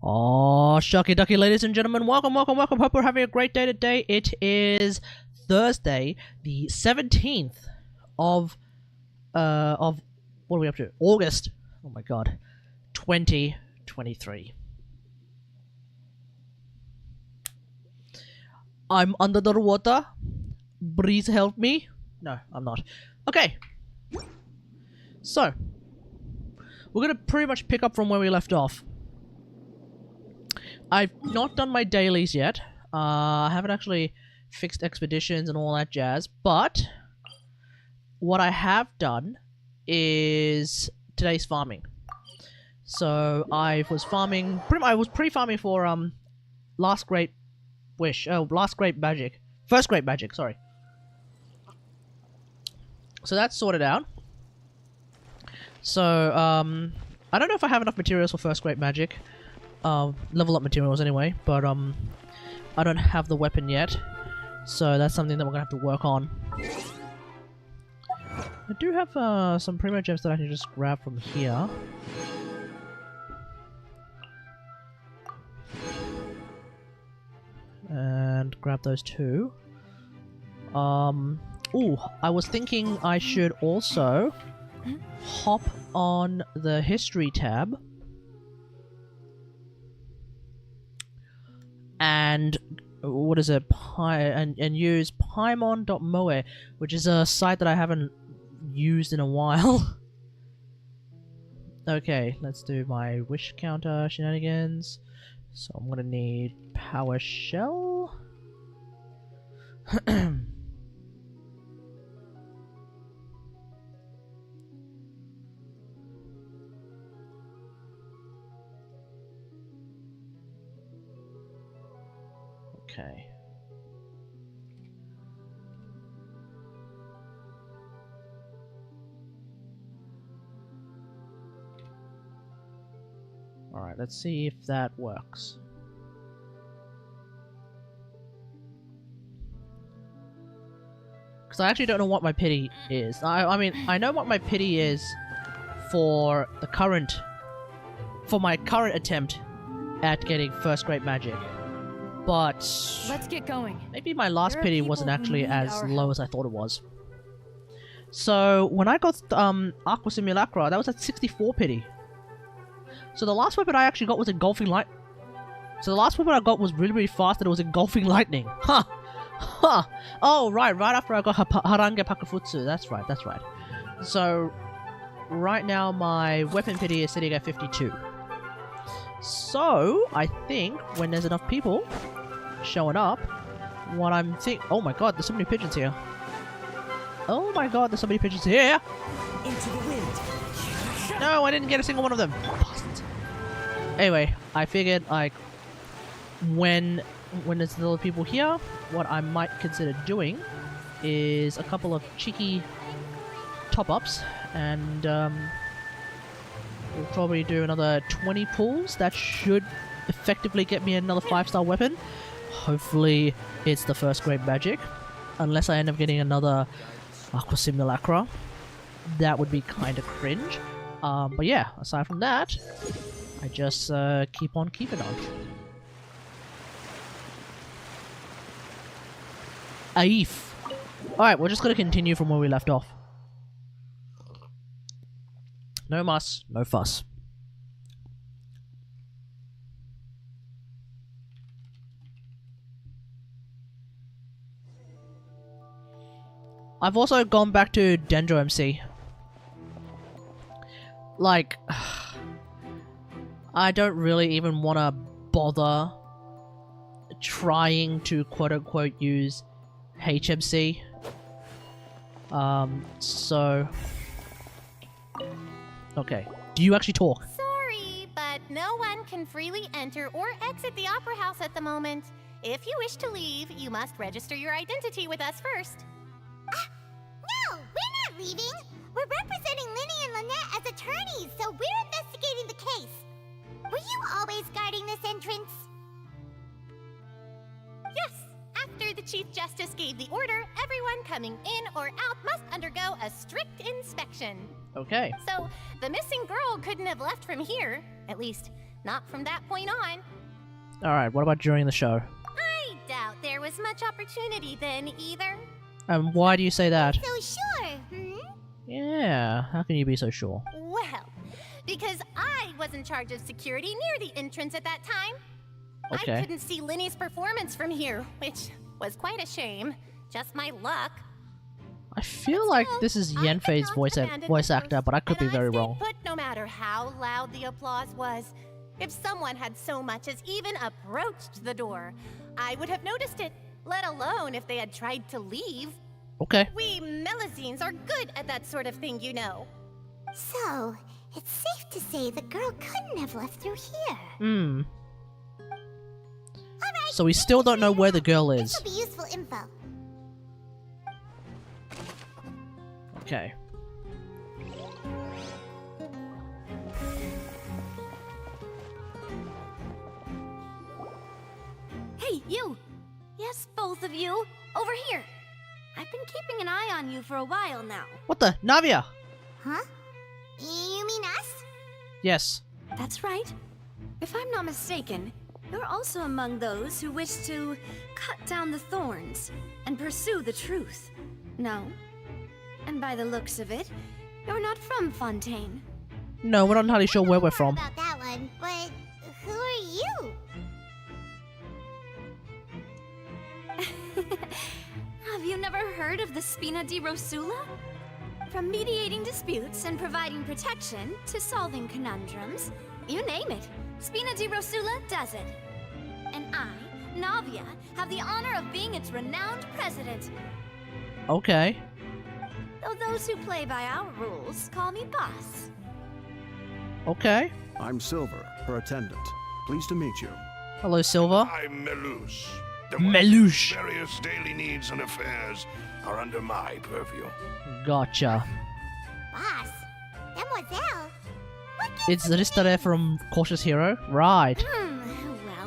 Oh, shucky ducky, ladies and gentlemen, welcome. Hope we're having a great day today. It is Thursday, the 17th of what are we up to? August. Oh my god, 2023. I'm under the water. Please help me. No, I'm not. Okay. So, we're gonna pretty much pick up from where we left off. I've not done my dailies yet. I haven't actually fixed expeditions and all that jazz, but what I have done is today's farming. So I was farming, I was pre-farming for First Great Magic, sorry. So that's sorted out. So I don't know if I have enough materials for First Great Magic. Level up materials anyway, but I don't have the weapon yet, so that's something that we're gonna have to work on. I do have some primo gems that I can just grab from here. And grab those too. Ooh, I was thinking I should also hop on the history tab and what is it? And use paimon.moe, which is a site that I haven't used in a while. Okay, let's do my wish counter shenanigans. So I'm gonna need power shell. Okay. Alright, let's see if that works. Because I actually don't know what my pity is. I mean, I know what my pity is for the current... for my current attempt at getting First Great Magic. But let's get going. Maybe my last pity wasn't actually as low as I thought it was. So when I got Aqua Simulacra, that was at 64 pity. So the last weapon I actually got was Engulfing Light. So the last weapon I got was really fast, and it was Engulfing Lightning. Huh. Huh. Oh right after I got Harange Pakafutsu. That's right. So right now my weapon pity is sitting at 52. So I think when there's enough people showing up, what I'm oh my god, there's so many pigeons here. Oh my god, there's so many pigeons here. Into the wind. No, I didn't get a single one of them. Bastards. Anyway, I figured like when there's little people here, what I might consider doing is a couple of cheeky top-ups, and we'll probably do another 20 pulls. That should effectively get me another 5-star weapon. Hopefully it's the First Great Magic. Unless I end up getting another Aqua Simulacra. That would be kind of cringe. But yeah, aside from that, I just keep on keeping on. Aif. Alright, we're just gonna continue from where we left off. No muss, no fuss. I've also gone back to Dendro MC. Like, I don't really even want to bother trying to quote-unquote use HMC. So... Okay. Do you actually talk? Sorry, but no one can freely enter or exit the Opera House at the moment. If you wish to leave, you must register your identity with us first. No, we're not leaving. We're representing Linny and Lynette as attorneys, so we're investigating the case. Were you always guarding this entrance? Yes. After the Chief Justice gave the order, everyone coming in or out must undergo a strict inspection. Okay. So, the missing girl couldn't have left from here. At least, Not from that point on. Alright, what about during the show? I doubt there was much opportunity then either. And why do you say that? So sure, hmm? Yeah, how can you be so sure? Well, because I was in charge of security near the entrance at that time. Okay. I couldn't see Linny's performance from here, which was quite a shame. Just my luck. I feel like this is Yenfei's voice actor, but I could be very wrong. But no matter how loud the applause was, if someone had so much as even approached the door, I would have noticed it, let alone if they had tried to leave. Okay. We Melusines are good at that sort of thing, you know. So, it's safe to say the girl couldn't have left through here. Hmm. Alright, So we still don't know where the girl is. this will be useful info. Okay. Hey, you! Yes, both of you! Over here! I've been keeping an eye on you for a while now. What the? Navia! Huh? You mean us? Yes. That's right. If I'm not mistaken, you're also among those who wish to cut down the thorns and pursue the truth. No? And by the looks of it, you're not from Fontaine. No, we're not entirely sure where we're from. About that one, but who are you? Have you never heard of the Spina di Rosula? From mediating disputes and providing protection to solving conundrums, you name it, Spina di Rosula does it. And I, Navia, have the honor of being its renowned president. Okay. Though those who play by our rules call me boss. Okay. I'm Silver, her attendant. Pleased to meet you. Hello, Silver. I'm Melus. Melus. Various daily needs and affairs are under my purview. Gotcha. Boss. Mademoiselle. What gives It's Ristare from Cautious Hero? Right.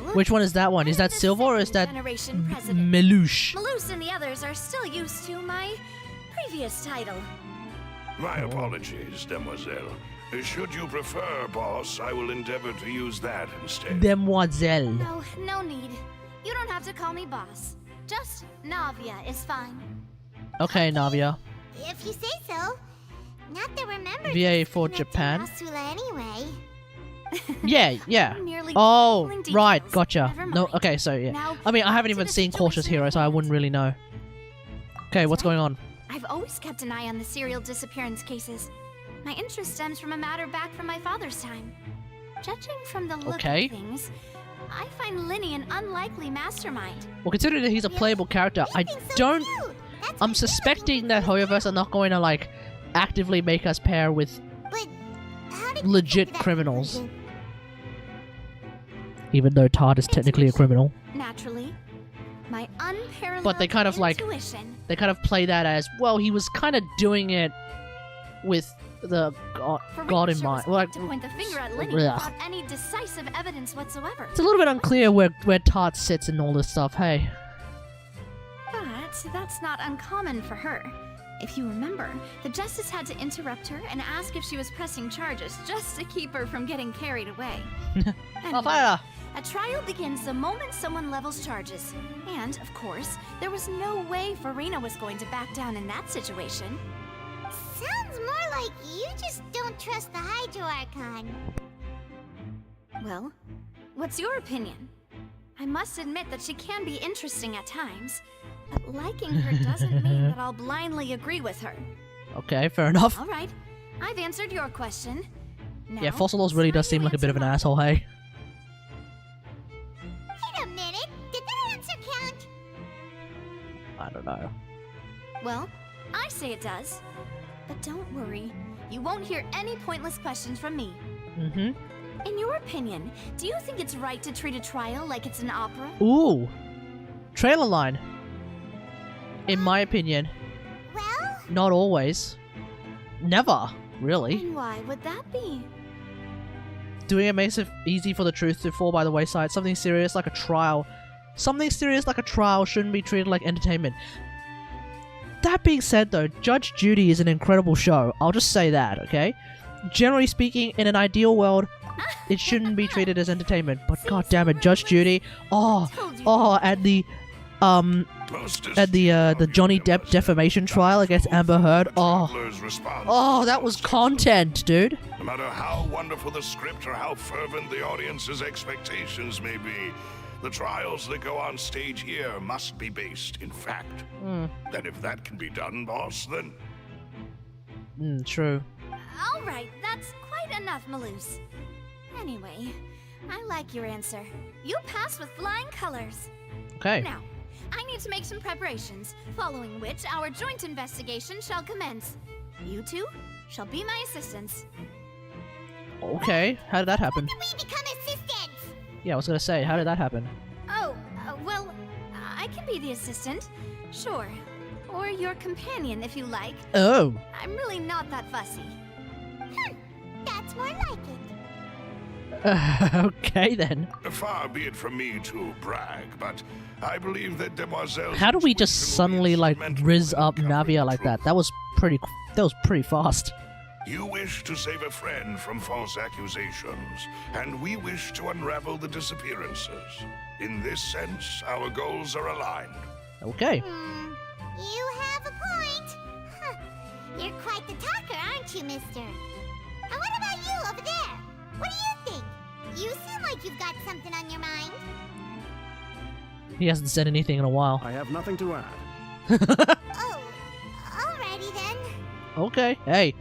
Well, Which one is that one? Is that the Silver or is that second-generation president. Melush? Malus and the others are still used to my previous title. My apologies, demoiselle. Should you prefer, boss, I will endeavor to use that instead. Demoiselle. No, no need. You don't have to call me boss. Just Navia is fine. Okay, Navia. If you say so. Not that we're members VA of for Spina di Japan. Rosula anyway. Yeah. Merely Oh, details. right, gotcha. Never No, mind. okay, so yeah. Now, I mean, I haven't to even the seen Cautious situation Hero, at so I hand. wouldn't really know. Okay, what's going on? I've always kept an eye on the serial disappearance cases. My interest stems from a matter back from my father's time. Judging from the look Okay. of things, I find Linny an unlikely mastermind. Well, considering that he's a playable character, I You think so don't... too. That's I'm what suspecting that Hoyoverse are not going to, like, actively make us pair with But how did you legit get to that criminals. conclusion? Even though Todd is technically a criminal. Naturally, my unparalleled But they kind of, like, intuition. They kind of play that as, well, he was kind of doing it with the God in Farinha mind. was Like, quick to point the finger at Linny Ugh. without any decisive evidence whatsoever. it's a little bit unclear where Todd sits in all this stuff, hey. But that's not uncommon for her. If you remember, the justice had to interrupt her and ask if she was pressing charges just to keep her from getting carried away. Anyway, Fire! a trial begins the moment someone levels charges. And, of course, there was no way Farinha was going to back down in that situation. Sounds more like you just don't trust the Hydro Archon. Well, what's your opinion? I must admit that she can be interesting at times, but liking her doesn't mean that I'll blindly agree with her. Okay, fair enough. All right, I've answered your question. Now, Yeah, Fossilos really does it's seem time like a to bit of an answer asshole, hey. Wait a minute. Did that answer count? I don't know. mine. Well, I say it does. But don't worry, you won't hear any pointless questions from me. Mm-hmm. In your opinion, do you think it's right to treat a trial like it's an opera? Ooh. Trailer line. In my opinion, Well, not always. Never, really. And why would that be? Doing it makes it easy for the truth to fall by the wayside. Something serious like a trial. Something serious like a trial shouldn't be treated like entertainment. That being said though, Judge Judy is an incredible show. I'll just say that, okay? Generally speaking, in an ideal world, it shouldn't be treated as entertainment. But god damn it, Judge Judy. Oh, Told you. oh, at the Johnny Depp defamation trial against Amber Heard. Oh, that was content, dude. No matter how wonderful the script or how fervent the audience's expectations may be, the trials that go on stage here must be based in fact. And if that can be done, boss, then... True. All right, that's quite enough, Maloose. Anyway, I like your answer. You pass with flying colors. Okay. Now, I need to make some preparations, following which our joint investigation shall commence. You two shall be my assistants. Okay, how did that happen? How can we become assistants? Yeah, I was gonna say, how did that happen? Oh, well, I can be the assistant. Sure. Or your companion, if you like. Oh. I'm really not that fussy. That's more like it. Okay then. Far be it from me to brag, but I believe that Demoiselle... How do we just suddenly like rizz up Navia like that? That was pretty fast. You wish to save a friend from false accusations, and we wish to unravel the disappearances. In this sense, our goals are aligned. Okay. You have a point. Huh. You're quite the talker, aren't you, mister? And what about you over there? What do you think? You seem like you've got something on your mind. He hasn't said anything in a while. I have nothing to add. Oh, alrighty then. Okay. Hey,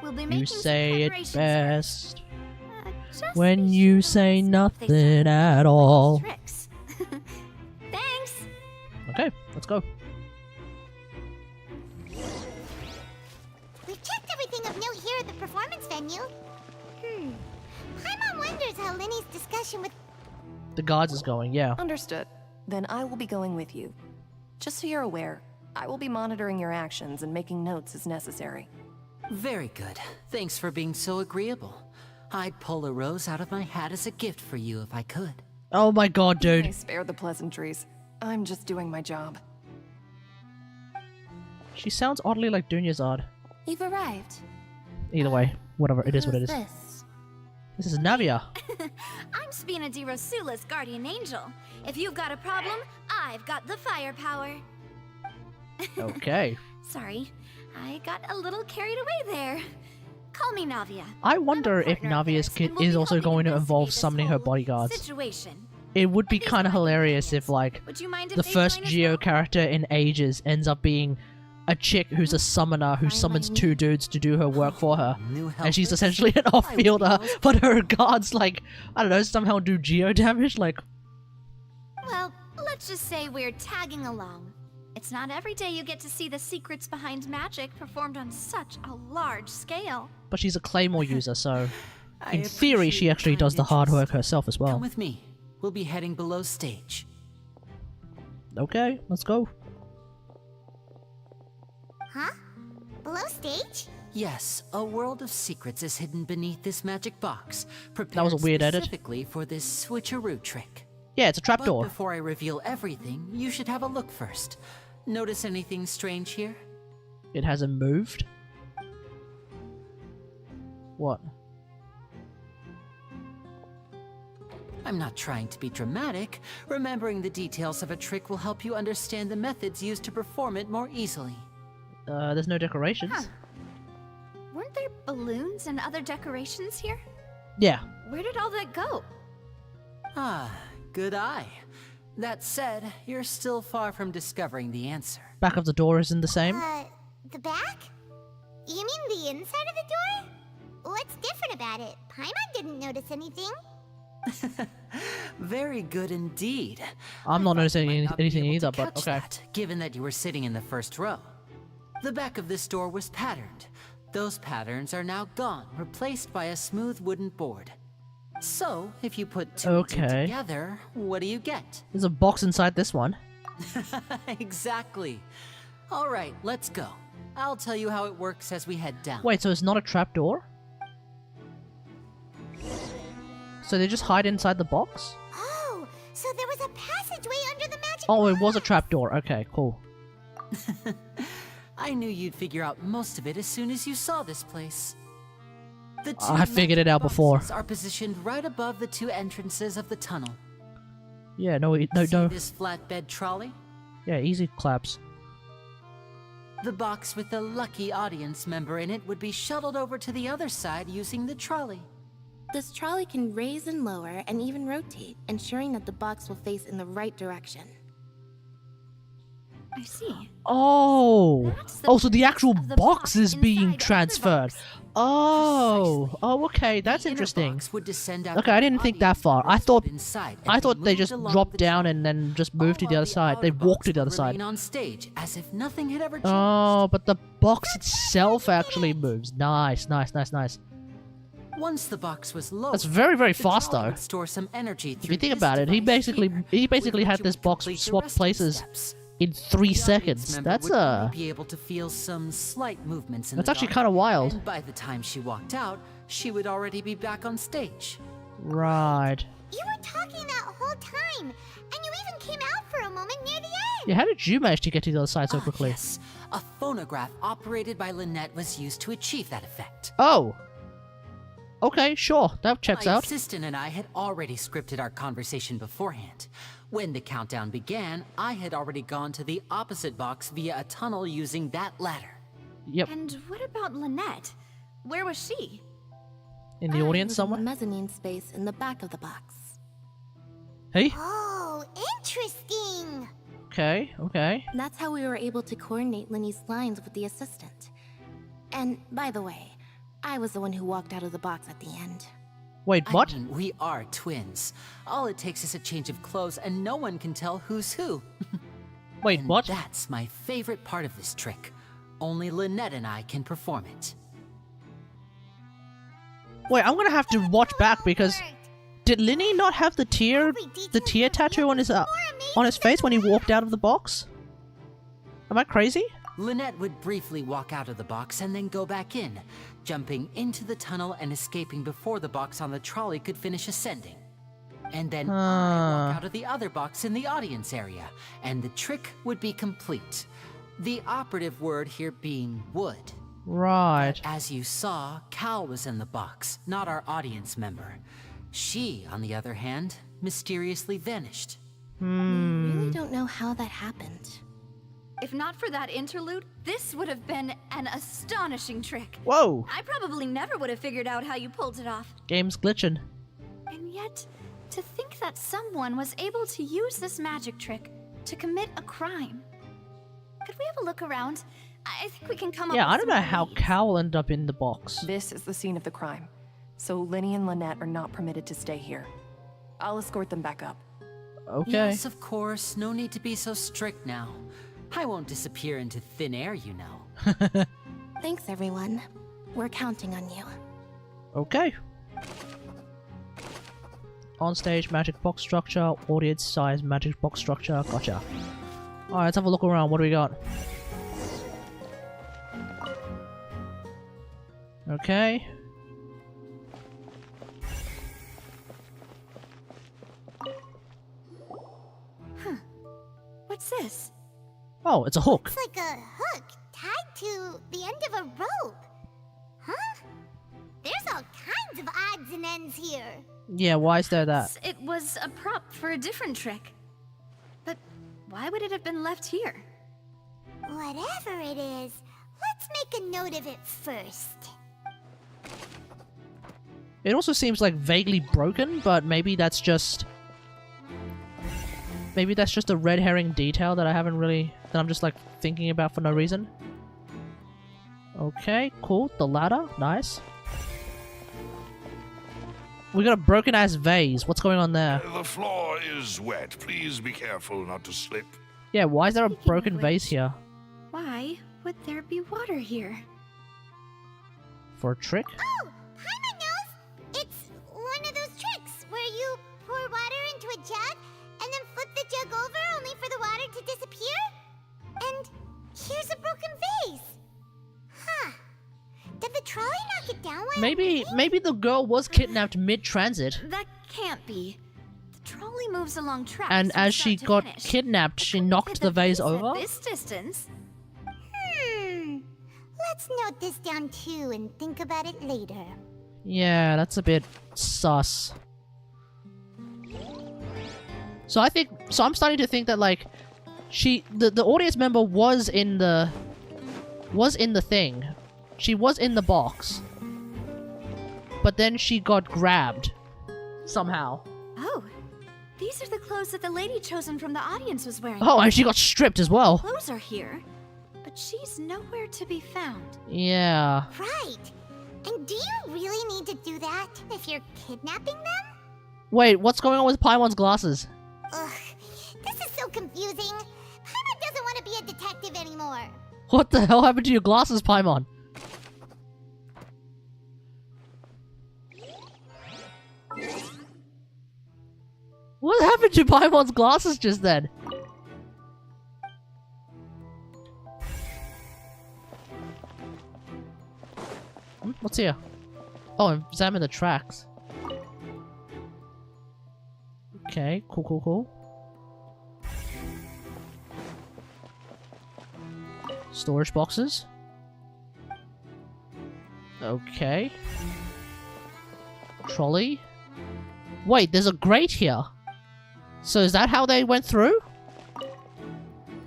We'll be making you some say it preparations best just when be you sure say to know if they nothing sound at like all. tricks. Thanks. Okay, let's go. We've checked everything of note here at the performance venue. Paimon wonders how Linny's discussion with... The guards is going, yeah. Understood. Then I will be going with you. Just so you're aware, I will be monitoring your actions and making notes as necessary. Very good. Thanks for being so agreeable. I'd pull a rose out of my hat as a gift for you if I could. Oh my god, May dude. spare the pleasantries. I'm just doing my job. She sounds oddly like Dunya's. You've arrived. Either way, whatever, it is what it is. This? This is Navia. I'm Spina di Rosula's guardian angel. If you've got a problem, I've got the firepower. Okay. Sorry, I got a little carried away there. Call me Navia. I wonder if partner of Navia's yours, kid and we'll is be also helping going to involve investigate this summoning her whole bodyguards. Situation. It would be These kind of are my hilarious if, companions. like, Would you mind if the they first join us Geo now? character in ages ends up being a chick who's a summoner who summons two dudes to do her work for her. New And she's helpers? essentially an off-fielder, but her guards, like, I don't know, somehow do Geo damage, like... Well, let's just say we're tagging along. It's not every day you get to see the secrets behind magic performed on such a large scale. But she's a Claymore user, so... I In theory, she appreciate actually your does the hard interest. work herself as well. Come with me. We'll be heading below stage. Okay, let's go. Huh? Below stage? Yes, a world of secrets is hidden beneath this magic box, prepared That was a weird edit. specifically for this switcheroo trick. Yeah, it's a But trapdoor. before I reveal everything, you should have a look first. Notice anything strange here? It hasn't moved. What? I'm not trying to be dramatic. Remembering the details of a trick will help you understand the methods used to perform it more easily. There's no decorations. Huh. Weren't there balloons and other decorations here? Yeah. Where did all that go? Ah, good eye. That said, you're still far from discovering the answer. Back of the door isn't the same. The back? You mean the inside of the door? What's different about it? Paimon didn't notice anything. Very good indeed. I'm not noticing Might not be anything able to either, but catch okay. that, given that you were sitting in the first row. The back of this door was patterned. Those patterns are now gone, replaced by a smooth wooden board. So, if you put two and two Okay. together, what do you get? There's a box inside this one. Exactly. All right, let's go. I'll tell you how it works as we head down. Wait, so it's not a trapdoor? So they just hide inside the box? Oh, so there was a passageway under the magic Oh, it was a box. trapdoor. Okay, cool. I knew you'd figure out most of it as soon as you saw this place. The two I figured it out magic before. boxes are positioned right above the two entrances of the tunnel. Yeah, no, See no. this flatbed trolley? Yeah, easy claps. The box with the lucky audience member in it would be shuttled over to the other side using the trolley. This trolley can raise and lower and even rotate, ensuring that the box will face in the right direction. I see. Oh, That's the oh, so the actual of the box box is being inside of the transferred. box. Oh, Precisely. oh, okay, that's The inner interesting. box would descend out Okay, to I the didn't think that audience far. members I thought, inside and I be thought they moved just along dropped the down trolley. and then just moved to the All other while side. They outer walked to box the other would side. remain on stage as if nothing had ever changed. Oh, but the box itself actually moves. Nice, nice, nice, nice. Once the box was low, That's very, very the fast trolley though. would store some energy If you through think this about it, he device basically here, had with this which it would box complete the swap rest of the places steps. in 3 The audience seconds. member That's would only be able to feel some slight movements in that's the actually dark, kind of wild. And by the time she walked out, she would already be back on stage. Right. You were talking that whole time, and you even came out for a moment near the end. Yeah, how did you manage to get to the other side so Ah, quickly? yes. A phonograph operated by Lynette was used to achieve that effect. Oh. Okay, sure. That checks My out. assistant and I had already scripted our conversation beforehand. When the countdown began, I had already gone to the opposite box via a tunnel using that ladder. Yep. And what about Lynette? Where was she? In the audience was in somewhere. the mezzanine space in the back of the box. Hey. Oh, interesting. Okay. Okay. That's how we were able to coordinate Linny's lines with the assistant. And by the way, I was the one who walked out of the box at the end. Wait, what? I mean, we are twins. All it takes is a change of clothes and no one can tell who's who. Wait, And what? That's my favorite part of this trick. Only Lynette and I can perform it. Wait, I'm gonna have to watch back because did Linny not have the tear tattoo on his face when he walked out of the box? Am I crazy? Lynette would briefly walk out of the box and then go back in, jumping into the tunnel and escaping before the box on the trolley could finish ascending. And then I walk out of the other box in the audience area, and the trick would be complete. The operative word here being would. Right. As you saw, Cal was in the box, not our audience member. She, on the other hand, mysteriously vanished. I really don't know how that happened. If not for that interlude, this would have been an astonishing trick. Whoa. I probably never would have figured out how you pulled it off. Game's glitching. And yet, to think that someone was able to use this magic trick to commit a crime. Could we have a look around? I think we can come up Yeah, with I don't some know how leads. Cal ended up in the box. This is the scene of the crime, so Linny and Lynette are not permitted to stay here. I'll escort them back up. Okay. Yes, of course. No need to be so strict now. I won't disappear into thin air, you know. Thanks, everyone. We're counting on you. Okay. On stage magic box structure, audience size magic box structure. Gotcha. Alright, let's have a look around. What do we got? Okay. What's this? Oh, it's a hook. It's like a hook tied to the end of a rope. Huh? There's all kinds of odds and ends here. Yeah, why is there that? It was a prop for a different trick. But why would it have been left here? Whatever it is, let's make a note of it first. It also seems like vaguely broken, but maybe that's just... Maybe that's just a red herring detail that I haven't really... that I'm just like thinking about for no reason. Okay, cool. The ladder. Nice. We got a broken ass vase. What's going on there? The floor is wet. Please be careful not to slip. Yeah, why is there a Speaking of broken which- vase here? Why would there be water here? For a trick? Oh, Paimon knows! It's one of those tricks where you pour water into a jug and then flip the jug over only for the water to disappear? And here's a broken vase. Huh. Did the trolley knock it down while Maybe the girl was kidnapped mid-transit, That can't be. The trolley moves along tracks. and from as she start to got finish. kidnapped, she Could knocked the vase at over? this distance. Let's note this down too and think about it later. Yeah, that's a bit sus. So I'm starting to think that like the audience member was in the thing. She was in the box. But then she got grabbed somehow. Oh, these are the clothes that the lady chosen from the audience was wearing. Oh, and she got stripped as well. Clothes are here, but she's nowhere to be found. Yeah. Right. And do you really need to do that if you're kidnapping them? Wait, what's going on with Paimon's glasses? Ugh, this is so confusing. Paimon doesn't want to be a detective anymore. What the hell happened to your glasses, Paimon? What happened to Paimon's glasses just then? What's here? Oh, examine the tracks. Okay, cool. Storage boxes. Okay. Trolley. Wait, there's a grate here. So is that how they went through?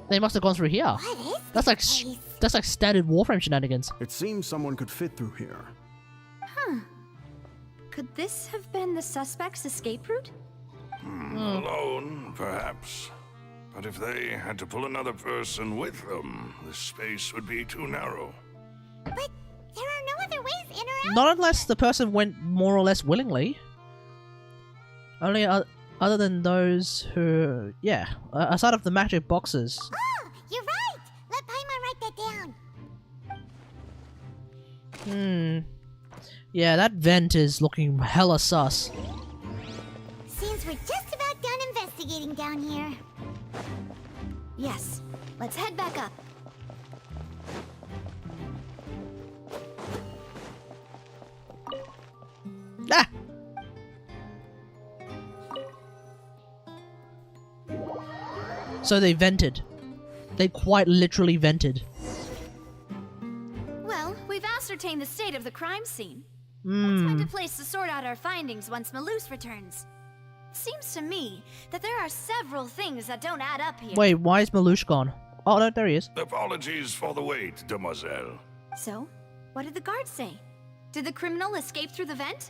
They must have gone through here. What is That's like this place? that's like standard Warframe shenanigans. It seems someone could fit through here. Huh. Could this have been the suspect's escape route? Alone, perhaps. But if they had to pull another person with them, the space would be too narrow. But there are no other ways in or out. Not unless the person went more or less willingly. Only other than those who, yeah, aside of the magic boxes. Oh, you're right. Let Paimon write that down. Yeah, that vent is looking hella sus. Seems we're just about done investigating down here. Yes. Let's head back up. Ah! So they vented. They quite literally vented. Well, we've ascertained the state of the crime scene. Let's find a place to sort out our findings once Malus returns. Seems to me that there are several things that don't add up here. Wait, why is Malouche gone? Oh, no, there he is. Apologies for the wait, demoiselle. So, what did the guards say? Did the criminal escape through the vent?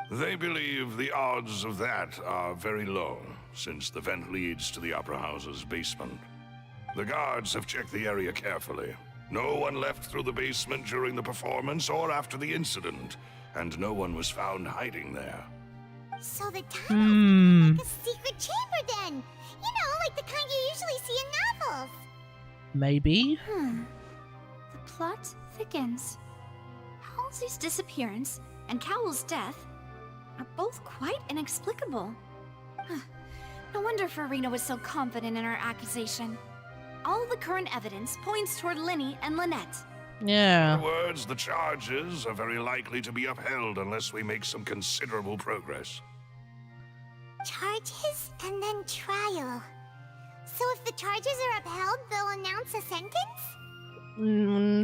They believe the odds of that are very low, since the vent leads to the Opera House's basement. The guards have checked the area carefully. No one left through the basement during the performance or after the incident, and no one was found hiding there. So the tunnel's like a secret chamber then. You know, like the kind you usually see in novels. Maybe? The plot thickens. Halsey's disappearance and Cowell's death are both quite inexplicable. No wonder Farina was so confident in her accusation. All the current evidence points toward Linny and Lynette. Yeah. In other words, the charges are very likely to be upheld unless we make some considerable progress. Charges and then trial. So if the charges are upheld, they'll announce a sentence?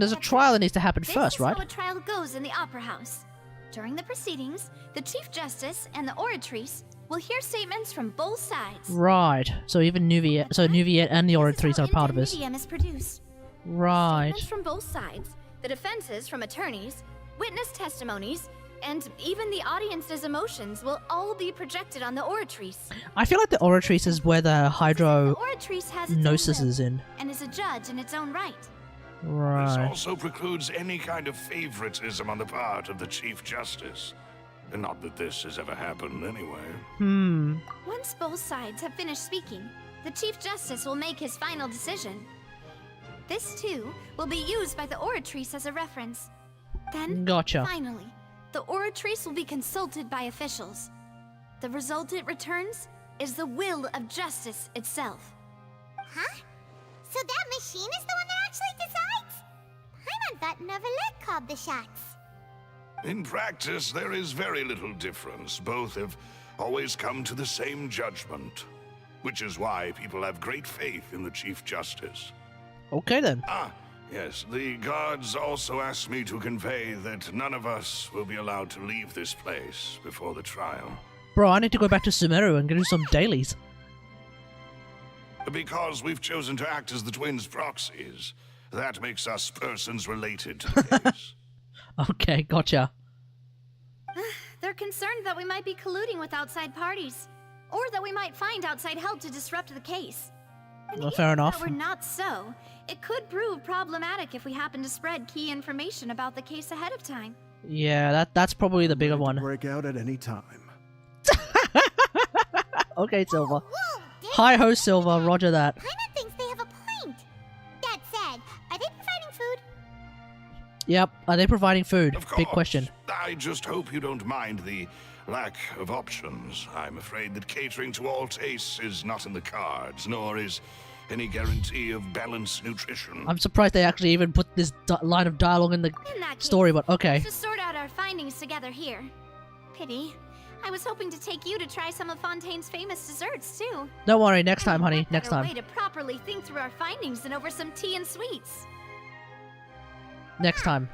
There's a trial that needs to happen This first, is right? how a trial goes in the Opera House. During the proceedings, the Chief Justice and the Oratrice will hear statements from both sides. Right. So even Nuviet, and the Oratrice are part of this. Intermedium is produced. Right. Statements from both sides, the defenses from attorneys, witness testimonies, and even the audience's emotions will all be projected on the Oratrice. I feel like the Oratrice is where the The Hydro Oratrice has its own Gnosis will is in. and is a judge in its own right. This Right. also precludes any kind of favoritism on the part of the Chief Justice. And not that this has ever happened anyway. Once both sides have finished speaking, the Chief Justice will make his final decision. This, too, will be used by the Oratrice as a reference. Then, Gotcha. finally, the Oratrice will be consulted by officials. The result it returns is the will of justice itself. Huh? So that machine is the one that actually decides? Paimon thought Neverlet called the shots. In practice, there is very little difference. Both have always come to the same judgment, which is why people have great faith in the Chief Justice. Okay then. Yes, the guards also asked me to convey that none of us will be allowed to leave this place before the trial. Bro, I need to go back to Sumeru and do some dailies. Because we've chosen to act as the twins' proxies. That makes us persons related to the case. Okay, gotcha. They're concerned that we might be colluding with outside parties, or that we might find outside help to disrupt the case. And Well, fair enough. if that were not so, it could prove problematic if we happen to spread key information about the case ahead of time. Yeah, that's probably the bigger Ready to one. break out at any time. Okay, Silver. Whoa, there- Hi-ho, Silver. Roger that. Paimon thinks they have a point. That said, are they providing food? Yep. Are they providing food? Of course. Big question. I just hope you don't mind the lack of options. I'm afraid that catering to all tastes is not in the cards, nor is any guarantee of balanced nutrition. I'm surprised they actually even put this line of dialogue in the In that case, story, but okay. let's just sort out our findings together here. Pity. I was hoping to take you to try some of Fontaine's famous desserts, too. Don't worry, next time, honey. What Next better time. way to properly think through our findings than over some tea and sweets. Next time.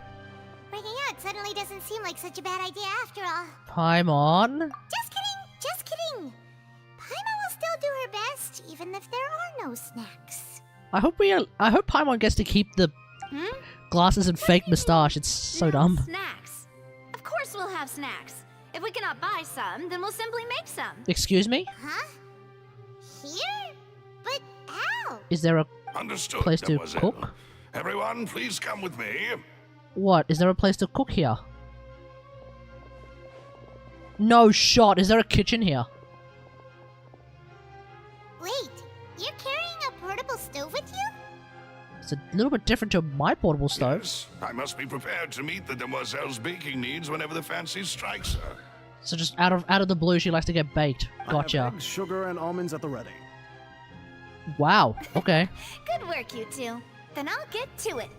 Breaking out suddenly doesn't seem like such a bad idea after all. Paimon. Just kidding, just kidding. Paimon will still do her best, even if there are no snacks. I hope Paimon gets to keep the glasses and fake moustache. It's so dumb. Snacks. Of course we'll have snacks. If we cannot buy some, then we'll simply make some. Excuse me? Huh? Here? But how? Is there a Understood, place to mademoiselle. cook? Everyone, please come with me. What? Is there a place to cook here? No shot. Is there a kitchen here? Wait, you're carrying a portable stove with you? It's a little bit different to my portable stove. Yes, I must be prepared to meet the demoiselle's baking needs whenever the fancy strikes her. So just out of the blue, she likes to get baked. I have Gotcha. eggs, sugar, and almonds at the ready. Wow. Okay. Good work, you two. Then I'll get to it.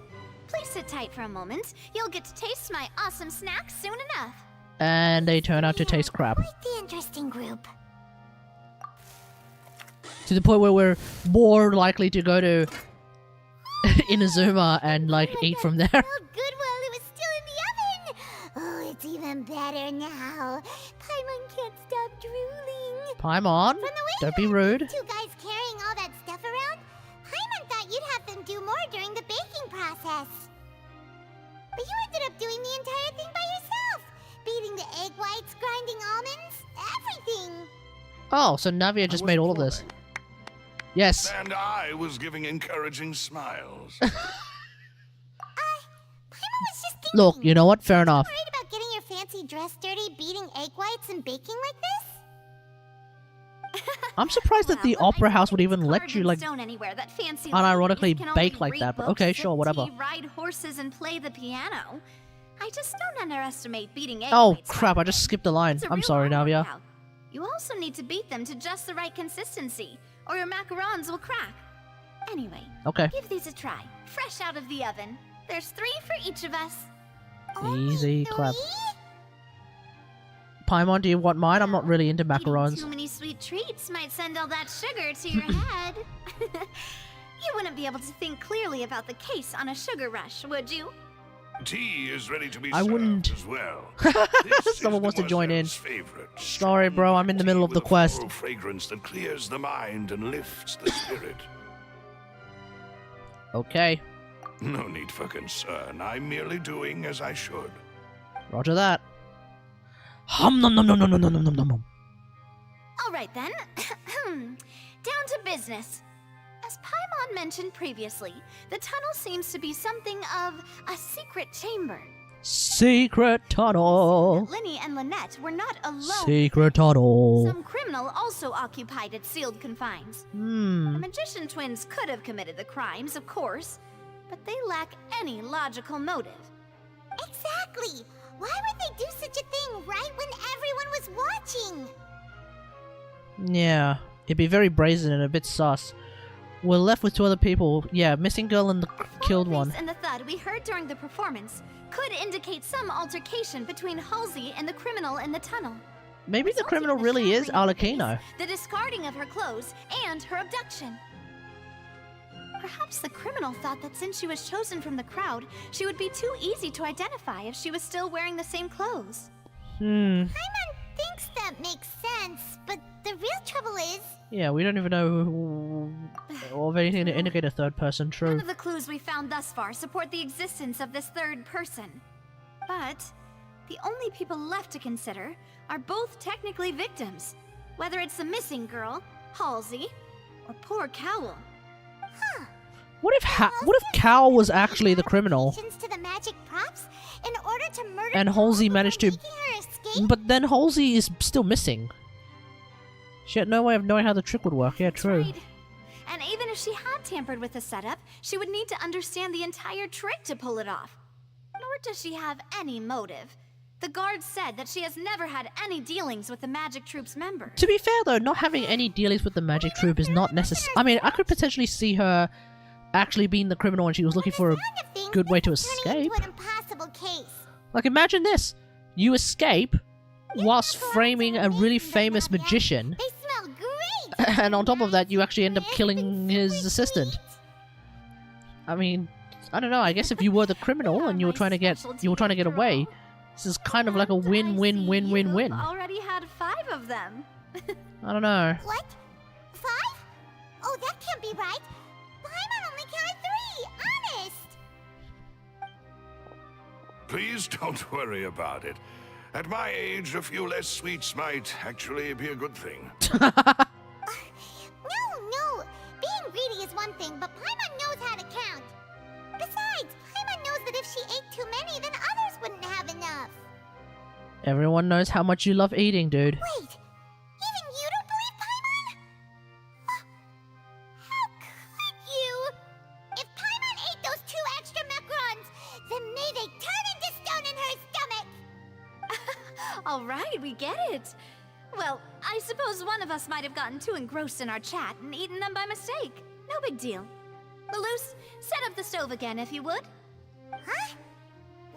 Please sit tight for a moment. You'll get to taste my awesome snacks soon enough. And they turn out to taste crap. Quite the interesting group. To the point where we're more likely to go to Inazuma and like eat from there. Oh, good while it was still in the oven. Oh, it's even better now. Paimon can't stop drooling. Paimon, From the way don't you be had rude. Two guys carrying all that stuff around, Paimon thought you'd have them do more during the baking process. But you ended up doing the entire thing by yourself. Beating the egg whites, grinding almonds, everything. Oh, so Navia just made all of this. Yes. And I was giving encouraging smiles. Paimon was just thinking. Look, you know what? Fair enough. Worried about getting your fancy dress dirty, beating egg whites and baking like this? I'm surprised that the Well, opera I house would think even it's let carved you in like stone anywhere that fancy unironically ladies can bake only like that, but read okay, books, sure, sip whatever. tea, ride horses and play the piano. I just don't underestimate beating egg Oh whites. crap, I just skipped the line. It's a I'm real sorry, hard Navia. workout. You also need to beat them to just the right consistency, or your macarons will crack. Anyway, Okay. give these a try. Fresh out of the oven. There's 3 for each of us. Easy clap. 3? Paimon, do you want mine? I'm not really into Eating macarons. too many sweet treats might send all that sugar to your head. You wouldn't be able to think clearly about the case on a sugar rush, would you? Tea is ready to be I served wouldn't. as well. This is Someone wants to join in. Demoiselle's favorite. Sorry, bro, I'm in the middle of the Tea with a quest. floral fragrance that clears the mind and lifts the spirit. Okay. No need for concern. I'm merely doing as I should. Roger that. Hum nom nom nom nom nom nom nom nom nom. All right then. Down to business. As Paimon mentioned previously, the tunnel seems to be something of a secret chamber. Secret tunnel. Linny and Lynette were not alone. Secret tunnel. Some criminal also occupied its sealed confines. The Hmm. magician twins could have committed the crimes, of course, but they lack any logical motive. Exactly. Why would they do such a thing right when everyone was watching? Yeah. It'd be very brazen and a bit sus. We're left with 2 other people. Yeah, missing girl and the killed one. And the thud we heard during the performance could indicate some altercation between Halsey and the criminal in the tunnel. Maybe the resulting criminal in the really is shattering of the Arlecchino. case, the discarding of her clothes, and her abduction. Perhaps the criminal thought that since she was chosen from the crowd, she would be too easy to identify if she was still wearing the same clothes. Paimon thinks that makes sense, but the real trouble is... Yeah, we don't even know of anything to indicate a third person. True. None of the clues we found thus far support the existence of this third person. But the only people left to consider are both technically victims, whether it's the missing girl, Halsey, or poor Cowl. What if Cal was actually the criminal? To the magic props in order to murder And Halsey managed to... making her escape? But then Halsey is still missing. She had no way of knowing how the trick would work. Yeah, true. Right. And even if she had tampered with the setup, she would need to understand the entire trick to pull it off. Nor does she have any motive. The guard said that she has never had any dealings with the Magic Troop's members. To be fair though, not having any dealings with the Magic Troop is not necessary. I mean, I could potentially see her actually being the criminal and she was looking for a good way to escape. Into an impossible case. Like, imagine this. You escape whilst framing a really famous magician. They smell great. And on top of that, you actually end up killing his assistant. I mean, I don't know. I guess if you were the criminal and you were trying to get away, this is kind of like a win-win-win-win-win. Already had 5 of them. I don't know. What? 5? Oh, that can't be right. Paimon only counted 3. Honest. Please don't worry about it. At my age, a few less sweets might actually be a good thing. No. Being greedy is one thing, but Paimon knows how to count. Besides, Paimon knows that if she ate too many, then others wouldn't have enough. Everyone knows how much you love eating, dude. Wait, even you don't believe Paimon? How could you? If Paimon ate those 2 extra macarons, then may they turn into stone in her stomach! All right, we get it. Well, I suppose one of us might have gotten too engrossed in our chat and eaten them by mistake. No big deal. Malus, set up the stove again if you would. Huh?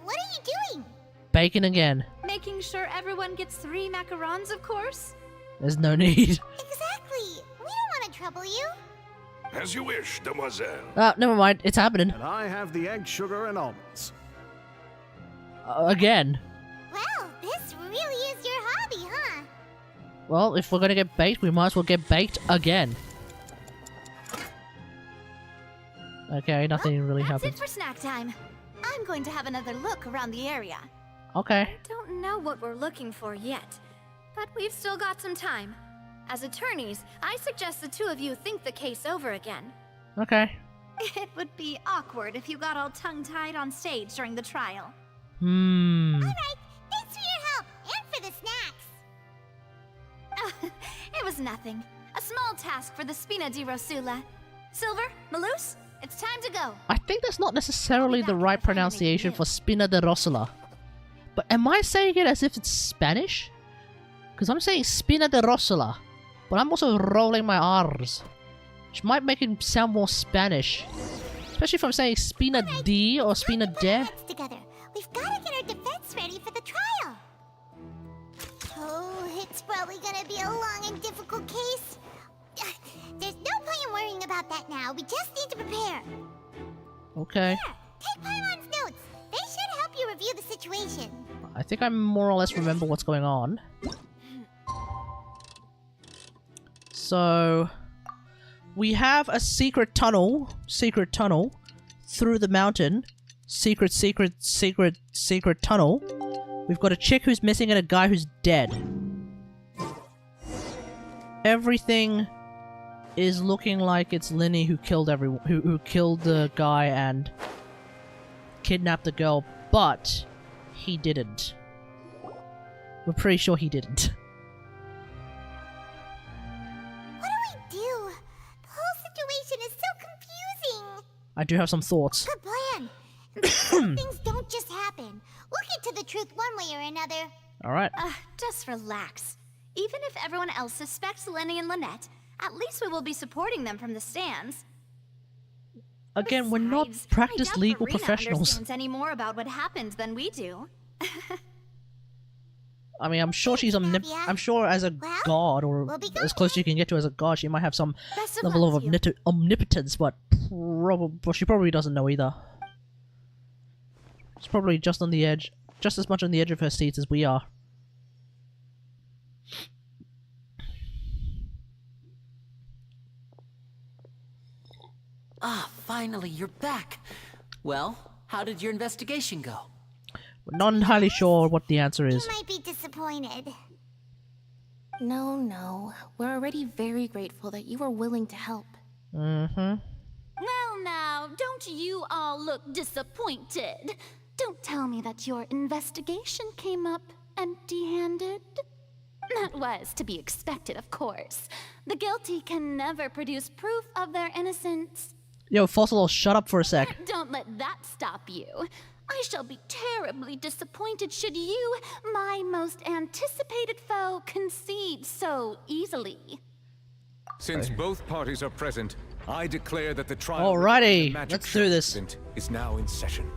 What are you doing? Bacon again. Making sure everyone gets 3 macarons, of course. There's no need. Exactly. We don't want to trouble you. As you wish, demoiselle. Never mind. It's happening. And I have the egg, sugar, and almonds. Again. Well, this really is your hobby, huh? Well, if we're gonna get baked, we might as well get baked again. Okay, nothing really That's happened. it for snack time. I'm going to have another look around the area. Okay. Don't know what we're looking for yet, but we've still got some time. As attorneys, I suggest the 2 of you think the case over again. Okay. It would be awkward if you got all tongue-tied on stage during the trial. Alright, thanks for your help, and for the snacks. It was nothing. A small task for the Spina di Rosula. Silver, Malus, it's time to go. I think that's not necessarily the right pronunciation for Spina de Rosula. But am I saying it as if it's Spanish? Because I'm saying Spina de Rosula, but I'm also rolling my R's, which might make it sound more Spanish. Especially if I'm saying Spina di or Spina de. Together. We've got to get our defense ready for the trial. Oh, it's probably gonna be a long and difficult case. There's no point in worrying about that now. We just need to prepare. Okay. Here, take Paimon's notes. They should help you review the situation. I think I more or less remember what's going on. So, we have a secret tunnel through the mountain. Secret tunnel. We've got a chick who's missing and a guy who's dead. Everything is looking like it's Linny who killed everyone, who killed the guy and kidnapped the girl, but he didn't. We're pretty sure he didn't. What do we do? The whole situation is so confusing. I do have some thoughts. Good plan. Things don't just happen. We'll get to the truth one way or another. Alright. Just relax. Even if everyone else suspects Lenny and Lynette, at least we will be supporting them from the stands. Again, we're not Besides, practiced I doubt legal Verena professionals. understands any more about what happened than we do. I mean, I'm sure she's I'm sure as a god, or as close as you can get to as a god, she might have some Best of level luck of to you. omnipotence, but probably... Well, she probably doesn't know either. She's probably just on the edge. Just as much on the edge of her seats as we are. Ah, finally, you're back. Well, how did your investigation go? We're not entirely sure what the answer is. You might be disappointed. No, no. We're already very grateful that you were willing to help. Mm-hmm. Well, now, don't you all look disappointed? Don't tell me that your investigation came up empty-handed. That was to be expected, of course. The guilty can never produce proof of their innocence. Yo, Fossil, shut up for a sec. Don't let that stop you. I shall be terribly disappointed should you, my most anticipated foe, concede so easily. Since both parties are present, I declare that the trial Alrighty, of the magic let's do this. incident is now in session.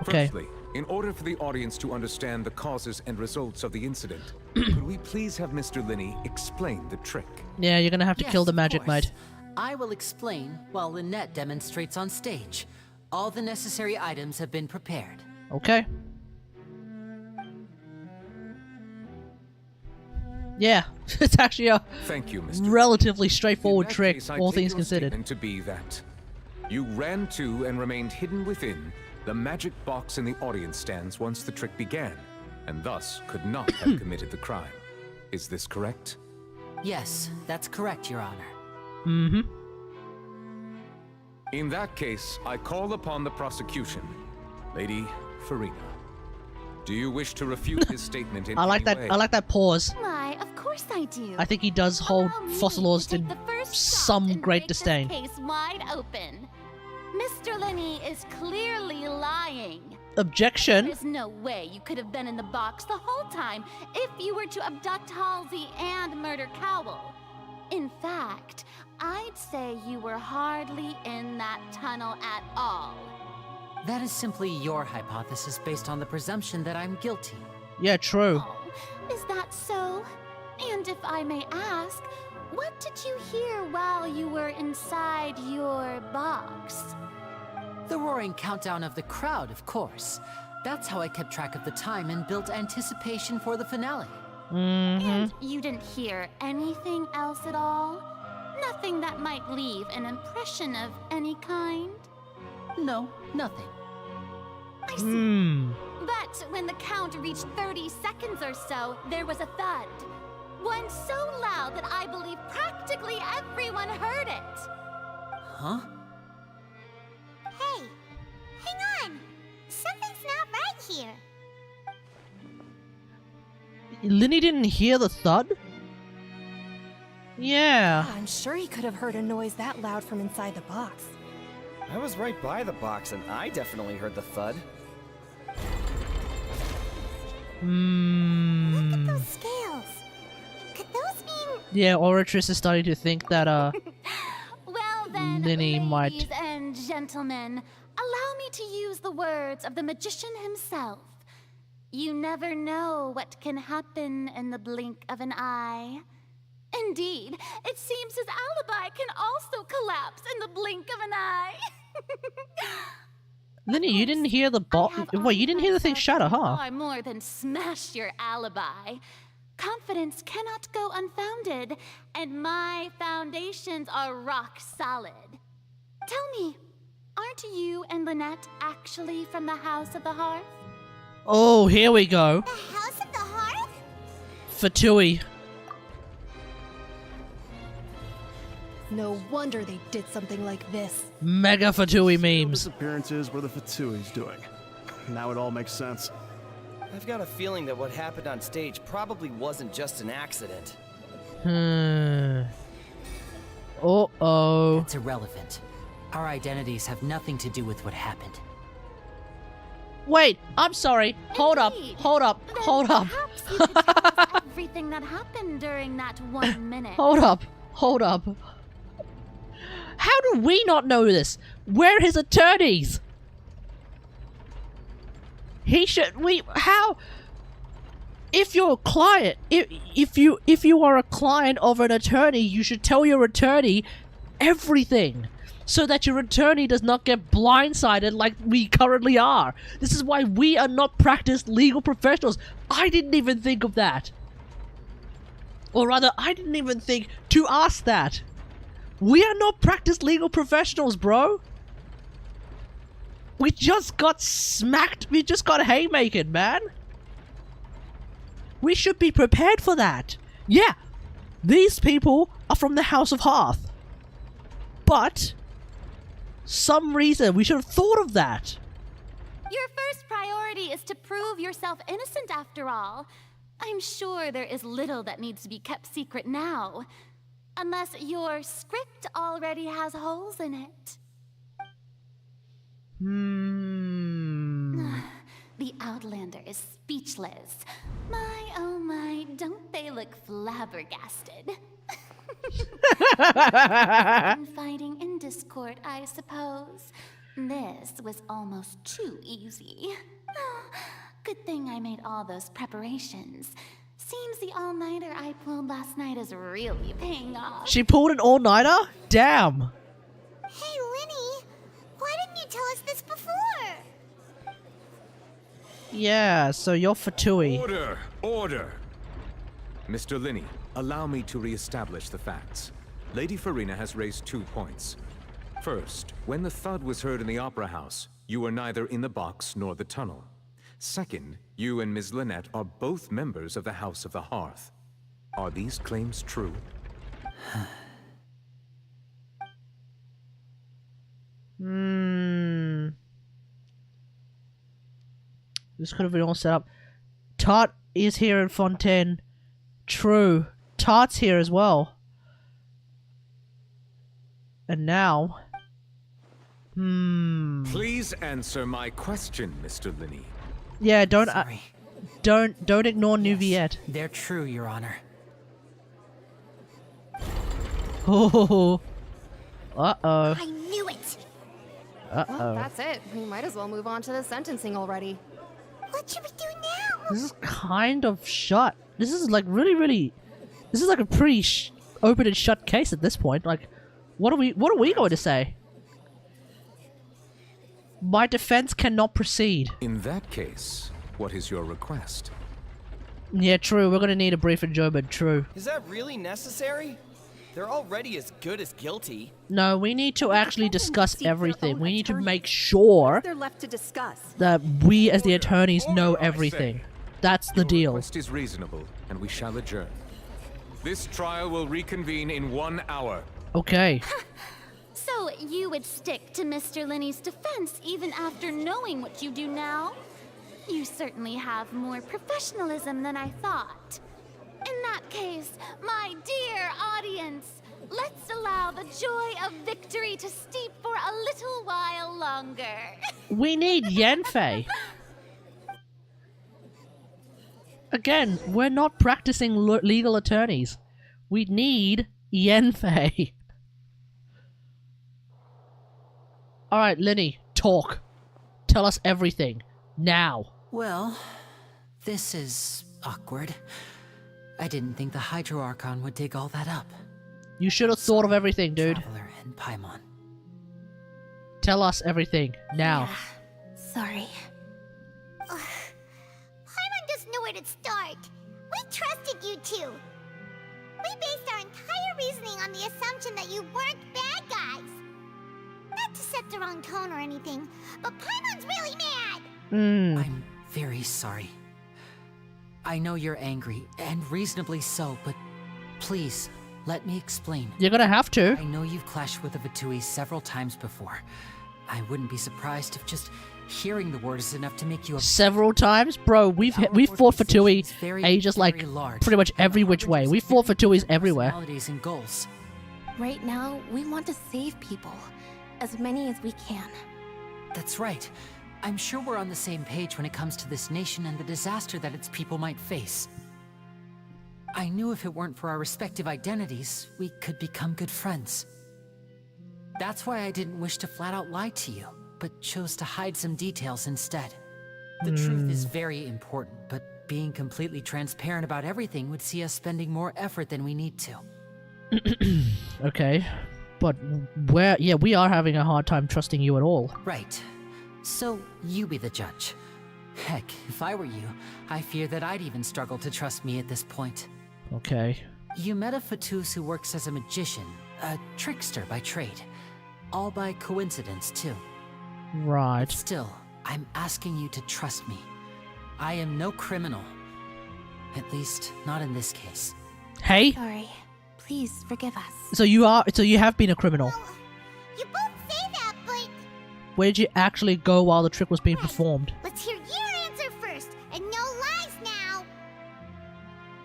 Okay. Firstly, in order for the audience to understand the causes and results of the incident, could we please have Mr. Linney explain the trick? Yeah, you're gonna have to Yes, kill the of magic course. mate. I will explain while Lynette demonstrates on stage. All the necessary items have been prepared. Okay. Yeah, it's actually a Thank you, Mr. relatively In straightforward that trick, case, I all take things your considered. statement to be that you ran to and remained hidden within the magic box in the audience stands once the trick began, and thus could not have committed the crime. Is this correct? Yes, that's correct, Your Honor. Mm-hmm. In that case, I call upon the prosecution. Lady Farina, do you wish to refute his statement in I like any that. way? I like that pause. Why, of course I do. I think he does hold Allow me Fossilors to in take the first shot some and great break this disdain. case wide open. Mr. Linney is clearly lying. Objection. There's no way you could have been in the box the whole time if you were to abduct Halsey and murder Cowell. In fact, I'd say you were hardly in that tunnel at all. That is simply your hypothesis based on the presumption that I'm guilty. Yeah, true. Oh, is that so? And if I may ask, what did you hear while you were inside your box? The roaring countdown of the crowd, of course. That's how I kept track of the time and built anticipation for the finale. And you didn't hear anything else at all? Nothing that might leave an impression of any kind? No, nothing. I see. Hmm. But when the count reached 30 seconds or so, there was a thud. One so loud that I believe practically everyone heard it. Huh? Hey, hang on. Something's not right here. Linny didn't hear the thud? Yeah. I'm sure he could have heard a noise that loud from inside the box. I was right by the box and I definitely heard the thud. Look at those scales. Could those mean... Yeah, Oratrice is starting to think that, Well then, Linny ladies might... and gentlemen, allow me to use the words of the magician himself. You never know what can happen in the blink of an eye. Indeed, it seems his alibi can also collapse in the blink of an eye. Linny, you didn't hear the Wait, you didn't hear the thing shatter, huh? Far more than smash your alibi. Confidence cannot go unfounded, and my foundations are rock solid. Tell me, aren't you and Lynette actually from the House of the Hearth? Oh, here we go. The House of the Hearth? Fatui. No wonder they did something like this. Mega Fatui memes. Disappearances were the Fatui's doing. Now it all makes sense. I've got a feeling that what happened on stage probably wasn't just an accident. Uh-oh. It's irrelevant. Our identities have nothing to do with what happened. Wait, I'm sorry. Hold up, Indeed. hold up, Then hold up. perhaps you could tell us everything that happened during that 1 minute. Hold up, hold up. How do we not know this? We're his attorneys. How? If you're a client, if you are a client of an attorney, you should tell your attorney everything. so that your attorney does not get blindsided like we currently are. This is why we are not practiced legal professionals. I didn't even think of that. Or rather, I didn't even think to ask that. We are not practiced legal professionals, bro. We just got smacked. We just got haymakered, man. We should be prepared for that. Yeah, these people are from the House of Hearth. But, some reason we should have thought of that. Your first priority is to prove yourself innocent after all. I'm sure there is little that needs to be kept secret now. Unless your script already has holes in it. The Outlander is speechless. My, oh my, don't they look flabbergasted? Fighting in Discord, I suppose. This was almost too easy. Good thing I made all those preparations. Seems the all-nighter I pulled last night is really paying off. She pulled an all-nighter? Damn. Hey, Linny, why didn't you tell us this before? Yeah, so you're Fatui. Order! Order! Mr. Linney, allow me to re-establish the facts. Lady Farina has raised 2 points. First, when the thud was heard in the Opera House, you were neither in the box nor the tunnel. Second, you and Ms. Lynette are both members of the House of the Hearth. Are these claims true? This could have been all set up. Tart is here in Fontaine. True. Tart's here as well. And now... Please answer my question, Mr. Linney. Yeah, don't... Sorry. Don't ignore Nuviette. They're true, Your Honor. Oh. Uh-oh. I knew it! Uh-oh. Well, that's it. We might as well move on to the sentencing already. What should we do now? This is kind of shut. This is like really... This is like a pretty open and shut case at this point. Like, what are we going to say? My defense cannot proceed. In that case, what is your request? Yeah, true. We're going to need a brief adjournment. True. Is that really necessary? They're already as good as guilty. No, we need to actually discuss everything. We need to make sure They're left to discuss. that we as the attorneys know everything. That's the Your deal. request is reasonable, and we shall adjourn. This trial will reconvene in 1 hour. Okay. So you would stick to Mr. Linney's defense even after knowing what you do now? You certainly have more professionalism than I thought. In that case, my dear audience, let's allow the joy of victory to steep for a little while longer. We need Yenfei. Again, we're not practicing legal attorneys. We need Yenfei. Alright, Linny, talk. Tell us everything. Now. Well, this is awkward. I didn't think the Hydro Archon would dig all that up. You should have thought of everything, dude. Traveler and Paimon. Tell us everything. Now. Sorry. Paimon doesn't know where to start. We trusted you two. We based our entire reasoning on the assumption that you weren't bad guys. Not to set the wrong tone or anything, but Paimon's really mad. I'm very sorry. I know you're angry, and reasonably so, but please, let me explain. You're gonna have to. I know you've clashed with the Vatui several times before. I wouldn't be surprised if just hearing the word is enough to make you several times? Bro, we've fought for Tui ages like pretty much every which way. We fought for Tuis everywhere. And goals. Right now, we want to save people. As many as we can. That's right. I'm sure we're on the same page when it comes to this nation and the disaster that its people might face. I knew if it weren't for our respective identities, we could become good friends. That's why I didn't wish to flat out lie to you, but chose to hide some details instead. The truth is very important, but being completely transparent about everything would see us spending more effort than we need to. Okay. But yeah, we are having a hard time trusting you at all. Right. So, you be the judge. Heck, if I were you, I fear that I'd even struggle to trust me at this point. Okay. You met a Fatus who works as a magician, a trickster by trade. All by coincidence, too. Right. But still, I'm asking you to trust me. I am no criminal. At least, not in this case. Hey? Sorry. Please forgive us. So you have been a criminal. You both say that, but... Where did you actually go while the trick was being performed? Let's hear your answer first, and no lies now!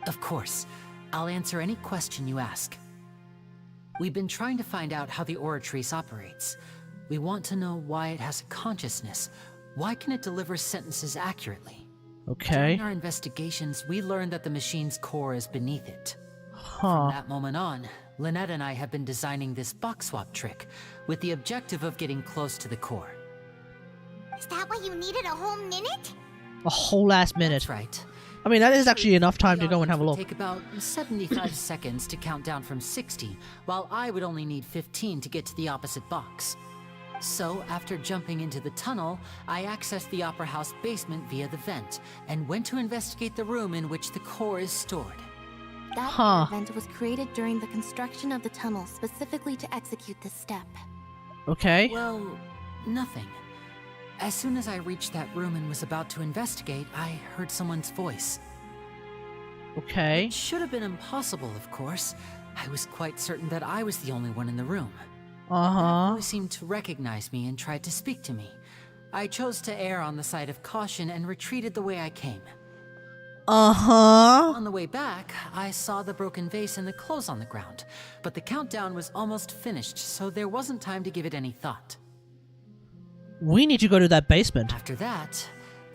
Of course. I'll answer any question you ask. We've been trying to find out how the Oratrice operates. We want to know why it has a consciousness. Why can it deliver sentences accurately? Okay. During our investigations, we learned that the machine's core is beneath it. From that moment on, Lynette and I have been designing this box swap trick with the objective of getting close to the core. Is that why you needed a whole minute? A whole ass minute. That's right. I mean, that is actually enough time to go and have a look. It would take about 75 seconds to count down from 60, while I would only need 15 to get to the opposite box. So, after jumping into the tunnel, I accessed the Opera House basement via the vent, and went to investigate the room in which the core is stored. That vent was created during the construction of the tunnel specifically to execute this step. Okay. Well, nothing. As soon as I reached that room and was about to investigate, I heard someone's voice. Okay. It should have been impossible, of course. I was quite certain that I was the only one in the room. Uh-huh. That voice seemed to recognize me and tried to speak to me. I chose to err on the side of caution and retreated the way I came. Uh-huh. On the way back, I saw the broken vase and the clothes on the ground, but the countdown was almost finished, so there wasn't time to give it any thought. We need to go to that basement. After that,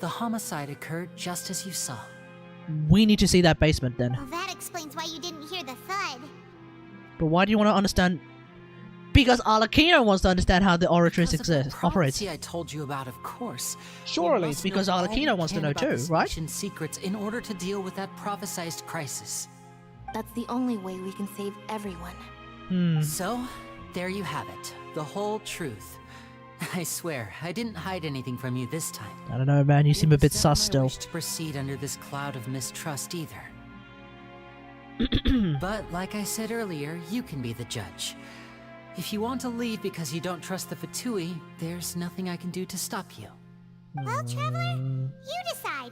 the homicide occurred just as you saw. We need to see that basement then. Well, that explains why you didn't hear the thud. But why do you want to understand? Because Arlecchino wants to understand how the Oratrice operates. I told you about, of course. Surely it's because Arlecchino wants to know too, right? Secrets in order to deal with that prophesized crisis. That's the only way we can save everyone. So, there you have it. The whole truth. I swear, I didn't hide anything from you this time. I don't know, man. You seem a bit sus still. I wish to proceed under this cloud of mistrust either. But, like I said earlier, you can be the judge. If you want to leave because you don't trust the Fatui, there's nothing I can do to stop you. Well, Traveler, you decide.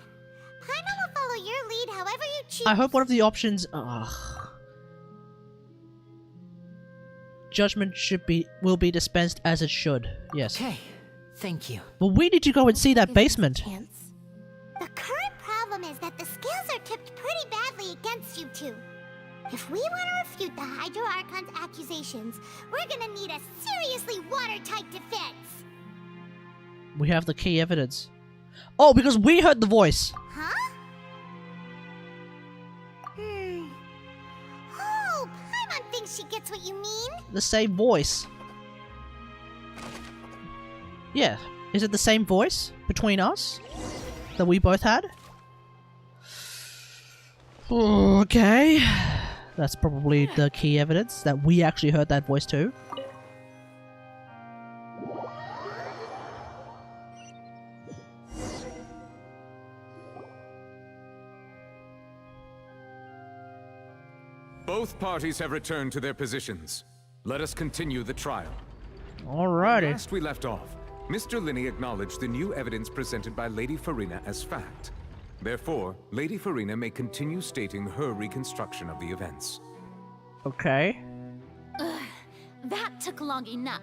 Paimon will follow your lead however you choose. I hope one of the options... Judgment will be dispensed as it should. Yes. Okay, thank you. But we need to go and see that basement. The current problem is that the scales are tipped pretty badly against you two. If we want to refute the Hydro Archon's accusations, we're gonna need a seriously watertight defense. We have the key evidence. Oh, because we heard the voice. Huh? Oh, Paimon thinks she gets what you mean. The same voice. Yeah. Is it the same voice between us that we both had? Okay. That's probably the key evidence that we actually heard that voice too. Both parties have returned to their positions. Let us continue the trial. Alrighty. Last we left off, Mr. Linney acknowledged the new evidence presented by Lady Farina as fact. Therefore, Lady Farina may continue stating her reconstruction of the events. Okay. Ugh, that took long enough.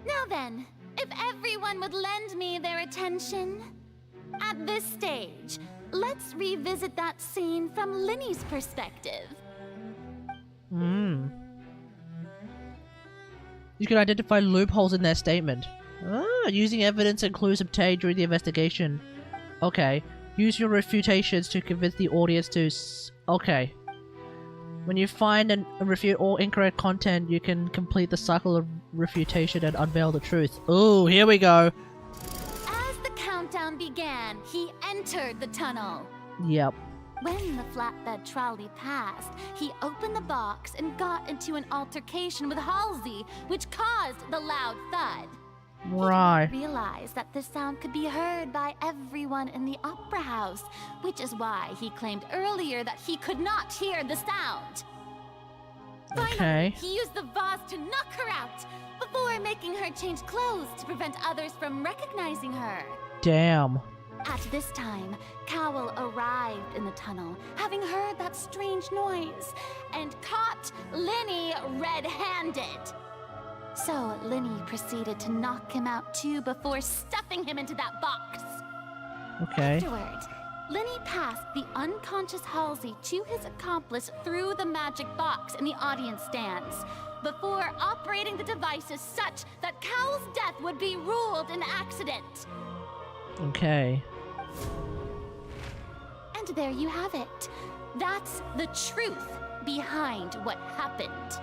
Now then, if everyone would lend me their attention. At this stage, let's revisit that scene from Linney's perspective. You can identify loopholes in their statement. Using evidence and clues obtained during the investigation. Okay. Use your refutations to convince the audience to... Okay. When you find and refute all incorrect content, you can complete the cycle of refutation and unveil the truth. Ooh, here we go. As the countdown began, he entered the tunnel. Yep. When the flatbed trolley passed, he opened the box and got into an altercation with Halsey, which caused the loud thud. Right. He realized that the sound could be heard by everyone in the opera house, which is why he claimed earlier that he could not hear the sound. Finally, Okay. he used the vase to knock her out, before making her change clothes to prevent others from recognizing her. Damn. At this time, Cowell arrived in the tunnel, having heard that strange noise, and caught Linny red-handed. So Linny proceeded to knock him out too before stuffing him into that box. Okay. Afterward, Linny passed the unconscious Halsey to his accomplice through the magic box in the audience stands, before operating the devices such that Cowell's death would be ruled an accident. Okay. And there you have it. That's the truth behind what happened.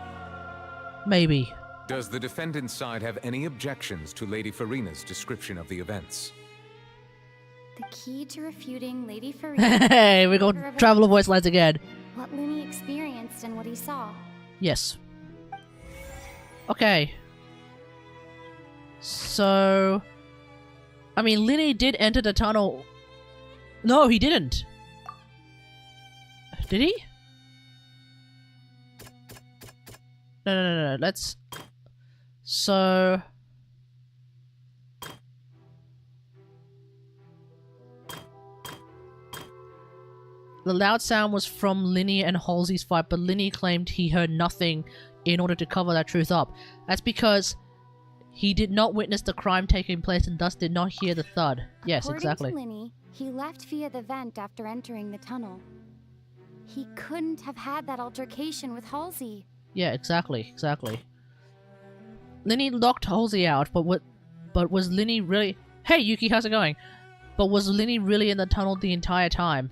Maybe. Does the defendant's side have any objections to Lady Farina's description of the events? The key to refuting Lady Farina. Hey, we got Traveler voice lines again. What Linny experienced and what he saw. Yes. Okay. So... I mean, Linny did enter the tunnel... No, he didn't. Did he? No. Let's... So... The loud sound was from Linny and Halsey's fight, but Linny claimed he heard nothing in order to cover that truth up. That's because he did not witness the crime taking place and thus did not hear the thud. Yes, exactly. According to Linny, he left via the vent after entering the tunnel. He couldn't have had that altercation with Halsey. Yeah, exactly. Linny locked Halsey out, but was Linny really... Hey, Yuki, how's it going? But was Linny really in the tunnel the entire time?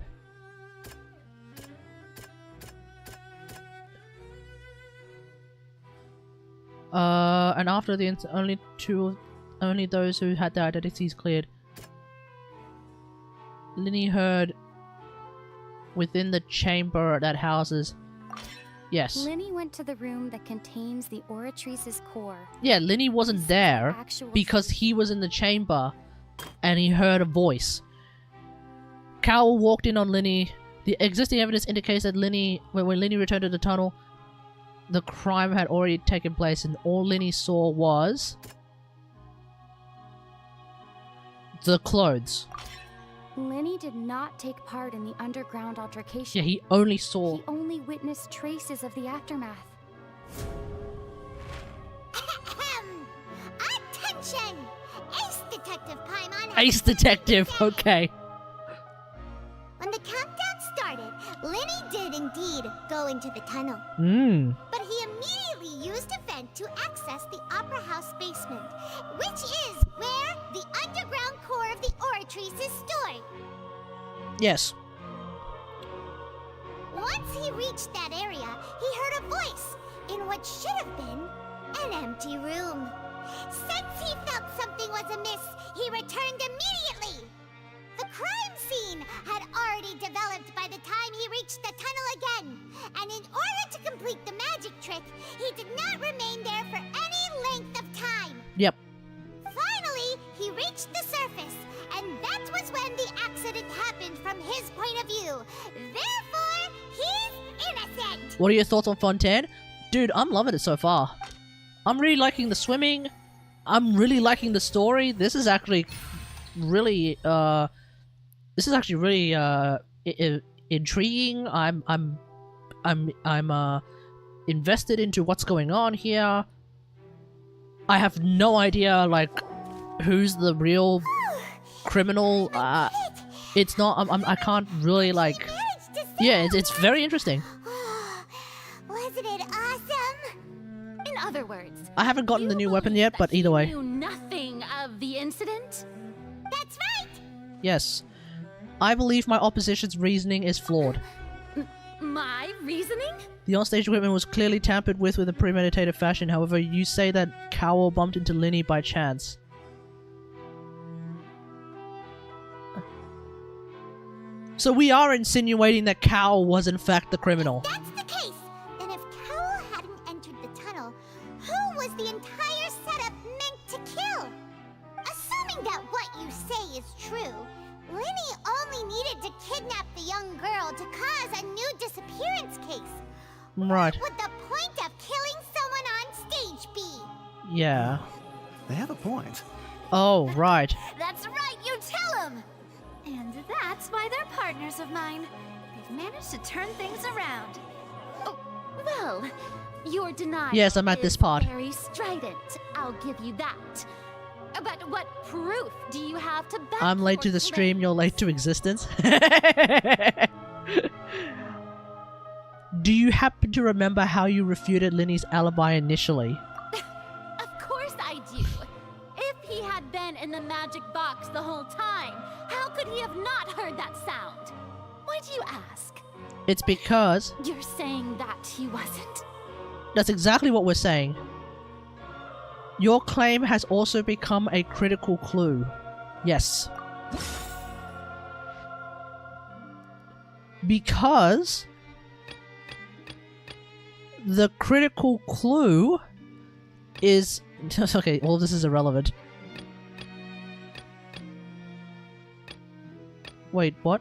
And after the only those who had their identities cleared. Linny heard within the chamber that houses. Yes. Linny went to the room that contains the Oratrice's core. Yeah, Linny wasn't there because he was in the chamber and he heard a voice. Cowell walked in on Linny. The existing evidence indicates that Linny, when Linny returned to the tunnel, the crime had already taken place and all Linny saw was the clothes. Linny did not take part in the underground altercation. Yeah, he only saw... He only witnessed traces of the aftermath. Attention! Ace Detective Paimon. Ace Detective, okay. When the countdown started, Linny did indeed go into the tunnel. But he immediately used a vent to access the Opera House basement, which is where the underground core of the Oratrice is stored. Yes. Once he reached that area, he heard a voice in what should have been an empty room. Since he felt something was amiss, he returned immediately. The crime scene had already developed by the time he reached the tunnel again, and in order to complete the magic trick, he did not remain there for any length of time. Yep. Finally, he reached the surface, and that was when the accident happened from his point of view. Therefore, he's innocent. What are your thoughts on Fontaine? Dude, I'm loving it so far. I'm really liking the swimming. I'm really liking the story. This is actually really intriguing. I'm invested into what's going on here. I have no idea like who's the real criminal. It's not. I can't really like. Yeah, it's very interesting. Wasn't it awesome? In other words, I haven't gotten the new weapon yet, but either way. You knew nothing of the incident? That's right. Yes. I believe my opposition's reasoning is flawed. My reasoning? The onstage equipment was clearly tampered with in a premeditated fashion. However, you say that Cowell bumped into Linny by chance. So we are insinuating that Cal was in fact the criminal. If that's the case, then if Cowell hadn't entered the tunnel, who was the entire setup meant to kill? Assuming that what you say is true, Linny only needed to kidnap the young girl to cause a new disappearance case. Right. What would the point of killing someone on stage be? Yeah. They have a point. Oh, right. That's right, you tell them! And that's why they're partners of mine. They've managed to turn things around. Oh, well, your denial Yes, I'm at this is part. very strident. I'll give you that. But what proof do you have to back I'm late to your the stream, you're late to existence. Do you happen to remember how you refuted Linny's alibi initially? Of course I do. If he had been in the magic box the whole time, how could he have not heard that sound? Why do you ask? It's because... You're saying that he wasn't? That's exactly what we're saying. Your claim has also become a critical clue. Yes. Because... the critical clue is... okay, all of this is irrelevant. Wait, what?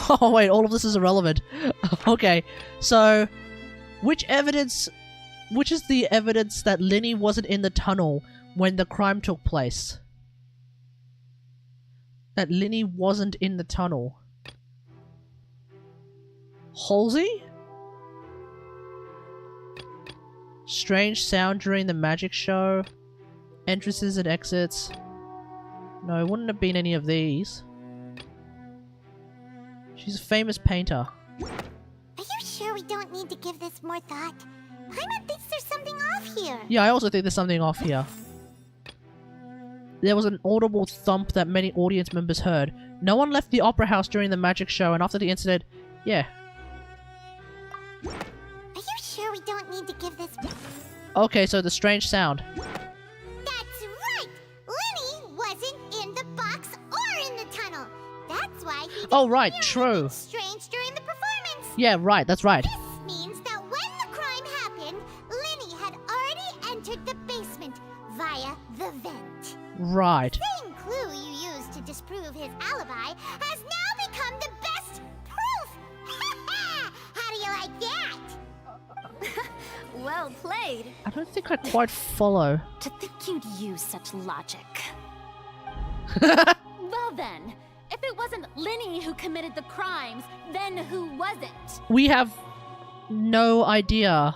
Oh wait, all of this is irrelevant. Okay, so... which is the evidence that Linny wasn't in the tunnel when the crime took place? That Linny wasn't in the tunnel. Halsey? Strange sound during the magic show. Entrances and exits. No, it wouldn't have been any of these. She's a famous painter. Are you sure we don't need to give this more thought? Paimon thinks there's something off here. Yeah, I also think there's something off here. There was an audible thump that many audience members heard. No one left the opera house during the magic show, and after the incident... yeah. Are you sure we don't need to give this... Okay, so the strange sound. That's right! Linny wasn't in the box or in the tunnel. That's why he didn't Oh, right, hear true. anything strange during the performance. Yeah, right, that's right. This means that when the crime happened, Linny had already entered the basement via the vent. Right. The same clue you used to disprove his alibi has now become the best proof! How do you like that? Well played. I don't think I quite follow. To think you'd use such logic. Well then, if it wasn't Linny who committed the crimes, then who was it? We have no idea.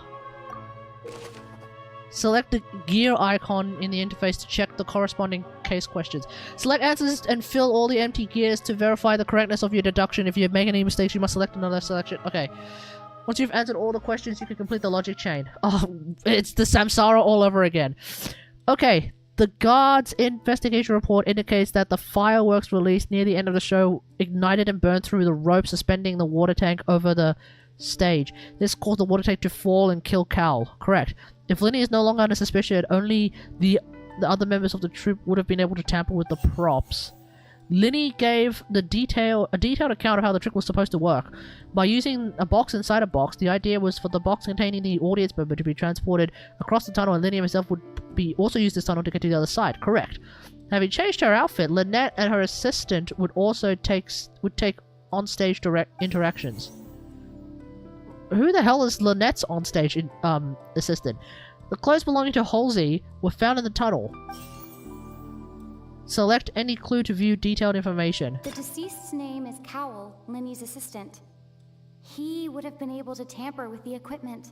Select the gear icon in the interface to check the corresponding case questions. Select answers and fill all the empty gears to verify the correctness of your deduction. If you make any mistakes, you must select another selection. Okay. Once you've answered all the questions, you can complete the logic chain. Oh, it's the Samsara all over again. Okay. The guard's investigation report indicates that the fireworks released near the end of the show ignited and burned through the rope suspending the water tank over the stage. This caused the water tank to fall and kill Cal. Correct. If Linny is no longer under suspicion, only the other members of the troupe would have been able to tamper with the props. Linny gave a detailed account of how the trick was supposed to work. By using a box inside a box, the idea was for the box containing the audience member to be transported across the tunnel, and Linny himself would also use this tunnel to get to the other side. Correct. Having changed her outfit, Lynette and her assistant would also take on-stage direct interactions. Who the hell is Lynette's on-stage assistant? The clothes belonging to Halsey were found in the tunnel. Select any clue to view detailed information. The deceased's name is Cowell, Linny's assistant. He would have been able to tamper with the equipment.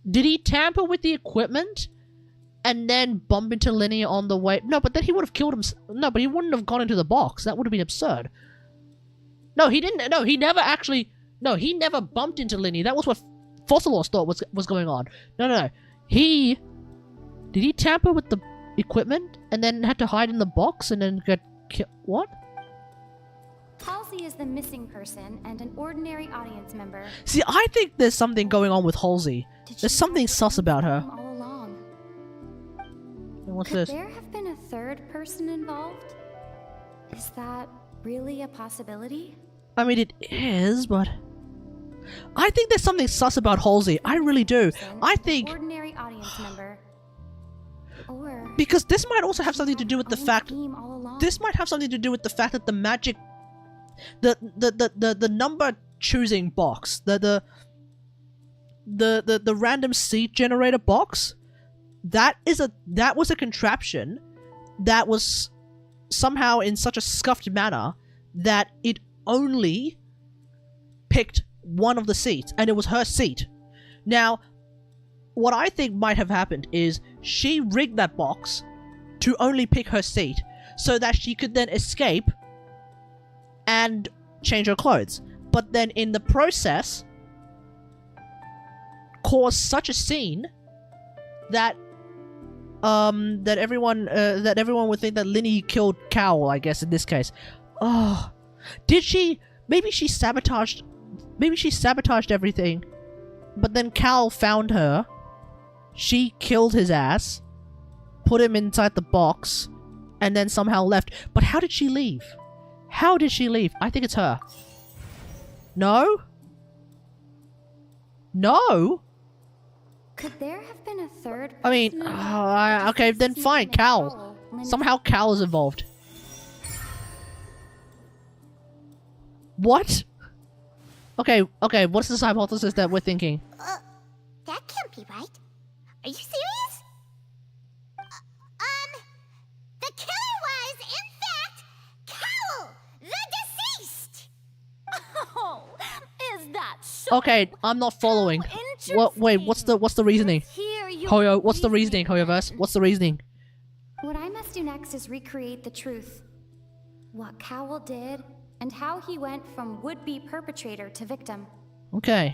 Did he tamper with the equipment? And then bump into Linny on the way? No, but then he would have killed him. No, but he wouldn't have gone into the box. That would have been absurd. No, he didn't. No, he never actually... No, he never bumped into Linny. That was what Fossilos thought was going on. No. Did he tamper with the equipment and then had to hide in the box and then get killed? What? Halsey is the missing person and an ordinary audience member. See, I think there's something going on with Halsey. There's something sus about her. All along. And what's Could this? there have been a third person involved? Is that really a possibility? I mean, it is, but I think there's something sus about Halsey. I really do. I think Ordinary audience member. Or because this might also have something to do with the fact. all along. This might have something to do with the fact that the magic, the number choosing box, the random seed generator box, that was a contraption that was somehow in such a scuffed manner that it only picked one of the seats, and it was her seat. Now, what I think might have happened is she rigged that box to only pick her seat so that she could then escape and change her clothes. But then in the process, caused such a scene that that everyone would think that Linny killed Cowl, I guess in this case. Oh, did she? Maybe she sabotaged everything, but then Cowl found her. She killed his ass, put him inside the box, and then somehow left. But how did she leave? How did she leave? I think it's her. No? No? Could there have been a third? I mean, okay, then fine, Cowl. Somehow Cowl is involved. What? Okay, what's this hypothesis that we're thinking? That can't be right. Are you serious? The killer was, in fact, Cowl, the deceased! Oh, is that so? Okay, I'm not following. What? Wait, what's the reasoning? Hoyo, what's the reasoning, Hoyoverse? What's the reasoning? What I must do next is recreate the truth. What Cowl did, and how he went from would-be perpetrator to victim. Okay.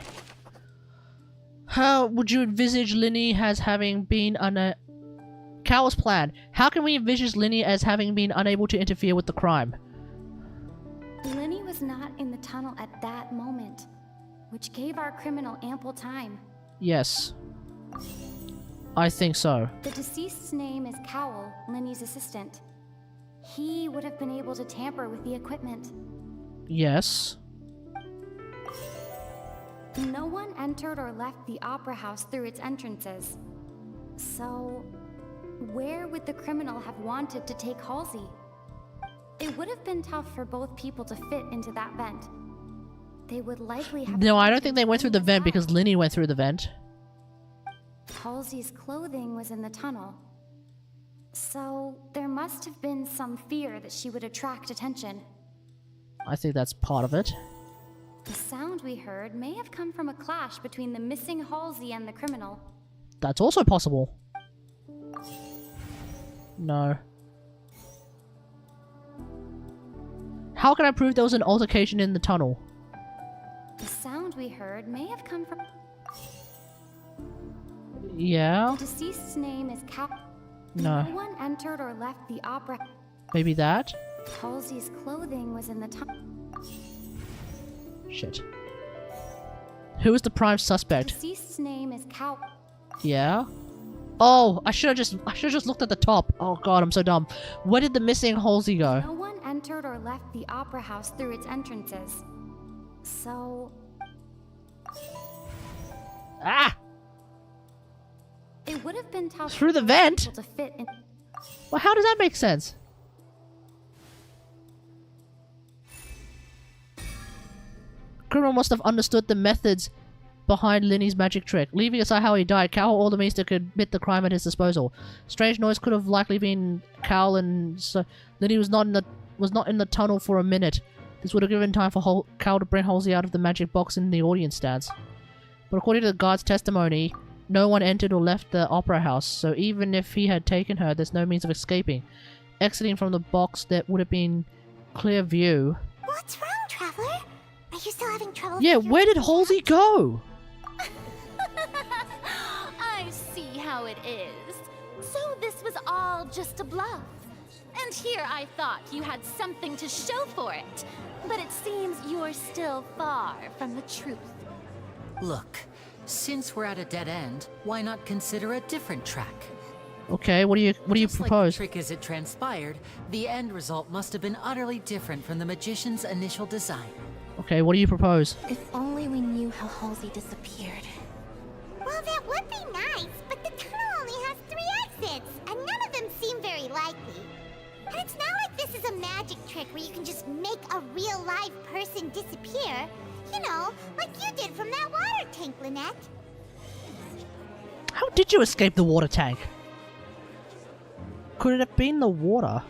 How would you envisage Linny as having been Cowl's plan. How can we envisage Linny as having been unable to interfere with the crime? Linny was not in the tunnel at that moment, which gave our criminal ample time. Yes. I think so. The deceased's name is Cowl, Linny's assistant. He would have been able to tamper with the equipment. Yes. No one entered or left the opera house through its entrances. So, where would the criminal have wanted to take Halsey? It would have been tough for both people to fit into that vent. They would likely have... No, I don't think they went through the vent because Linny went through the vent. Halsey's clothing was in the tunnel. So, there must have been some fear that she would attract attention. I think that's part of it. The sound we heard may have come from a clash between the missing Halsey and the criminal. That's also possible. No. How can I prove there was an altercation in the tunnel? The sound we heard may have come from... Yeah? The deceased's name is No. No one entered or left the opera... Maybe that? Halsey's clothing was in the tunnel. Shit. Who is the prime suspect? Deceased's name is Cow. Yeah? Oh, I should have just looked at the top. Oh god, I'm so dumb. Where did the missing Halsey go? No one entered or left the opera house through its entrances. So... Ah! It would have been tough Through the for vent? people to fit in. Well, how does that make sense? Criminal must have understood the methods behind Linny's magic trick. Leaving aside how he died, Cowl or the Maester could admit the crime at his disposal. Strange noise could have likely been Cowl, and so Linny was not in the tunnel for a minute. This would have given time for Cowl to bring Halsey out of the magic box in the audience stands. But according to the guard's testimony, no one entered or left the opera house, so even if he had taken her, there's no means of escaping. Exiting from the box, that would have been clear view. What's wrong, Traveler? Are you still having trouble? Yeah, where did Halsey go? I see how it is. So this was all just a bluff. And here I thought you had something to show for it. But it seems you're still far from the truth. Look, since we're at a dead end, why not consider a different track? Okay, what do you Just like propose? the trick as it transpired, the end result must have been utterly different from the magician's initial design. Okay, what do you propose? If only we knew how Halsey disappeared. Well, that would be nice, but the tunnel only has 3 exits, and none of them seem very likely. And it's not like this is a magic trick where you can just make a real live person disappear. You know, like you did from that water tank, Lynette. How did you escape the water tank? Could it have been the water?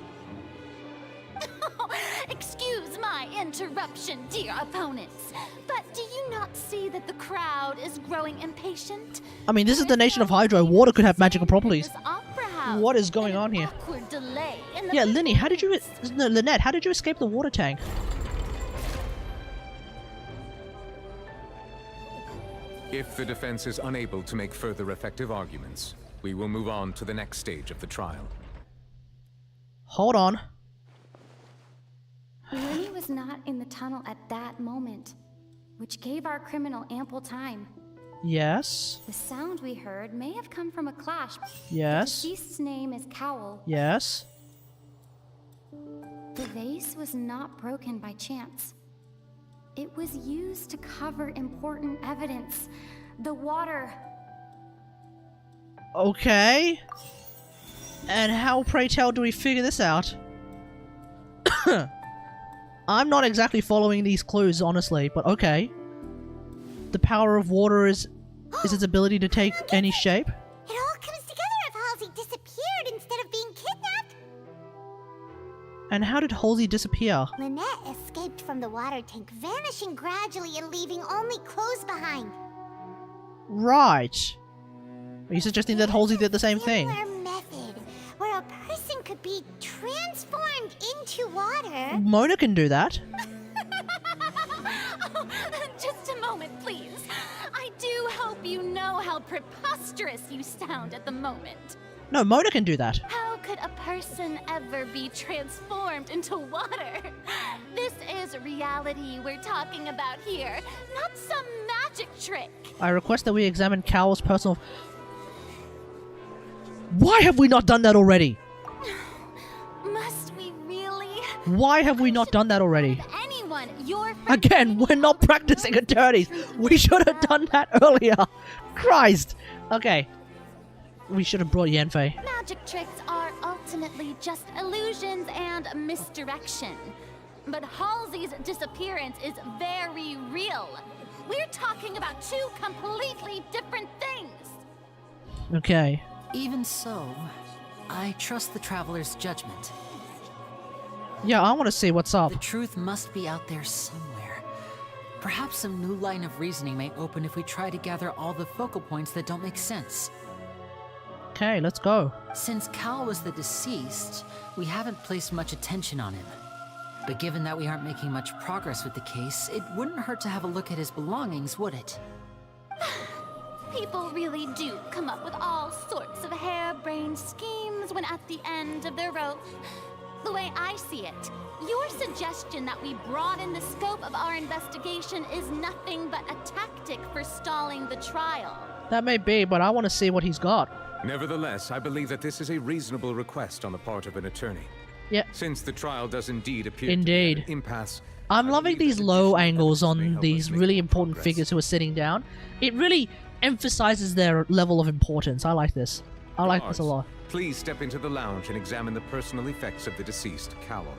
Excuse my interruption, dear opponents, but do you not see that the crowd is growing impatient? I mean, this is the nation of Hydro. Water could have magical properties. This opera house. What is going on here? Awkward delay in the Yeah, Linny, how did you... No, Lynette, how did you escape the water tank? If the defense is unable to make further effective arguments, we will move on to the next stage of the trial. Hold on. Lenny was not in the tunnel at that moment, which gave our criminal ample time. Yes. The sound we heard may have come from a clash. Yes. The deceased's name is Cowell. Yes. The vase was not broken by chance. It was used to cover important evidence. The water. Okay. And how, pray tell, do we figure this out? I'm not exactly following these clues, honestly, but okay. The power of water is its ability to take any shape. It all comes together if Halsey disappeared instead of being kidnapped. And how did Halsey disappear? Lynette escaped from the water tank, vanishing gradually and leaving only clothes behind. Right. Are you suggesting that Halsey did the same thing? Similar method, where a person could be transformed into water. Mona can do that. Oh, just a moment, please. I do hope you know how preposterous you sound at the moment. No, Mona can do that. How could a person ever be transformed into water? This is reality we're talking about here, not some magic trick. I request that we examine Cowell's personal... Why have we not done that already? Must we really? Why have we not done that already? Anyone, your Again, we're not practicing attorneys. We should have done that earlier. Christ. Okay. We should have brought Yanfei. magic tricks are ultimately just illusions and misdirection. But Halsey's disappearance is very real. We're talking about 2 completely different things. Okay. Even so, I trust the traveler's judgment. Yeah, I want to see what's up. The truth must be out there somewhere. Perhaps some new line of reasoning may open if we try to gather all the focal points that don't make sense. Okay, let's go. Since Cal was the deceased, we haven't placed much attention on him. But given that we aren't making much progress with the case, it wouldn't hurt to have a look at his belongings, would it? People really do come up with all sorts of harebrained schemes when at the end of their rope. The way I see it, your suggestion that we broaden the scope of our investigation is nothing but a tactic for stalling the trial. That may be, but I want to see what he's got. Nevertheless, I believe that this is a reasonable request on the part of an attorney. Yeah. Since the trial does indeed appear Indeed. to be an impasse, I'm loving these low angles on these really important figures who are sitting down. It really emphasizes their level of importance. I like this. I like this a lot. please step into the lounge and examine the personal effects of the deceased, Cowell.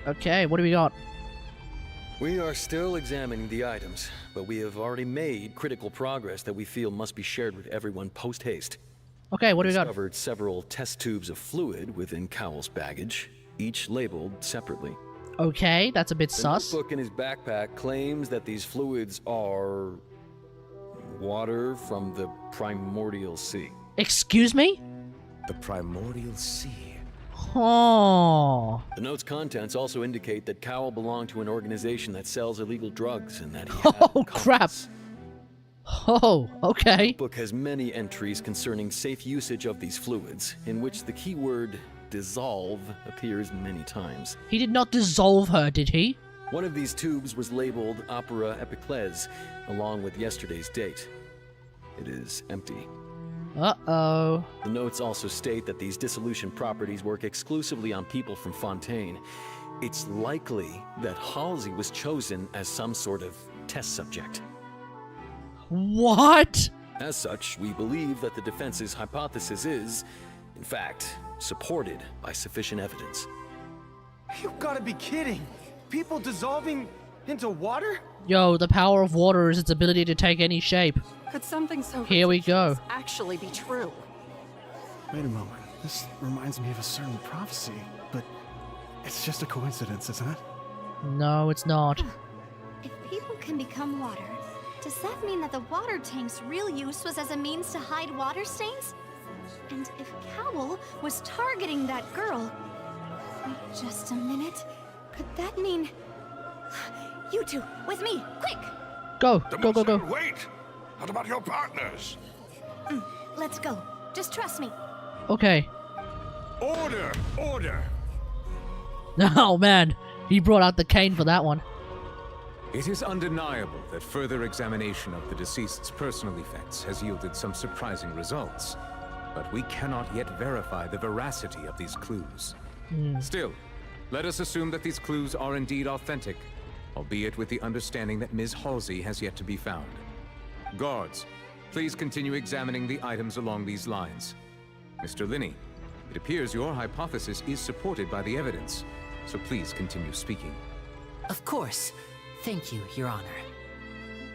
Okay, what do we got? We are still examining the items, but we have already made critical progress that we feel must be shared with everyone post-haste. Okay, what do we got? Discovered several test tubes of fluid within Cowell's baggage, each labeled separately. Okay, that's a bit The sus. notebook in his backpack claims that these fluids are water from the primordial sea. Excuse me? The primordial sea. Oh. The note's contents also indicate that Cowell belonged to an organization that sells illegal drugs and that he had Oh, crap. Oh, okay. The book has many entries concerning safe usage of these fluids, in which the keyword dissolve appears many times. He did not dissolve her, did he? One of these tubes was labeled Opera Epiclese, along with yesterday's date. It is empty. Uh-oh. The notes also state that these dissolution properties work exclusively on people from Fontaine. It's likely that Halsey was chosen as some sort of test subject. What? As such, we believe that the defense's hypothesis is, in fact, supported by sufficient evidence. You gotta be kidding! People dissolving into water? Yo, the power of water is its ability to take any shape. Could something so Here we go. ridiculous actually be true? Wait a moment. This reminds me of a certain prophecy, but it's just a coincidence, isn't it? No, it's not. If people can become water, does that mean that the water tank's real use was as a means to hide water stains? And if Cowl was targeting that girl... Wait just a minute. Could that mean... You two, with me, quick! Go, go, go, go. Wait! What about your partners? Let's go. Just trust me. Okay. Order! Order! Oh man, he brought out the cane for that one. It is undeniable that further examination of the deceased's personal effects has yielded some surprising results, but we cannot yet verify the veracity of these clues. Still, let us assume that these clues are indeed authentic, albeit with the understanding that Ms. Halsey has yet to be found. Guards, please continue examining the items along these lines. Mr. Linney, it appears your hypothesis is supported by the evidence, so please continue speaking. Of course. Thank you, Your Honor.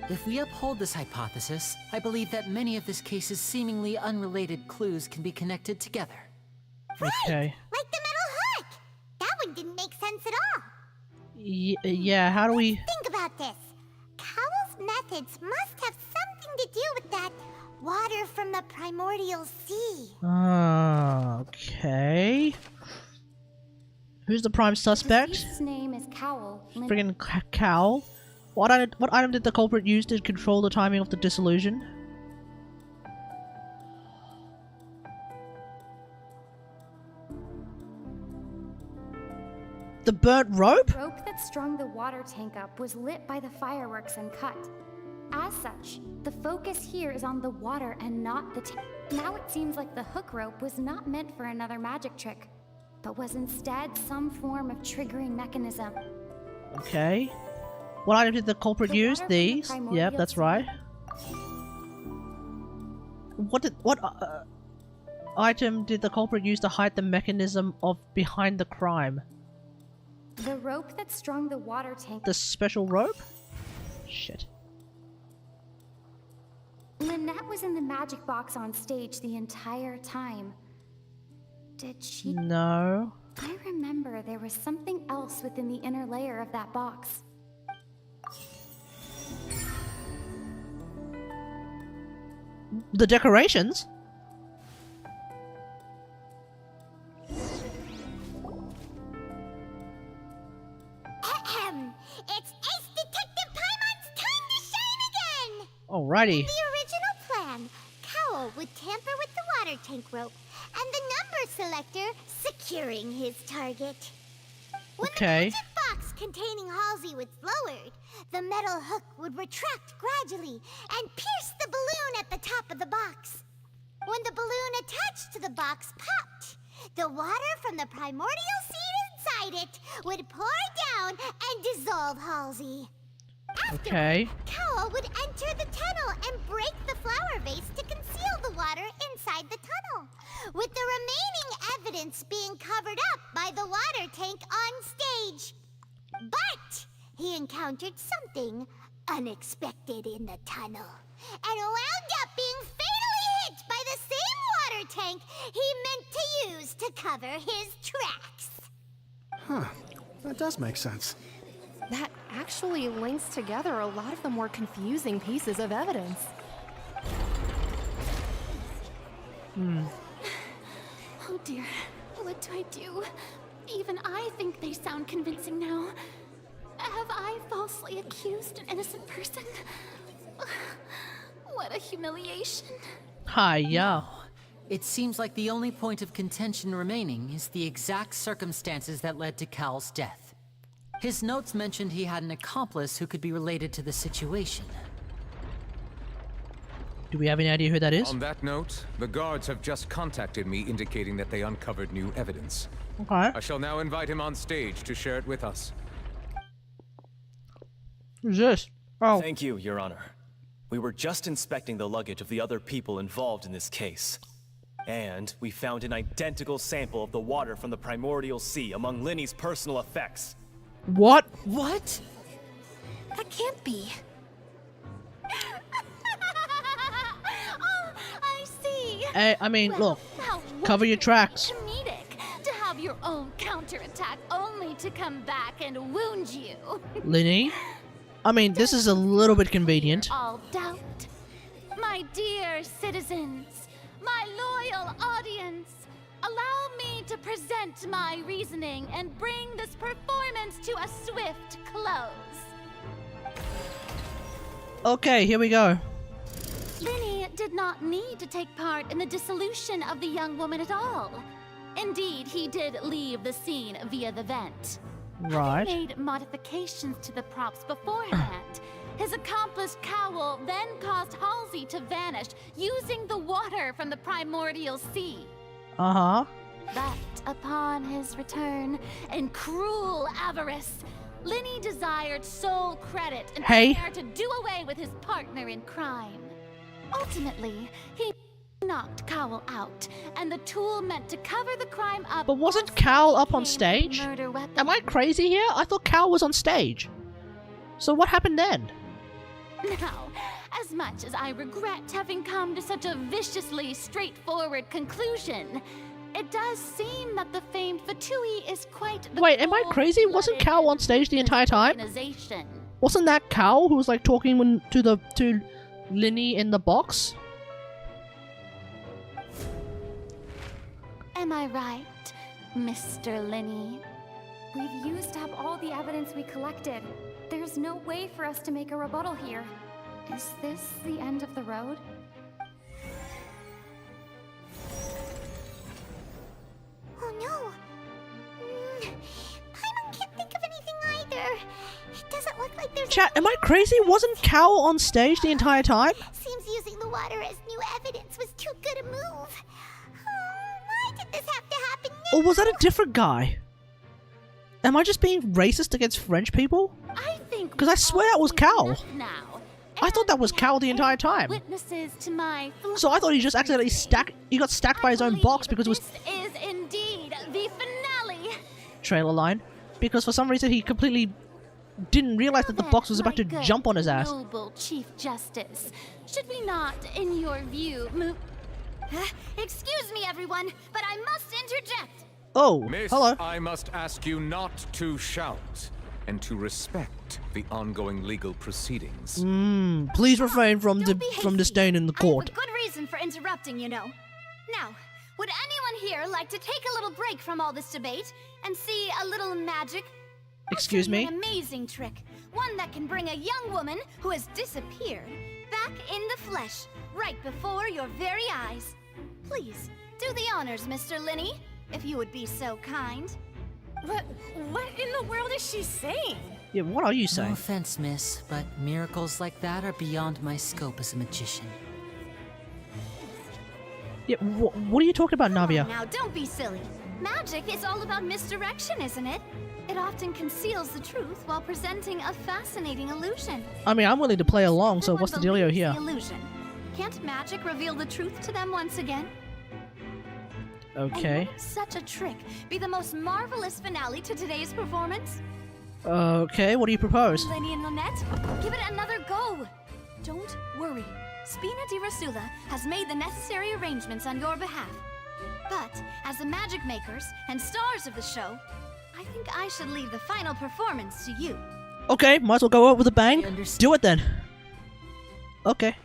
If we uphold this hypothesis, I believe that many of this case's seemingly unrelated clues can be connected together. Okay. Like the metal hook! That one didn't make sense at all. Yeah, how do we... Think about this. Cowell's methods must have something to do with that water from the primordial sea. Okay. Who's the prime suspect? His name is Cowl. Friggin' Cowl. What item did the culprit use to control the timing of the dissolution? The burnt rope? The rope that strung the water tank up was lit by the fireworks and cut. As such, the focus here is on the water and not the tank. Now it seems like the hook rope was not meant for another magic trick, but was instead some form of triggering mechanism. Okay. What item did the culprit use? These? Yep, that's right. What item did the culprit use to hide the mechanism of behind the crime? The rope that strung the water tank. The special rope? Shit. Lynette was in the magic box on stage the entire time. Did she? No. I remember there was something else within the inner layer of that box. The decorations? It's Ace Detective Paimon's time to shine again! Alrighty. In the original plan, Cowell would tamper with the water tank rope and the number selector securing his target. When the magic box containing Halsey was lowered, the metal hook would retract gradually and pierce the balloon at the top of the box. When the balloon attached to the box popped, the water from the primordial seed inside it would pour down and dissolve Halsey. Afterward, Cowell would enter the tunnel and break the flower vase to conceal the water inside the tunnel, with the remaining evidence being covered up by the water tank on stage. But he encountered something unexpected in the tunnel and wound up being fatally hit by the same water tank he meant to use to cover his tracks. Huh. That does make sense. That actually links together a lot of the more confusing pieces of evidence. Oh dear, what do I do? Even I think they sound convincing now. Have I falsely accused an innocent person? What a humiliation. Hi-ya. It seems like the only point of contention remaining is the exact circumstances that led to Cal's death. His notes mentioned he had an accomplice who could be related to the situation. Do we have any idea who that is? On that note, the guards have just contacted me indicating that they uncovered new evidence. Okay. I shall now invite him on stage to share it with us. Who's this? Oh. Thank you, Your Honor. We were just inspecting the luggage of the other people involved in this case. And we found an identical sample of the water from the primordial sea among Linny's personal effects. What? What? That can't be. Oh, I see. Hey, I mean, Well, look. how Cover your tracks. comedic to have your own counterattack only to come back and wound you. Linny? I mean, this is a little bit convenient. All doubt. My dear citizens, my loyal audience, allow me to present my reasoning and bring this performance to a swift close. Okay, here we go. Linny did not need to take part in the dissolution of the young woman at all. Indeed, he did leave the scene via the vent. Right. Having made modifications to the props beforehand, his accomplice Cowl then caused Halsey to vanish using the water from the primordial sea. Uh-huh. But upon his return, in cruel avarice, Linny desired sole credit and prepared to do away with his partner in crime. Ultimately, he knocked Cowl out, and the tool meant to cover the crime up. But wasn't Cowl up on stage? Murder weapon. Am I crazy here? I thought Cowl was on stage. So what happened then? Now, as much as I regret having come to such a viciously straightforward conclusion, it does seem that the famed Fatui is quite the Wait, am I crazy? Wasn't Cowl on stage the entire time? organization. Wasn't that Cowl who was like talking to Linny in the box? Am I right, Mr. Linny? We've used up all the evidence we collected. There's no way for us to make a rebuttal here. Is this the end of the road? Oh no! I can't think of anything either. It doesn't look like there's. Chat, am I crazy? Wasn't Cowl on stage the entire time? Seems using the water as new evidence was too good a move. Why did this have to happen now? Or was that a different guy? Am I just being racist against French people? I think Because I swear it was Cowl. now. I thought that was Cowl the entire time. Witnesses to my So I thought he just accidentally he got stacked by his own box because it was is indeed the finale. trailer line. Because for some reason he completely didn't realize that the box was about to Good, jump on his ass. Noble Chief Justice, should we not, in your view, move? Excuse me, everyone, but I must interject. Oh, Miss, hello. I must ask you not to shout and to respect the ongoing legal proceedings. Please refrain from disdain in the court. Good reason for interrupting, you know. Now, would anyone here like to take a little break from all this debate and see a little magic? Excuse me? An amazing trick. One that can bring a young woman who has disappeared back in the flesh, right before your very eyes. Please, do the honors, Mr. Linny, if you would be so kind. What in the world is she saying? Yeah, what are you No saying? offense, miss, but miracles like that are beyond my scope as a magician. Yeah, what are you talking about, Navia? Now, don't be silly. Magic is all about misdirection, isn't it? It often conceals the truth while presenting a fascinating illusion. I mean, I'm willing to play along, so Everyone what's the dealio believes here? The illusion. Can't magic reveal the truth to them once again? Okay. And wouldn't such a trick be the most marvelous finale to today's performance? Okay, what do you propose? Lenny and Lynette, give it another go. Don't worry. Spina di Rosula has made the necessary arrangements on your behalf. But as the magic makers and stars of the show, I think I should leave the final performance to you. Okay, might as well go out with a bang. Do it then. Okay.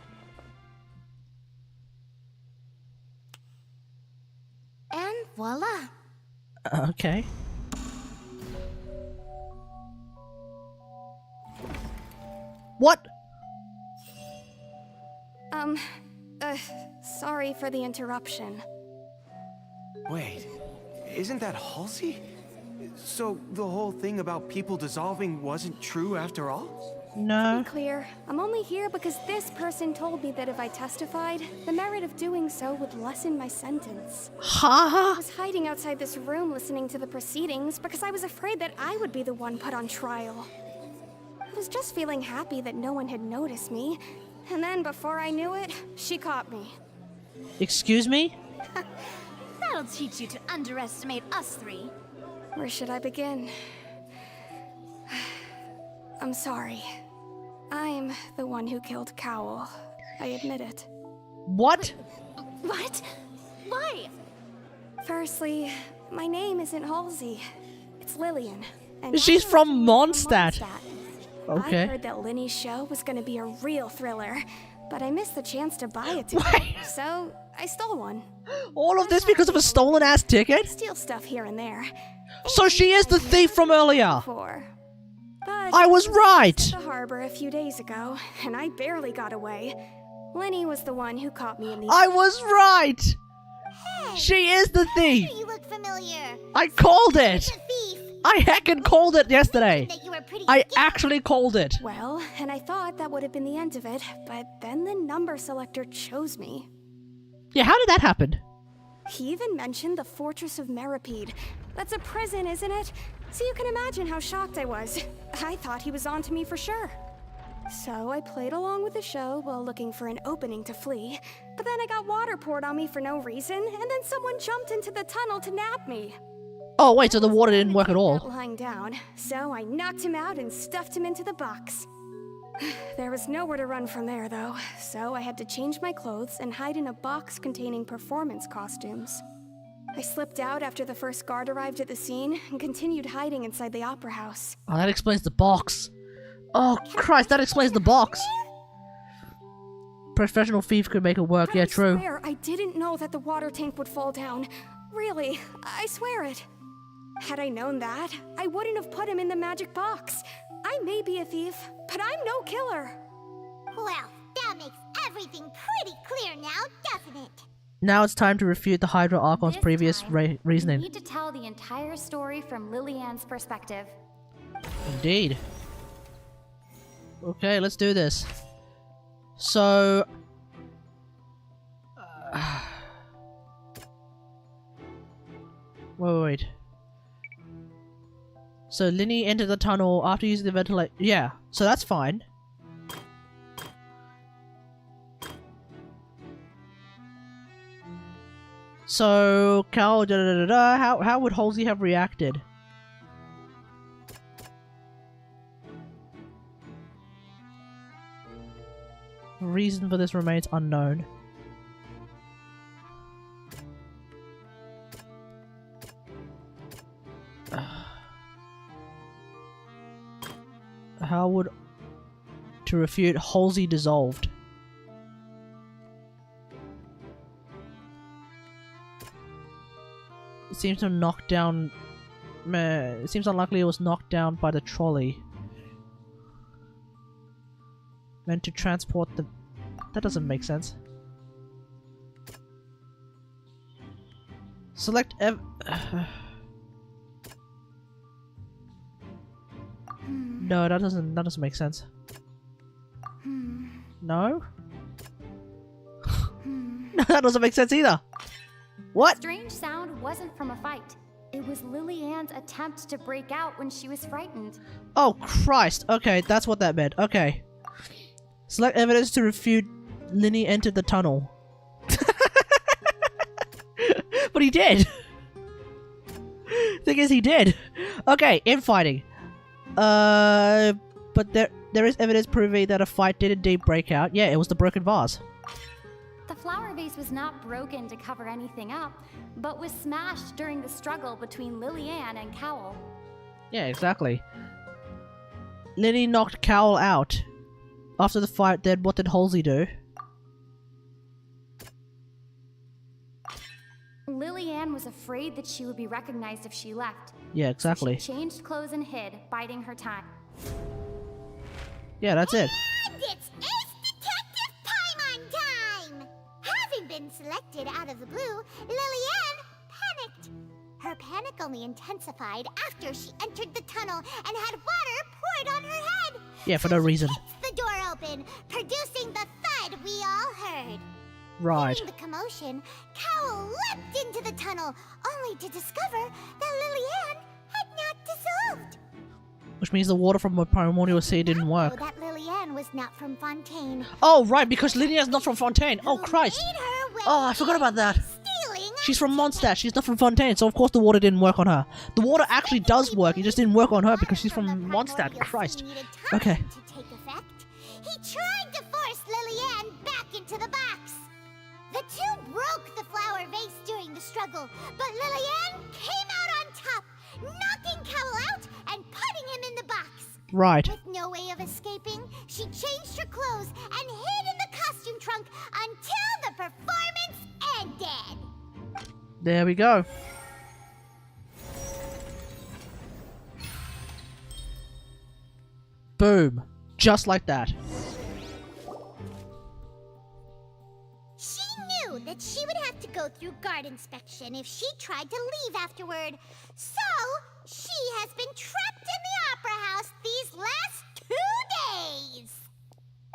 And voila. Okay. What? Sorry for the interruption. Wait, isn't that Halsey? So the whole thing about people dissolving wasn't true after all? No. To be clear, I'm only here because this person told me that if I testified, the merit of doing so would lessen my sentence. Ha! I was hiding outside this room listening to the proceedings because I was afraid that I would be the one put on trial. I was just feeling happy that no one had noticed me, and then before I knew it, she caught me. Excuse me? That'll teach you to underestimate us three. Where should I begin? I'm sorry. I'm the one who killed Cowl. I admit it. What? What? Why? Firstly, my name isn't Halsey. It's Lillian. And She's from Mondstadt. Okay. I Okay. heard that Linny's show was gonna be a real thriller, but I missed the chance to buy a ticket, so I stole one. All of this because of a stolen ass ticket? Steal stuff here and there. So she is the thief from earlier. But I was right. The harbor a few days ago, and I barely got away. Linny was the one who caught me in the. I was right. Hey, She is the thief. you look familiar. I called it. The thief. I heckin' called it yesterday. That you were pretty I skilled. actually called it. Well, and I thought that would have been the end of it, but then the number selector chose me. Yeah, how did that happen? He even mentioned the Fortress of Meripede. That's a prison, isn't it? So you can imagine how shocked I was. I thought he was on to me for sure. So I played along with the show while looking for an opening to flee. But then I got water poured on me for no reason, and then someone jumped into the tunnel to nab me. Oh, wait, so the water didn't work at all. Lying down, so I knocked him out and stuffed him into the box. There was nowhere to run from there, though, so I had to change my clothes and hide in a box containing performance costumes. I slipped out after the first guard arrived at the scene and continued hiding inside the opera house. Oh, that explains the box. Oh, Christ, that explains the box. Professional thieves could make it work, yeah, true. I swear I didn't know that the water tank would fall down. Really, I swear it. Had I known that, I wouldn't have put him in the magic box. I may be a thief, but I'm no killer. Well, that makes everything pretty clear now, doesn't it? Now it's time to refute the Hydra Archon's This previous time, You reasoning. need to tell the entire story from Lillian's perspective. Indeed. Okay, let's do this. So... wait. So Linny entered the tunnel after using the ventilator. Yeah, so that's fine. So Cal, how would Halsey have reacted? The reason for this remains unknown. How would to refute Halsey dissolved? It seems to knock down. Meh, it seems unlikely it was knocked down by the trolley. Meant to transport the. That doesn't make sense. Select No, that doesn't make sense. No? No, that doesn't make sense either. What? Strange sound wasn't from a fight. It was Lillian's attempt to break out when she was frightened. Oh Christ. Okay, that's what that meant. Okay. Select evidence to refute Linny entered the tunnel. But he did. Thing is, he did. Okay, infighting. But there is evidence proving that a fight did indeed break out. Yeah, it was the broken vase. The flower vase was not broken to cover anything up, but was smashed during the struggle between Lillian and Cowl. Yeah, exactly. Linny knocked Cowl out. After the fight, then what did Halsey do? Lillian was afraid that she would be recognized if she left. Yeah, exactly. So she changed clothes and hid, biding her time. Yeah, that's it. And it's Ace Detective Paimon time! Having been selected out of the blue, Lillian panicked. Her panic only intensified after she entered the tunnel and had water poured on her head. Yeah, for no reason. The door open, producing the thud we all heard. Right. Hearing the commotion, Cowell leapt into the tunnel, only to discover that Lillian had not dissolved. Which means the water from the primordial sea didn't work. That Lillian was not from Fontaine. Oh, right, because Lillian's not from Fontaine. Oh, Christ. Oh, I forgot about that. She's from Mondstadt. She's not from Fontaine, so of course the water didn't work on her. The water actually does work. It just didn't work on her because she's from Mondstadt. Christ. Okay. To take effect, he tried to force Lillian back into the box. The two broke the flower vase during the struggle, but Lillian came out on top, knocking Cowell out and putting him in the box. Right. With no way of escaping, she changed her clothes and hid in the costume trunk until the performance ended. There we go. Boom. Just like that. She knew that she would have to go through guard inspection if she tried to leave afterward. So, she has been trapped in the Opera House these last 2 days.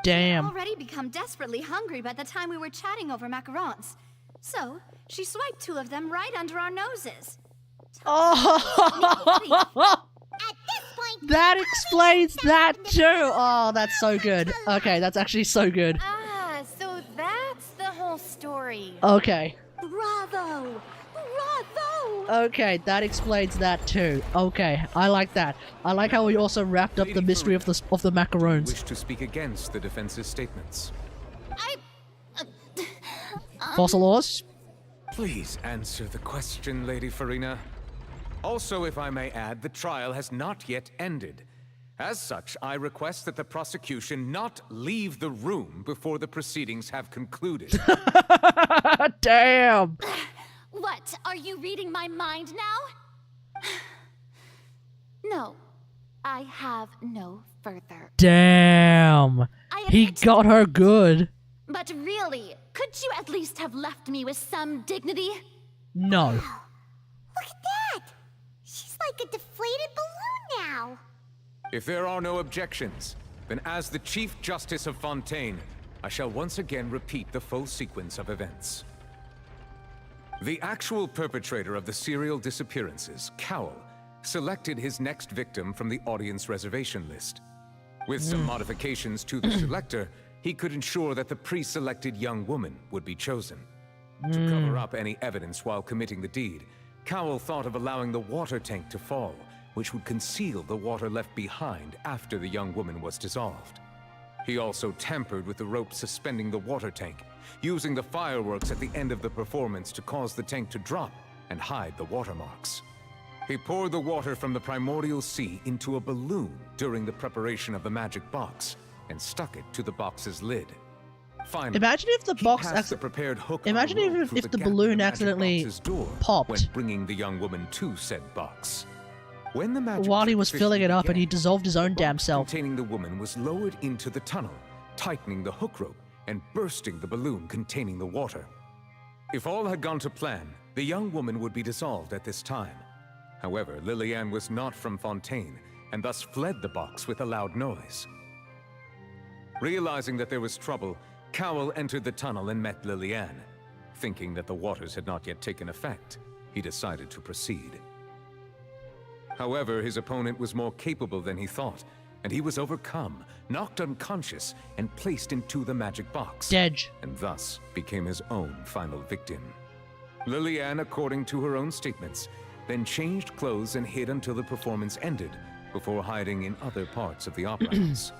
Damn. Already become desperately hungry by the time we were chatting over macarons. So, she swiped 2 of them right under our noses. Oh! That explains that too. Oh, that's so good. Okay, that's actually so good. Ah, so that's the whole story. Okay. Bravo! Bravo! Okay, that explains that too. Okay, I like that. I like how we also wrapped up the mystery of the macaroons. Wish to speak against the defense's statements. Fossil laws? Please answer the question, Lady Farina. Also, if I may add, the trial has not yet ended. As such, I request that the prosecution not leave the room before the proceedings have concluded. Damn! What? Are you reading my mind now? No, I have no further. Damn! He got her good. But really, could you at least have left me with some dignity? No. Look at that! She's like a deflated balloon now. If there are no objections, then as the Chief Justice of Fontaine, I shall once again repeat the full sequence of events. The actual perpetrator of the serial disappearances, Cowell, selected his next victim from the audience reservation list. With some modifications to the selector, he could ensure that the pre-selected young woman would be chosen. To cover up any evidence while committing the deed, Cowell thought of allowing the water tank to fall, which would conceal the water left behind after the young woman was dissolved. He also tampered with the rope suspending the water tank, using the fireworks at the end of the performance to cause the tank to drop and hide the watermarks. He poured the water from the primordial sea into a balloon during the preparation of the magic box and stuck it to the box's lid. Finally, imagine if the box the prepared hook imagine if the balloon accidentally popped when bringing the young woman to said box. When the magic while he was filling it up began, and he dissolved his own damn self. containing the woman was lowered into the tunnel, tightening the hook rope and bursting the balloon containing the water. If all had gone to plan, the young woman would be dissolved at this time. However, Lillian was not from Fontaine and thus fled the box with a loud noise. Realizing that there was trouble, Cowell entered the tunnel and met Lillian. Thinking that the waters had not yet taken effect, he decided to proceed. However, his opponent was more capable than he thought, and he was overcome, knocked unconscious, and placed into the magic box. Dead. And thus became his own final victim. Lillian, according to her own statements, then changed clothes and hid until the performance ended, before hiding in other parts of the opera house.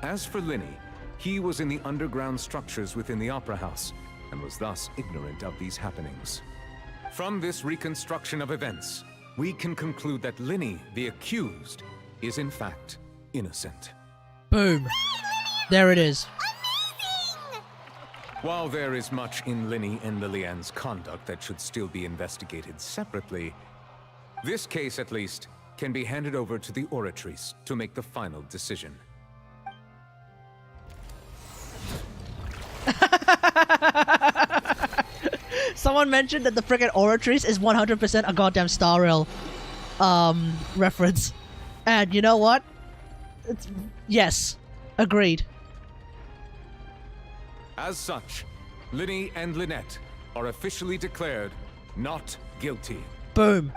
As for Linny, he was in the underground structures within the opera house, and was thus ignorant of these happenings. From this reconstruction of events, we can conclude that Linny, the accused, is in fact innocent. Boom. There it is. While there is much in Linny and Lillian's conduct that should still be investigated separately, this case, at least, can be handed over to the Oratrice to make the final decision. Someone mentioned that the frickin' Oratories is 100% a goddamn Star Rail reference. And you know what? Yes. Agreed. As such, Linny and Lynette are officially declared not guilty. Boom.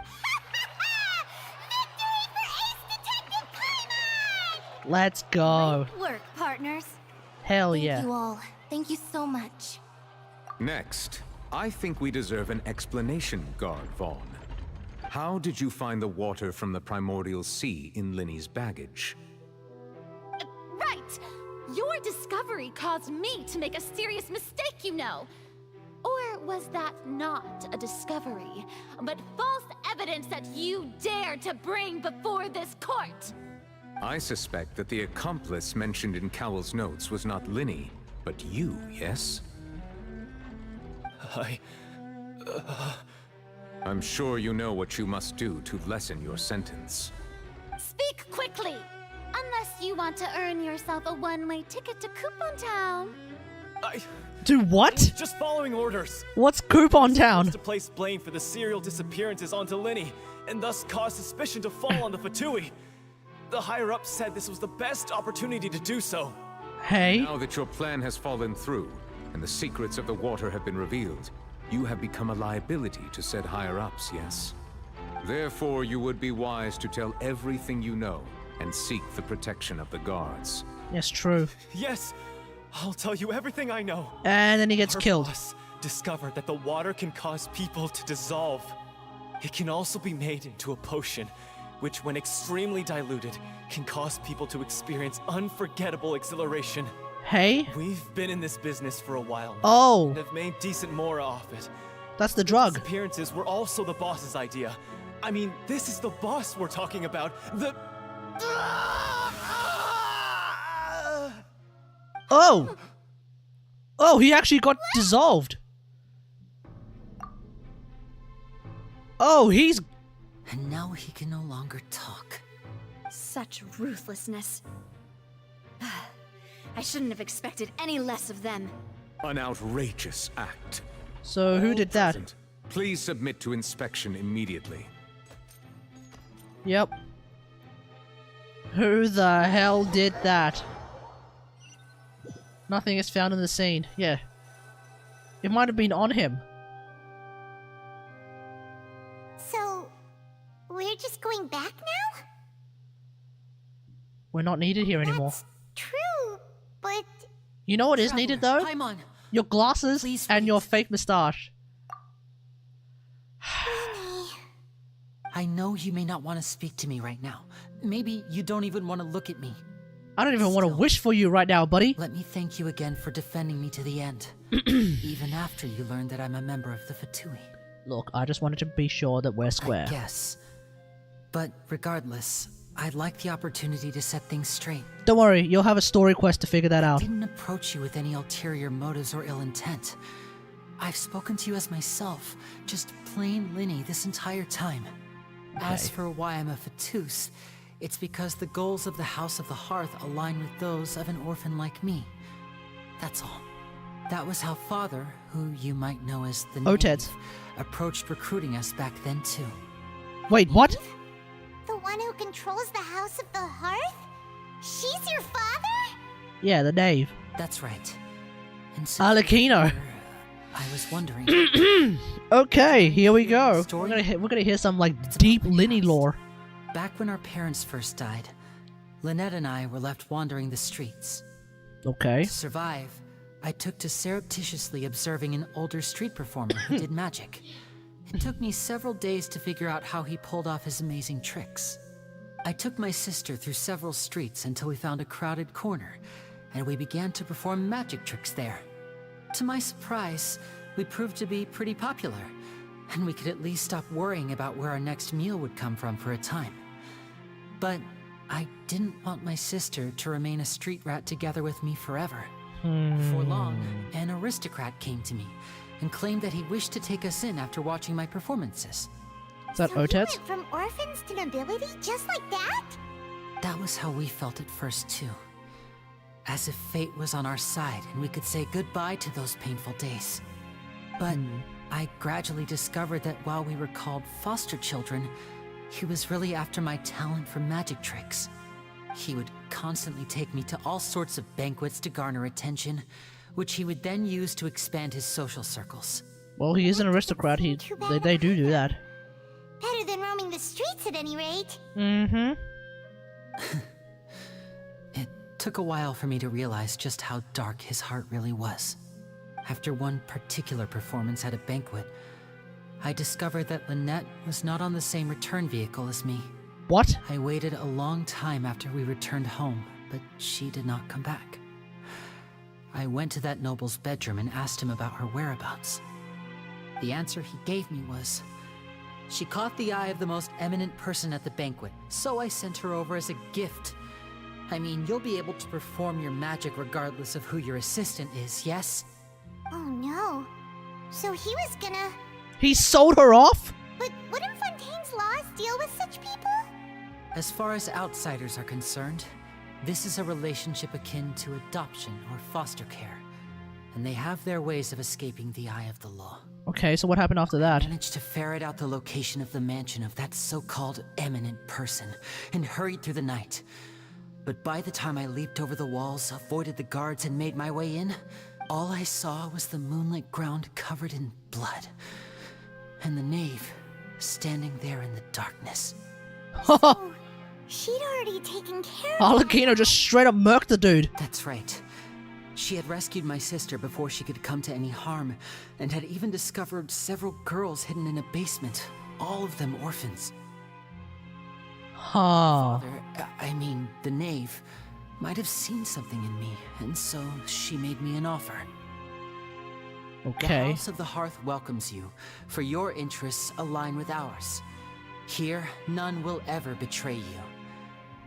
Let's go. Great work, partners. Hell yeah. Thank you all. Thank you so much. Next, I think we deserve an explanation, Guard Vaughn. How did you find the water from the primordial sea in Linny's baggage? Right! Your discovery caused me to make a serious mistake, you know. Or was that not a discovery, but false evidence that you dared to bring before this court? I suspect that the accomplice mentioned in Cowell's notes was not Linny, but you, yes? I'm sure you know what you must do to lessen your sentence. Speak quickly! Unless you want to earn yourself a one-way ticket to Coupon Town. Do what? Just following orders. What's Coupon Town? To place blame for the serial disappearances onto Linny, and thus cause suspicion to fall on the Fatui. The higher-ups said this was the best opportunity to do so. Hey? Now that your plan has fallen through, and the secrets of the water have been revealed, you have become a liability to said higher-ups, yes? Therefore, you would be wise to tell everything you know, and seek the protection of the guards. Yes, true. Yes, I'll tell you everything I know. And then he gets Our killed. boss discovered that the water can cause people to dissolve. It can also be made into a potion, which when extremely diluted, can cause people to experience unforgettable exhilaration. Hey? We've been in this business for a while now, Oh. and have made decent mora off it. That's the drug. The disappearances were also the boss's idea. I mean, this is the boss we're talking about. The... Oh! Oh, he actually got dissolved. Oh, he's... And now he can no longer talk. Such ruthlessness. I shouldn't have expected any less of them. An outrageous act. So who did that? Present, please submit to inspection immediately. Yep. Who the hell did that? Nothing is found in the scene. Yeah. It might have been on him. So, we're just going back now? We're not needed here anymore. True, but... You know what is needed though? Paimon, Your glasses and your fake moustache. I know you may not want to speak to me right now. Maybe you don't even want to look at me. I don't even want to wish for you right now, buddy. Let me thank you again for defending me to the end. Even after you learned that I'm a member of the Fatui. Look, I just wanted to be sure that we're square. I guess. But regardless, I'd like the opportunity to set things straight. Don't worry, you'll have a story quest to figure that out. I didn't approach you with any ulterior motives or ill intent. I've spoken to you as myself, just plain Linny this entire time. As for why I'm a Fatus, it's because the goals of the House of the Hearth align with those of an orphan like me. That's all. That was how Father, who you might know as the Oteds, approached recruiting us back then too. Wait, what? The one who controls the House of the Hearth? She's your father? Yeah, the knave. That's right. And so Alekino. I was wondering. Okay, here we go. We're gonna hear some like deep Linny lore. Back when our parents first died, Lynette and I were left wandering the streets. Okay. To survive, I took to surreptitiously observing an older street performer who did magic. It took me several days to figure out how he pulled off his amazing tricks. I took my sister through several streets until we found a crowded corner, and we began to perform magic tricks there. To my surprise, we proved to be pretty popular, and we could at least stop worrying about where our next meal would come from for a time. But I didn't want my sister to remain a street rat together with me forever. Before long, an aristocrat came to me and claimed that he wished to take us in after watching my performances. Is that So you Oteds? went from orphans to nobility just like that? That was how we felt at first, too. As if fate was on our side and we could say goodbye to those painful days. But I gradually discovered that while we were called foster children, he was really after my talent for magic tricks. He would constantly take me to all sorts of banquets to garner attention, which he would then use to expand his social circles. Well, he is an aristocrat. They do that. Better than roaming the streets at any rate. Mm-hmm. It took a while for me to realize just how dark his heart really was. After one particular performance at a banquet, I discovered that Lynette was not on the same return vehicle as me. What? I waited a long time after we returned home, but she did not come back. I went to that noble's bedroom and asked him about her whereabouts. The answer he gave me was, she caught the eye of the most eminent person at the banquet, so I sent her over as a gift. I mean, you'll be able to perform your magic regardless of who your assistant is, yes? Oh no. So he was gonna... He sold her off? But wouldn't Fontaine's laws deal with such people? As far as outsiders are concerned, this is a relationship akin to adoption or foster care, and they have their ways of escaping the eye of the law. Okay, so what happened after that? I managed to ferret out the location of the mansion of that so-called eminent person, and hurried through the night. But by the time I leaped over the walls, avoided the guards, and made my way in, all I saw was the moonlit ground covered in blood, and the knave standing there in the darkness. So, she'd already taken care of Arlecchino just straight up murked the dude. That's right. She had rescued my sister before she could come to any harm, and had even discovered several girls hidden in a basement, all of them orphans. Huh. Father, I mean, the knave, might have seen something in me, and so she made me an offer. Okay. The House of the Hearth welcomes you, for your interests align with ours. Here, none will ever betray you.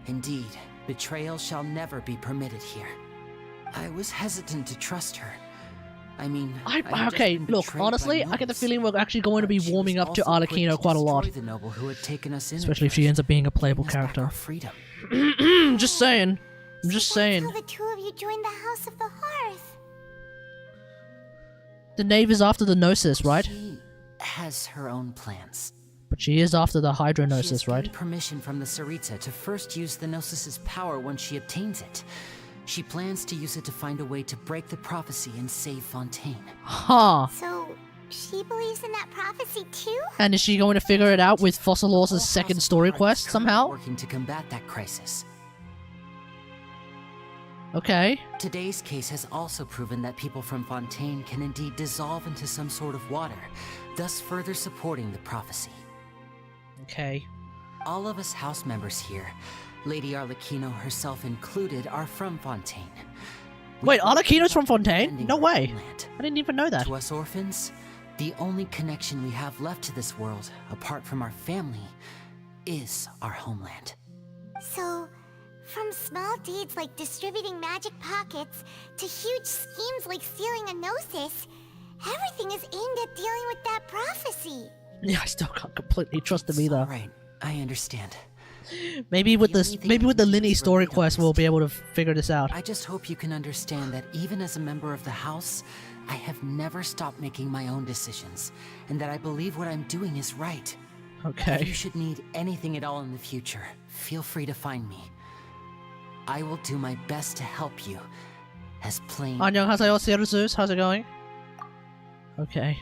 Indeed, betrayal shall never be permitted here. I was hesitant to trust her. I mean, okay, look, honestly, I get the feeling we're actually going to be warming up to Arlecchino quite a lot. The noble who had taken us in, especially if she ends up being a playable character. Freedom. Just saying. I'm just saying. Until the two of you joined the House of the Hearth. The knave is after the Gnosis, right? She has her own plans. But she is after the Hydronosis, right? She has permission from the Tsaritsa to first use the Gnosis's power once she obtains it. She plans to use it to find a way to break the prophecy and save Fontaine. Huh. So, she believes in that prophecy too? And is she going to figure it out with Fossilor's second story quest somehow? Working to combat that crisis. Okay. Today's case has also proven that people from Fontaine can indeed dissolve into some sort of water, thus further supporting the prophecy. Okay. All of us house members here, Lady Arlecchino herself included, are from Fontaine. Wait, Arlecchino's from Fontaine? No way. I didn't even know that. To us orphans, the only connection we have left to this world, apart from our family, is our homeland. So, from small deeds like distributing magic pockets to huge schemes like stealing a Gnosis, everything is aimed at dealing with that prophecy. Yeah, I still can't completely trust him either. Right, I understand. Maybe with the Linny story quest we'll be able to figure this out. I just hope you can understand that even as a member of the House, I have never stopped making my own decisions, and that I believe what I'm doing is right. Okay. If you should need anything at all in the future, feel free to find me. I will do my best to help you, as plain... 안녕하세요, Zeus. How's it going? Okay.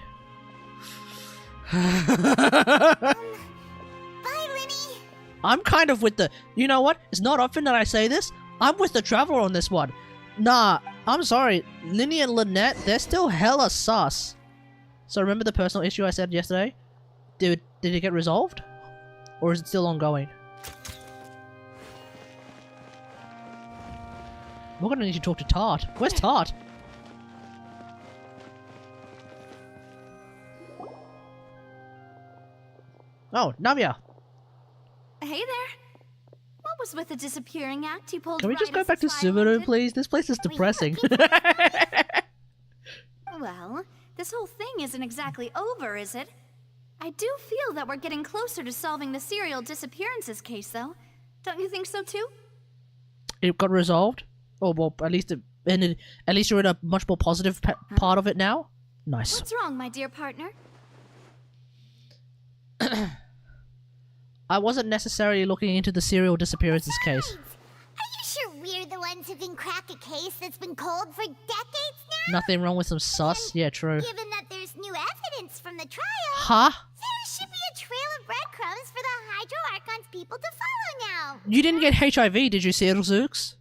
Bye, Linny. I'm kind of with the... You know what? It's not often that I say this. I'm with the Traveler on this one. Nah, I'm sorry. Linny and Lynette, they're still hella sus. So remember the personal issue I said yesterday? Did it get resolved? Or is it still ongoing? We're gonna need to talk to Tart. Where's Tart? Oh, Navia. Hey there. What was with the disappearing act you pulled? Can we just right go as back the to twilight Subaru, ended? please? This place is depressing. Well, this whole thing isn't exactly over, is it? I do feel that we're getting closer to solving the serial disappearances case, though. Don't you think so too? It got resolved? Oh, well, at least it ended. At least you're in a much more positive part of it now? Nice. What's wrong, my dear partner? I wasn't necessarily looking into the serial disappearances case. Are you sure we're the ones who can crack a case that's been cold for decades now? Nothing wrong with some sus? Yeah, true. Given that there's new evidence from the trial, Huh? there should be a trail of breadcrumbs for the Hydro Archon's people to follow now. You didn't get HIV, did you, Cyril Zooks?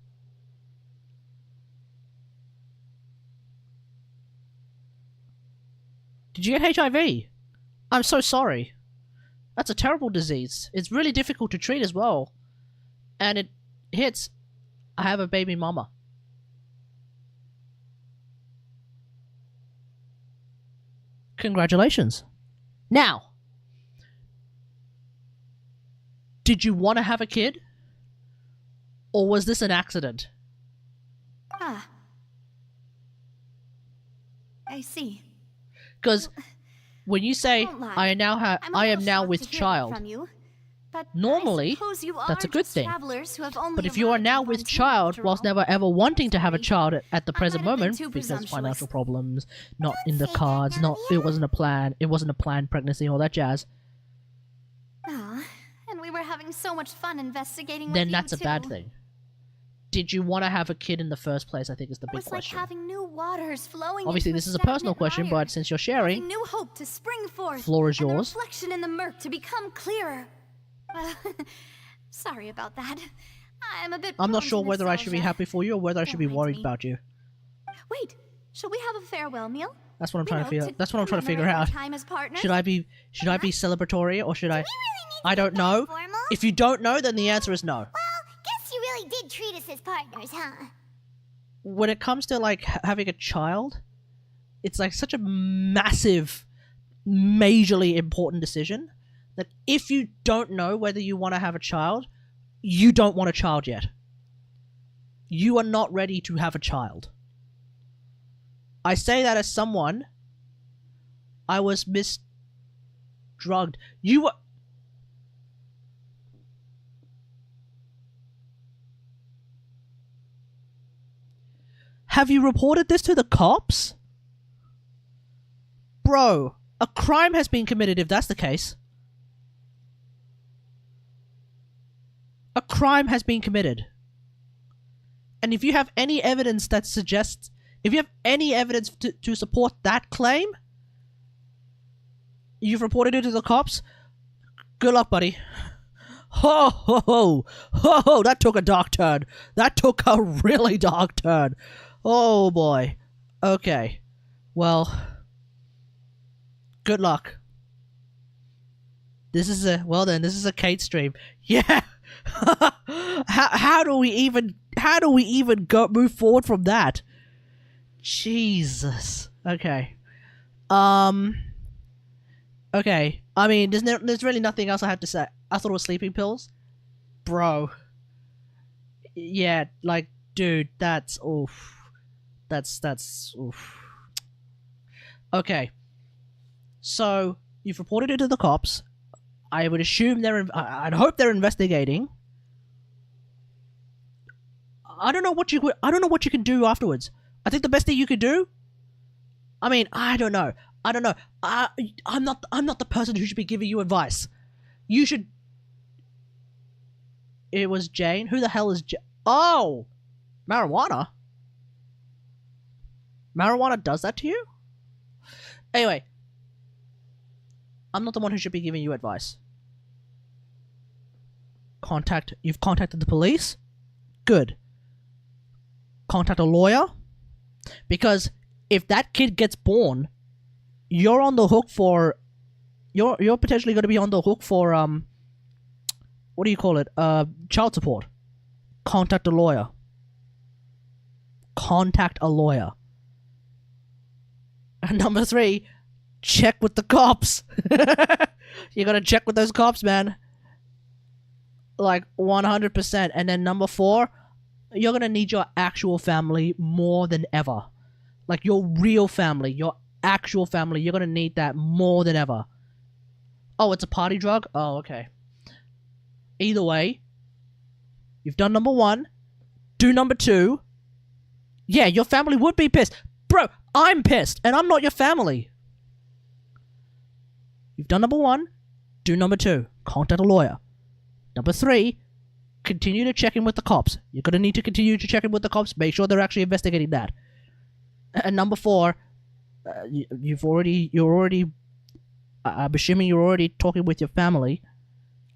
Did you get HIV? I'm so sorry. That's a terrible disease. It's really difficult to treat as well. And it hits... I have a baby mama. Congratulations. Now, did you want to have a kid? Or was this an accident? Ah. I see. Because when you say Don't lie. I am now shocked with to hear that child, from you, but normally I suppose you that's a are good just thing. travelers who have only But if you are arrived now in with Fontaine, child after whilst all. never ever wanting to have a child at the present might have been moment too because presumptuous. financial problems, not in the cards, it wasn't a planned pregnancy, all that jazz, Ah, and we were having so much fun investigating then with that's you a bad too. thing. Did you want to have a kid in the first place? I think is the It big was question. like having new waters flowing Obviously, into this is a personal stagnant question, mire. but since you're sharing, Causing new hope to spring forth. floor is and yours. the reflection in the murk to become clearer. Sorry about that. I'm a bit. I'm not prone sure to whether I should be nostalgia. happy for you or whether I should be Don't mind worried me. about you. Wait, shall we have a farewell meal? That's what I'm You trying know, to figure. That's what I'm trying to figure commemorate out. our time as partners? Should I be celebratory or should I? I don't know. If you don't know, then the answer is no. Guess you really did treat us as partners, huh? When it comes to like having a child, it's like such a massive, majorly important decision that if you don't know whether you want to have a child, you don't want a child yet. You are not ready to have a child. I say that as someone. I was misdrugged. You were. Have you reported this to the cops? Bro, a crime has been committed if that's the case. A crime has been committed. And if you have any evidence that suggests... If you have any evidence to support that claim, you've reported it to the cops, good luck, buddy. Ho, ho, ho, ho, ho, that took a dark turn. That took a really dark turn. Oh, boy. Okay. Well, good luck. This is a Kate stream. Yeah. how do we even move forward from that? Jesus. Okay. Okay. I mean, there's really nothing else I have to say. I thought it was sleeping pills. Bro. Yeah, like, dude, that's oof. That's oof. Okay. So, you've reported it to the cops. I would assume I'd hope they're investigating. I don't know what you can do afterwards. I think the best thing you could do. I mean, I don't know. I'm not the person who should be giving you advice. You should. It was Jane. Who the hell is Jane? Oh, marijuana. Marijuana does that to you? Anyway, I'm not the one who should be giving you advice. You've contacted the police? Good. Contact a lawyer? Because if that kid gets born, you're on the hook for... You're potentially going to be on the hook for, what do you call it? Child support. Contact a lawyer. Contact a lawyer. And number 3, check with the cops. You gotta check with those cops, man. Like, 100%. And then number 4, you're gonna need your actual family more than ever. Like, your real family, your actual family, you're gonna need that more than ever. Oh, it's a party drug? Oh, okay. Either way, you've done number 1. Do number 2. Yeah, your family would be pissed. Bro, I'm pissed, and I'm not your family. You've done number 1. Do number 2. Contact a lawyer. Number 3. Continue to check in with the cops. You're gonna need to continue to check in with the cops. Make sure they're actually investigating that. And number 4. You're already. I'm assuming you're already talking with your family.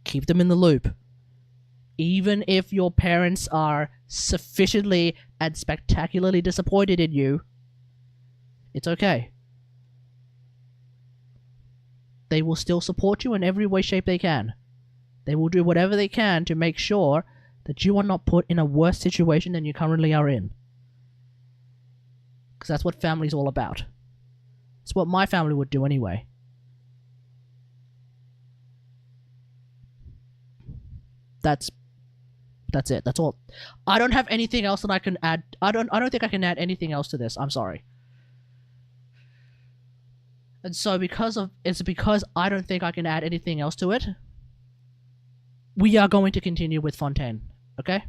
Keep them in the loop. Even if your parents are sufficiently and spectacularly disappointed in you, it's okay. They will still support you in every way, shape they can. They will do whatever they can to make sure that you are not put in a worse situation than you currently are in. Because that's what family's all about. It's what my family would do anyway. That's it. That's all. I don't have anything else that I can add. I don't think I can add anything else to this. I'm sorry. And so because I don't think I can add anything else to it, we are going to continue with Fontaine. Okay?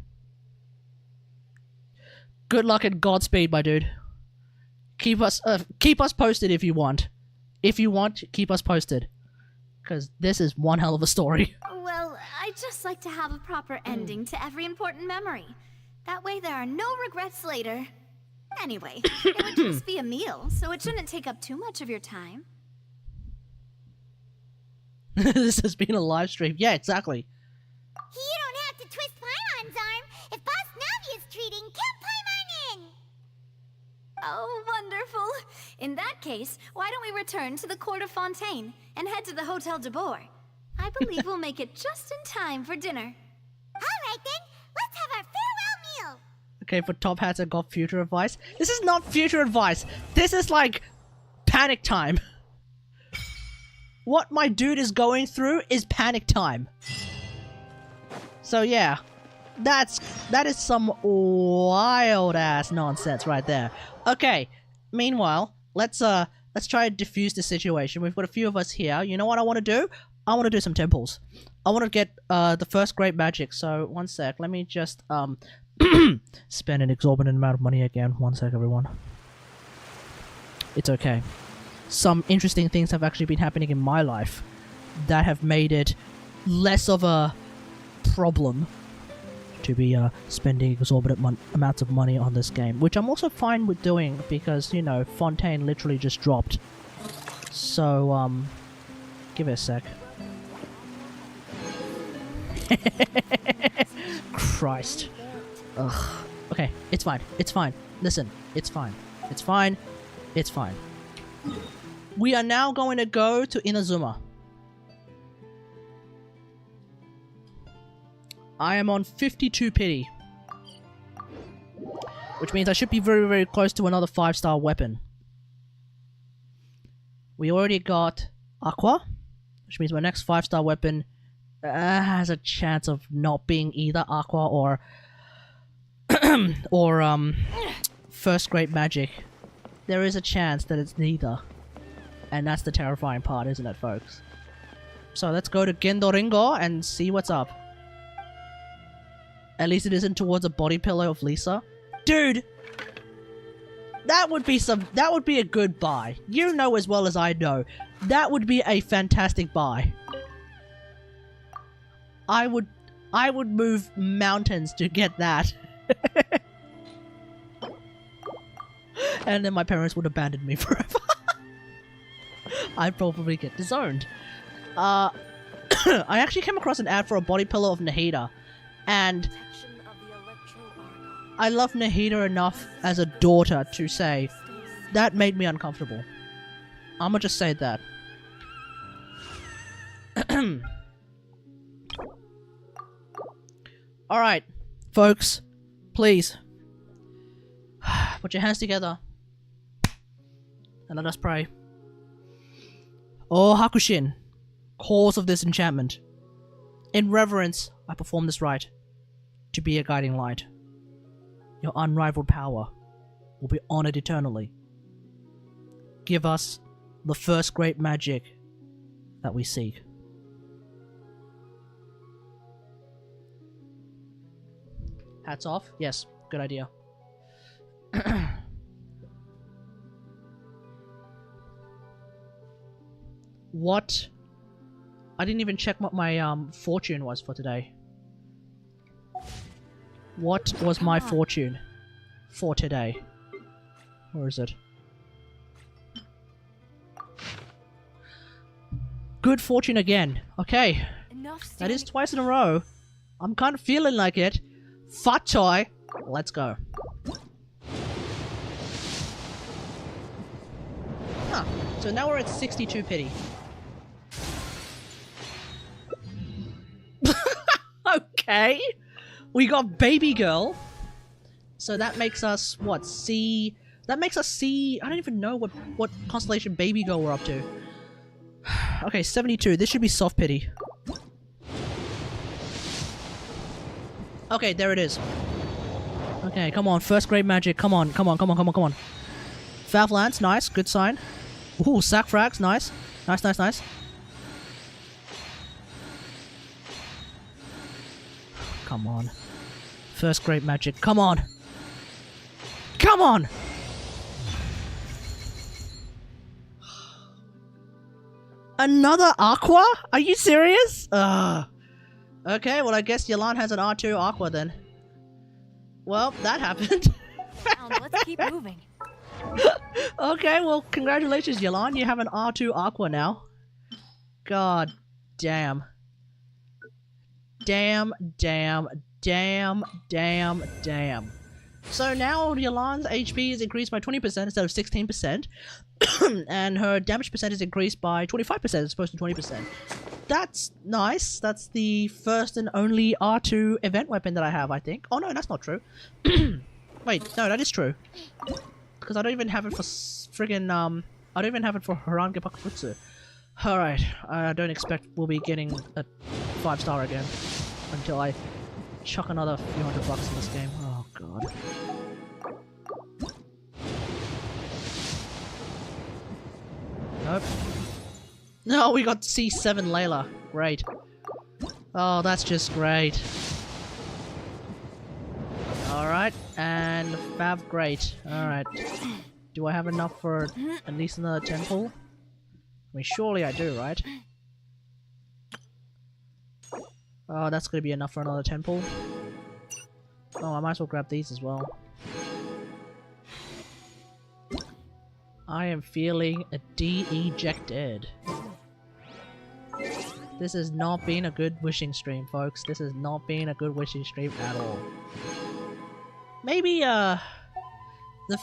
Good luck and Godspeed, my dude. Keep us posted if you want. If you want, keep us posted. Because this is one hell of a story. Well, I'd just like to have a proper ending to every important memory. That way there are no regrets later. Anyway, it would just be a meal, so it shouldn't take up too much of your time. This has been a live stream. Yeah, exactly. You don't have to twist Paimon's arm. If Boss Navi is treating, count Paimon in. Oh, wonderful. In that case, why don't we return to the Court of Fontaine and head to the Hotel de Boer? I believe we'll make it just in time for dinner. All right then, let's have our farewell meal. Okay, for Top Hats, I got future advice. This is not future advice. This is like panic time. What my dude is going through is panic time. So yeah, that is some wild ass nonsense right there. Okay, meanwhile, let's try to diffuse the situation. We've got a few of us here. You know what I want to do? I want to do some temples. I want to get the first great magic. So one sec, let me just spend an exorbitant amount of money again. One sec, everyone. It's okay. Some interesting things have actually been happening in my life that have made it less of a problem to be spending exorbitant amounts of money on this game, which I'm also fine with doing because, you know, Fontaine literally just dropped. So, give it a sec. Christ. Ugh. Okay, it's fine. It's fine. Listen, it's fine. It's fine. It's fine. We are now going to go to Inazuma. I am on 52 pity. Which means I should be very, very close to another 5-star weapon. We already got Aqua, which means my next 5-star weapon has a chance of not being either Aqua or first great magic. There is a chance that it's neither. And that's the terrifying part, isn't it, folks? So let's go to Gendo Ringo and see what's up. At least it isn't towards a body pillow of Lisa. Dude! That would be a good buy. You know as well as I know. That would be a fantastic buy. I would move mountains to get that. And then my parents would abandon me forever. I'd probably get disowned. I actually came across an ad for a body pillow of Nahida. And I love Nahida enough as a daughter to say that made me uncomfortable. I'ma just say that. Alright, folks, please put your hands together and let us pray. Oh Hakushin, cause of this enchantment, in reverence I perform this rite to be a guiding light. Your unrivaled power will be honored eternally. Give us the first great magic that we seek. Hats off? Yes, good idea. What? I didn't even check what my fortune was for today. What was my fortune for today? Where is it? Good fortune again. Okay. That is twice in a row. I'm kind of feeling like it. Fat toy. Let's go. Huh. So now we're at 62 pity. Okay. We got baby girl. So that makes us, what, C... That makes us C... I don't even know what constellation baby girl we're up to. Okay, 72. This should be soft pity. Okay, there it is. Okay, come on. First grade magic. Come on, come on, come on, come on, come on. Fav Lance, nice. Good sign. Ooh, sack frags, nice. Nice, nice, nice. Come on. First grade magic. Come on. Come on! Another Aqua? Are you serious? Okay, well I guess Yalan has an R2 Aqua then. Well, that happened. Let's keep moving. Okay, well congratulations Yalan, you have an R2 Aqua now. God damn. Damn, damn, damn, damn, damn. So now Yalan's HP is increased by 20% instead of 16%, and her damage percent is increased by 25% as opposed to 20%. That's nice. That's the first and only R2 event weapon that I have, I think. Oh no, that's not true. Wait, no, that is true. Because I don't even have it for friggin' I don't even have it for Haran Gepakutsu. Alright, I don't expect we'll be getting a 5-star again until I chuck another few $100 in this game. Oh god. Nope. No, we got C7 Layla. Great. Oh, that's just great. Alright, and Fav, great. Alright. Do I have enough for at least another 10 pull? I mean, surely I do, right? Oh, that's gonna be enough for another 10 pull. Oh, I might as well grab these as well. I am feeling a de-ejected. This has not been a good wishing stream, folks. This has not been a good wishing stream at all. Maybe, the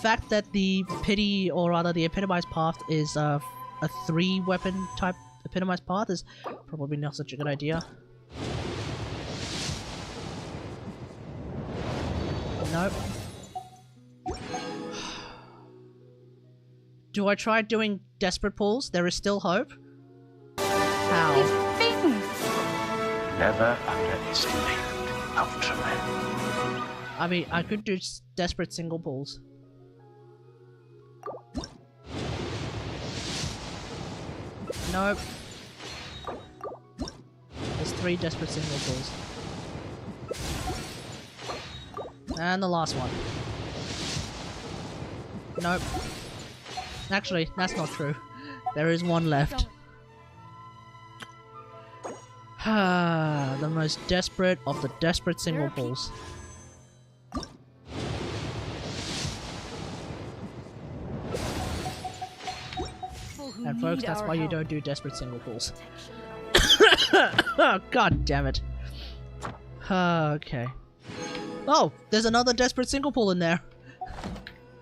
fact that the pity, or rather the epitomized path is, a 3-weapon type epitomized path is probably not such a good idea. Nope. Do I try doing desperate pulls? There is still hope. How? Never underestimate Ultraman. I mean, I could do desperate single pulls. Nope. There's 3 desperate single pulls. And the last one. Nope. Actually, that's not true. There is one left. The most desperate of the desperate single pulls. And folks, that's why you don't do desperate single pulls. Oh, god damn it. Okay. Oh, there's another desperate single pull in there.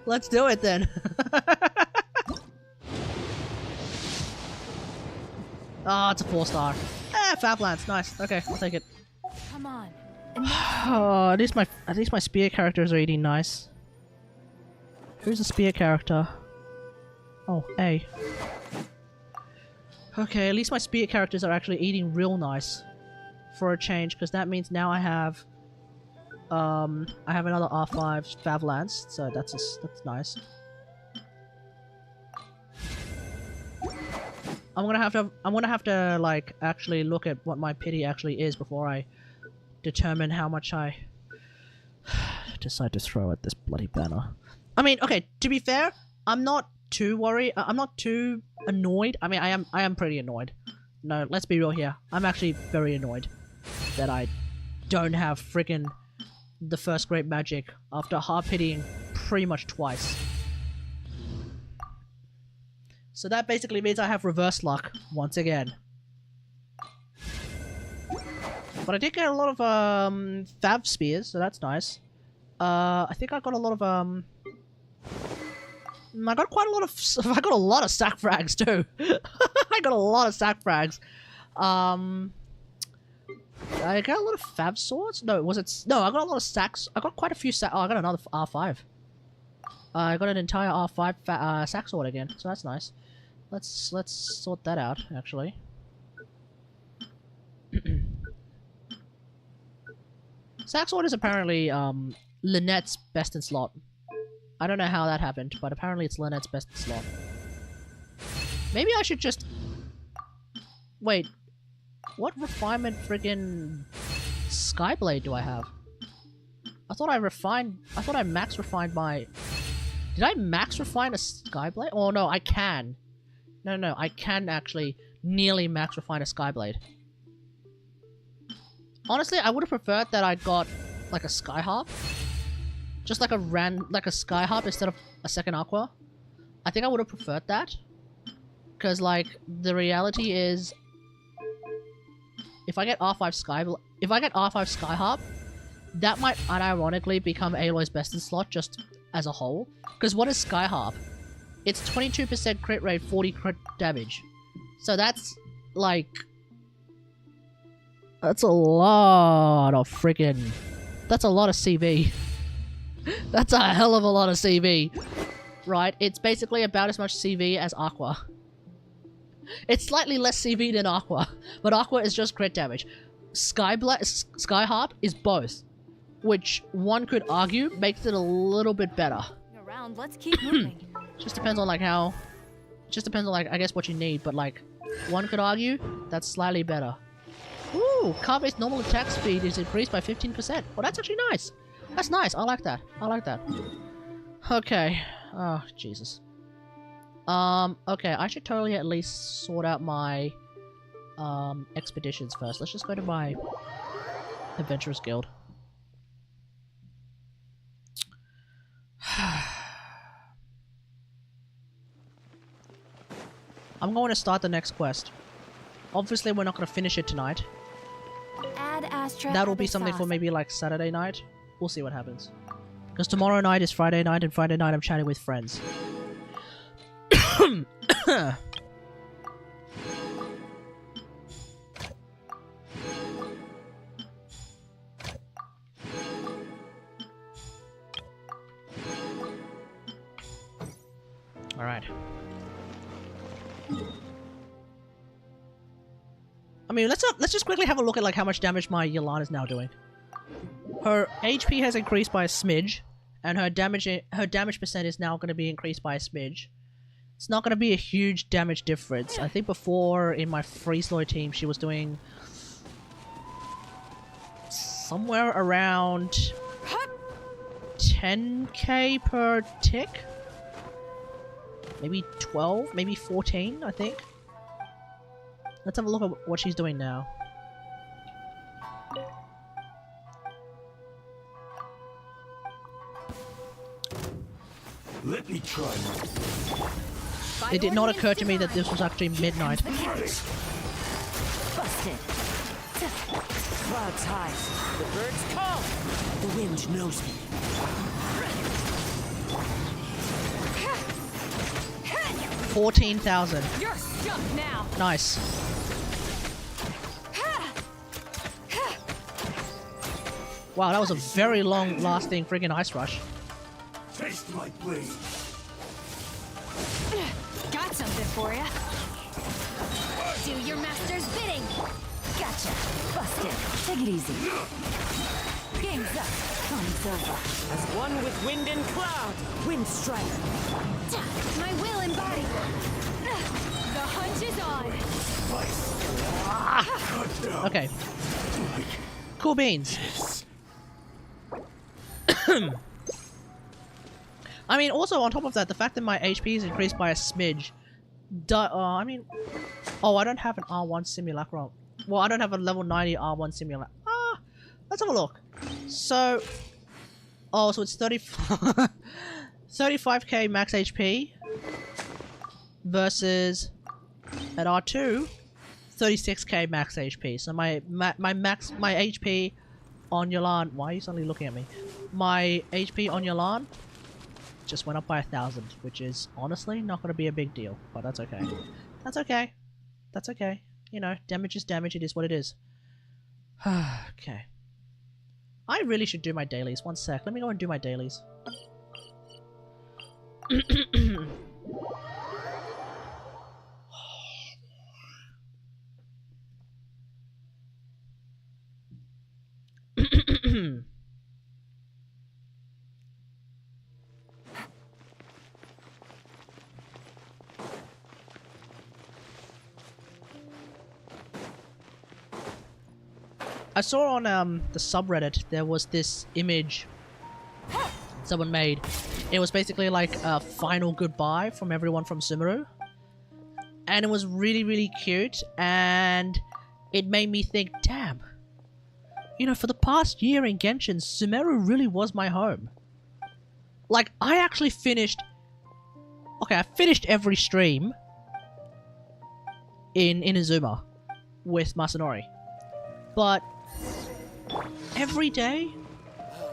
Let's do it then. Ah, oh, it's a 4-star. Eh, Fab Lance, nice. Okay, I'll take it. Come on. Oh, at least my spear characters are eating nice. Who's the spear character? Oh, A. Okay, at least my spear characters are actually eating real nice. For a change, because that means now I have another R5 Fav Lance, so that's nice. I'm gonna have to like actually look at what my pity actually is before I determine how much I decide to throw at this bloody banner. I mean, okay, to be fair, I'm not too worried. I'm not too annoyed. I mean, I am pretty annoyed. No, let's be real here. I'm actually very annoyed that I don't have freaking the first great magic after hard pitying pretty much twice. So that basically means I have reverse luck once again. But I did get a lot of Fav spears, so that's nice. I think I got a lot of I got quite a lot of I got a lot of sack frags too. I got a lot of sack frags. I got a lot of Fav swords? No, was it? No, I got a lot of sacks. I got quite a few sack. Oh, I got another R5. I got an entire R5 sack sword again, so that's nice. Let's sort that out, actually. Sack sword is apparently Lynette's best in slot. I don't know how that happened, but apparently it's Lynette's best in slot. Maybe I should just... Wait. What refinement friggin' Skyblade do I have? I thought I max refined my... Did I max refine a Skyblade? Oh no, I can. No, I can actually nearly max refine a Skyblade. Honestly, I would have preferred that I got like a Skyharp. Just like a Skyharp instead of a second Aqua. I think I would have preferred that. Because like, the reality is... If I get R5 Skyharp, that might unironically become Aloy's best in slot just as a whole. Because what is Skyharp? It's 22% crit rate, 40 crit damage. So that's like... That's a lot of friggin... That's a lot of CV. That's a hell of a lot of CV. Right? It's basically about as much CV as Aqua. It's slightly less CV than Aqua, but Aqua is just crit damage. Skyharp is both, which one could argue makes it a little bit better. Around, let's keep moving. Just depends on like how... Just depends on like, I guess what you need, but like, one could argue that's slightly better. Ooh, car-based normal attack speed is increased by 15%. Well, that's actually nice. That's nice. I like that. I like that. Okay. Oh, Jesus. Okay, I should totally at least sort out my, expeditions first. Let's just go to my Adventurers Guild. I'm going to start the next quest. Obviously, we're not going to finish it tonight. That'll be something for maybe like Saturday night. We'll see what happens. Because tomorrow night is Friday night, and Friday night I'm chatting with friends. Alright. I mean, let's just quickly have a look at like how much damage my Yolana's now doing. Her HP has increased by a smidge, and her damage percent is now going to be increased by a smidge. It's not going to be a huge damage difference. I think before in my Freezeloy team she was doing somewhere around 10k per tick. Maybe 12, maybe 14, I think. Let's have a look at what she's doing now. Let me try. It did not occur to me that this was actually midnight. Busted. Clouds high. The birds call. The wind knows me. 14,000. You're stuck now. Nice. Wow, that was a very long-lasting friggin' ice rush. Taste my blade. Got something for you. Do your master's bidding. Gotcha. Busted. Take it easy. Game's up. Time's over. As one with wind and cloud. Wind strider. My will embodied. The hunt is on. Okay. Cool beans. I mean, also on top of that, the fact that my HP is increased by a smidge. I mean, oh, I don't have an R1 simulacrum. Well, I don't have a level 90 R1 simulacrum. Let's have a look. So, oh, so it's 35k max HP versus at R2, 36k max HP. So my HP on Yolan. Why are you suddenly looking at me? My HP on Yolan just went up by 1,000, which is honestly not going to be a big deal, but that's okay. That's okay. That's okay. You know, damage is damage. It is what it is. Okay. I really should do my dailies. One sec. Let me go and do my dailies. I saw on the subreddit there was this image someone made. It was basically like a final goodbye from everyone from Sumeru. And it was really, really cute, and it made me think, damn, you know, for the past year in Genshin, Sumeru really was my home. Like, I actually finished... Okay, I finished every stream in Inazuma with Masanori. But every day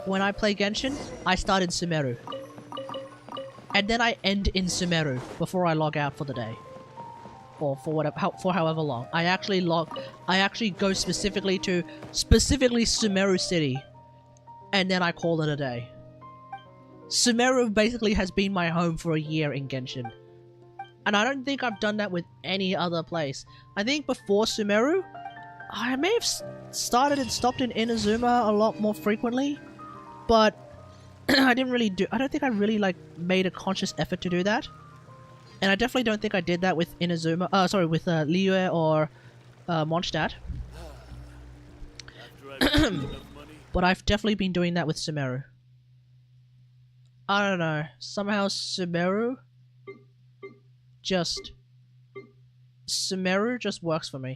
when I play Genshin, I start in Sumeru. And then I end in Sumeru before I log out for the day. Or for whatever, for however long. I actually go specifically to Sumeru City, and then I call it a day. Sumeru basically has been my home for a year in Genshin. And I don't think I've done that with any other place. I think before Sumeru, I may have started and stopped in Inazuma a lot more frequently, but I don't think I really like made a conscious effort to do that. And I definitely don't think I did that with Inazuma, with Liyue or Mondstadt. But I've definitely been doing that with Sumeru. I don't know, somehow Sumeru just works for me.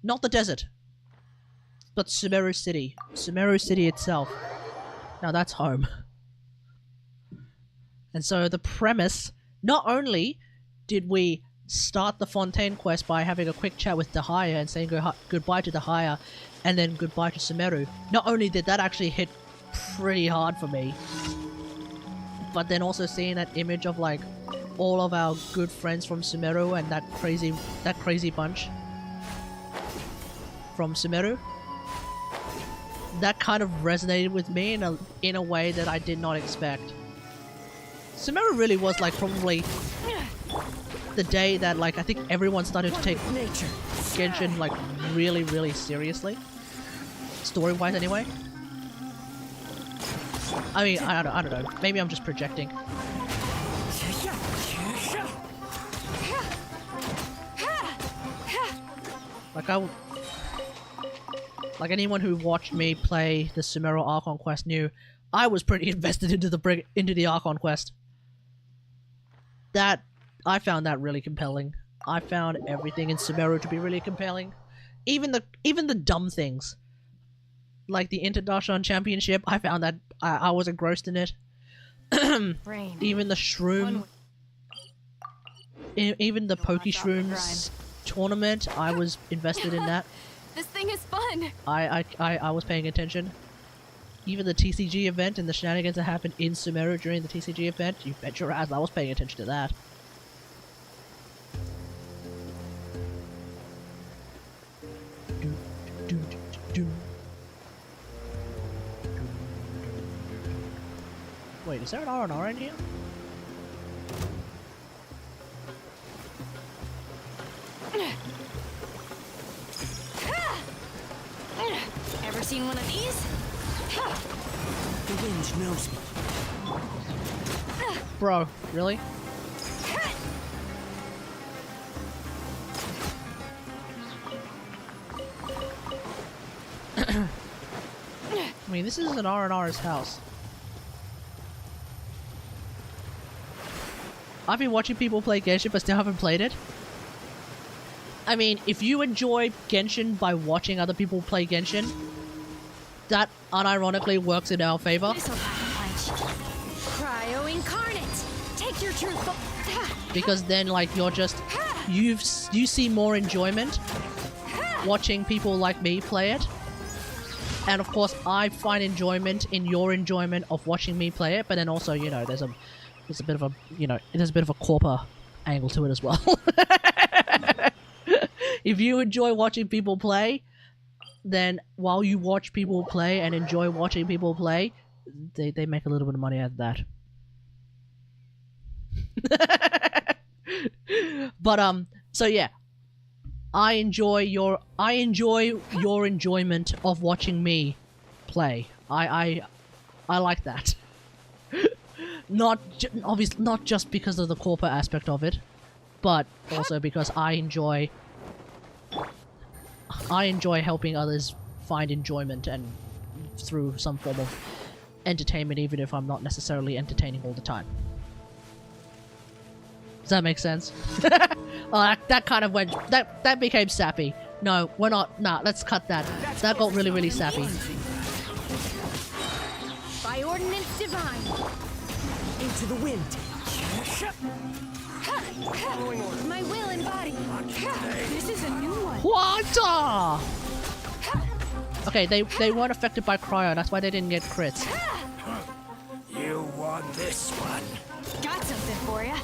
Not the desert, but Sumeru City. Sumeru City itself. Now that's home. And so the premise, not only did we start the Fontaine quest by having a quick chat with Dahaya and saying goodbye to Dahaya and then goodbye to Sumeru, not only did that actually hit pretty hard for me, but then also seeing that image of like all of our good friends from Sumeru and that crazy bunch from Sumeru, that kind of resonated with me in a way that I did not expect. Sumeru really was like probably the day that like I think everyone started to take Genshin like really, really seriously. Story-wise anyway. I mean, I don't know. Maybe I'm just projecting. Like anyone who watched me play the Sumeru Archon quest knew I was pretty invested into the Archon quest. I found that really compelling. I found everything in Sumeru to be really compelling. Even the dumb things. Like the International Championship, I found that I was engrossed in it. Even the shroom, even the Poke Shrooms tournament, I was invested in that. This thing is fun. I was paying attention. Even the TCG event and the shenanigans that happened in Sumeru during the TCG event, you bet your ass I was paying attention to that. Wait, is there an R&R in here? Ever seen one of these? The wind knows me. Bro, really? I mean, this is an R&R's house. I've been watching people play Genshin but still haven't played it. I mean, if you enjoy Genshin by watching other people play Genshin, that unironically works in our favor. Cryo incarnate. Take your truth. Because then, like, you're just you see more enjoyment watching people like me play it, and of course, I find enjoyment in your enjoyment of watching me play it. But then also, you know, there's a bit of a there's a bit of a corper angle to it as well. If you enjoy watching people play, then while you watch people play and enjoy watching people play, they make a little bit of money out of that. But so yeah, I enjoy your enjoyment of watching me play. I like that. Obviously not just because of the corporate aspect of it, but also because I enjoy helping others find enjoyment and through some form of entertainment, even if I'm not necessarily entertaining all the time. Does that make sense? Oh, that kind of went... That became sappy. No, we're not... Nah, let's cut that. That got really, really sappy. By ordinance divine. Into the wind. My will embodied. This is a new one. What? Okay, they weren't affected by cryo, that's why they didn't get crits. You won this one. Got something for ya.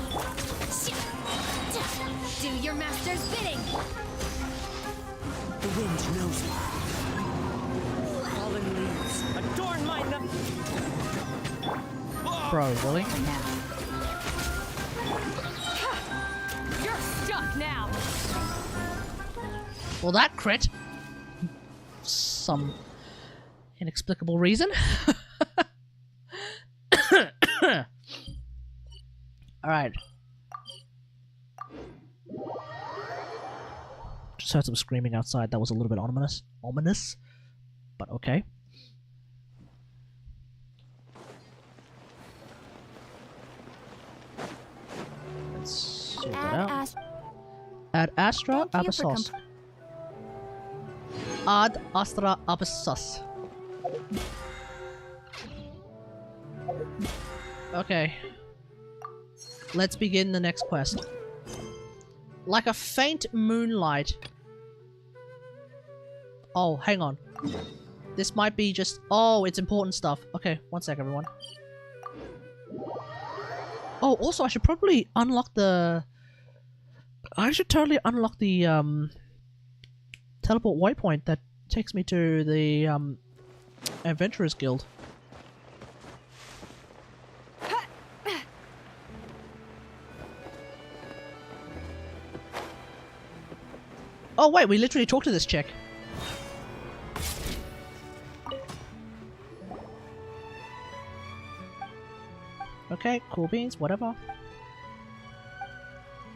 Do your master's bidding. The wind knows me. Fallen leaves adorn my Bro, really? You're stuck now. Well, that crit. Some inexplicable reason. Alright. Just heard some screaming outside. That was a little bit ominous. Ominous. But okay. Let's sort that out. Ad Astra Abyssos. Ad Astra Abyssos. Okay. Let's begin the next quest. Like a faint moonlight. Oh, hang on. This might be just... Oh, it's important stuff. Okay, one sec, everyone. Oh, also, I should probably unlock the... I should totally unlock the, teleport waypoint that takes me to the, Adventurers Guild. Oh wait, we literally talked to this chick. Okay, cool beans, whatever.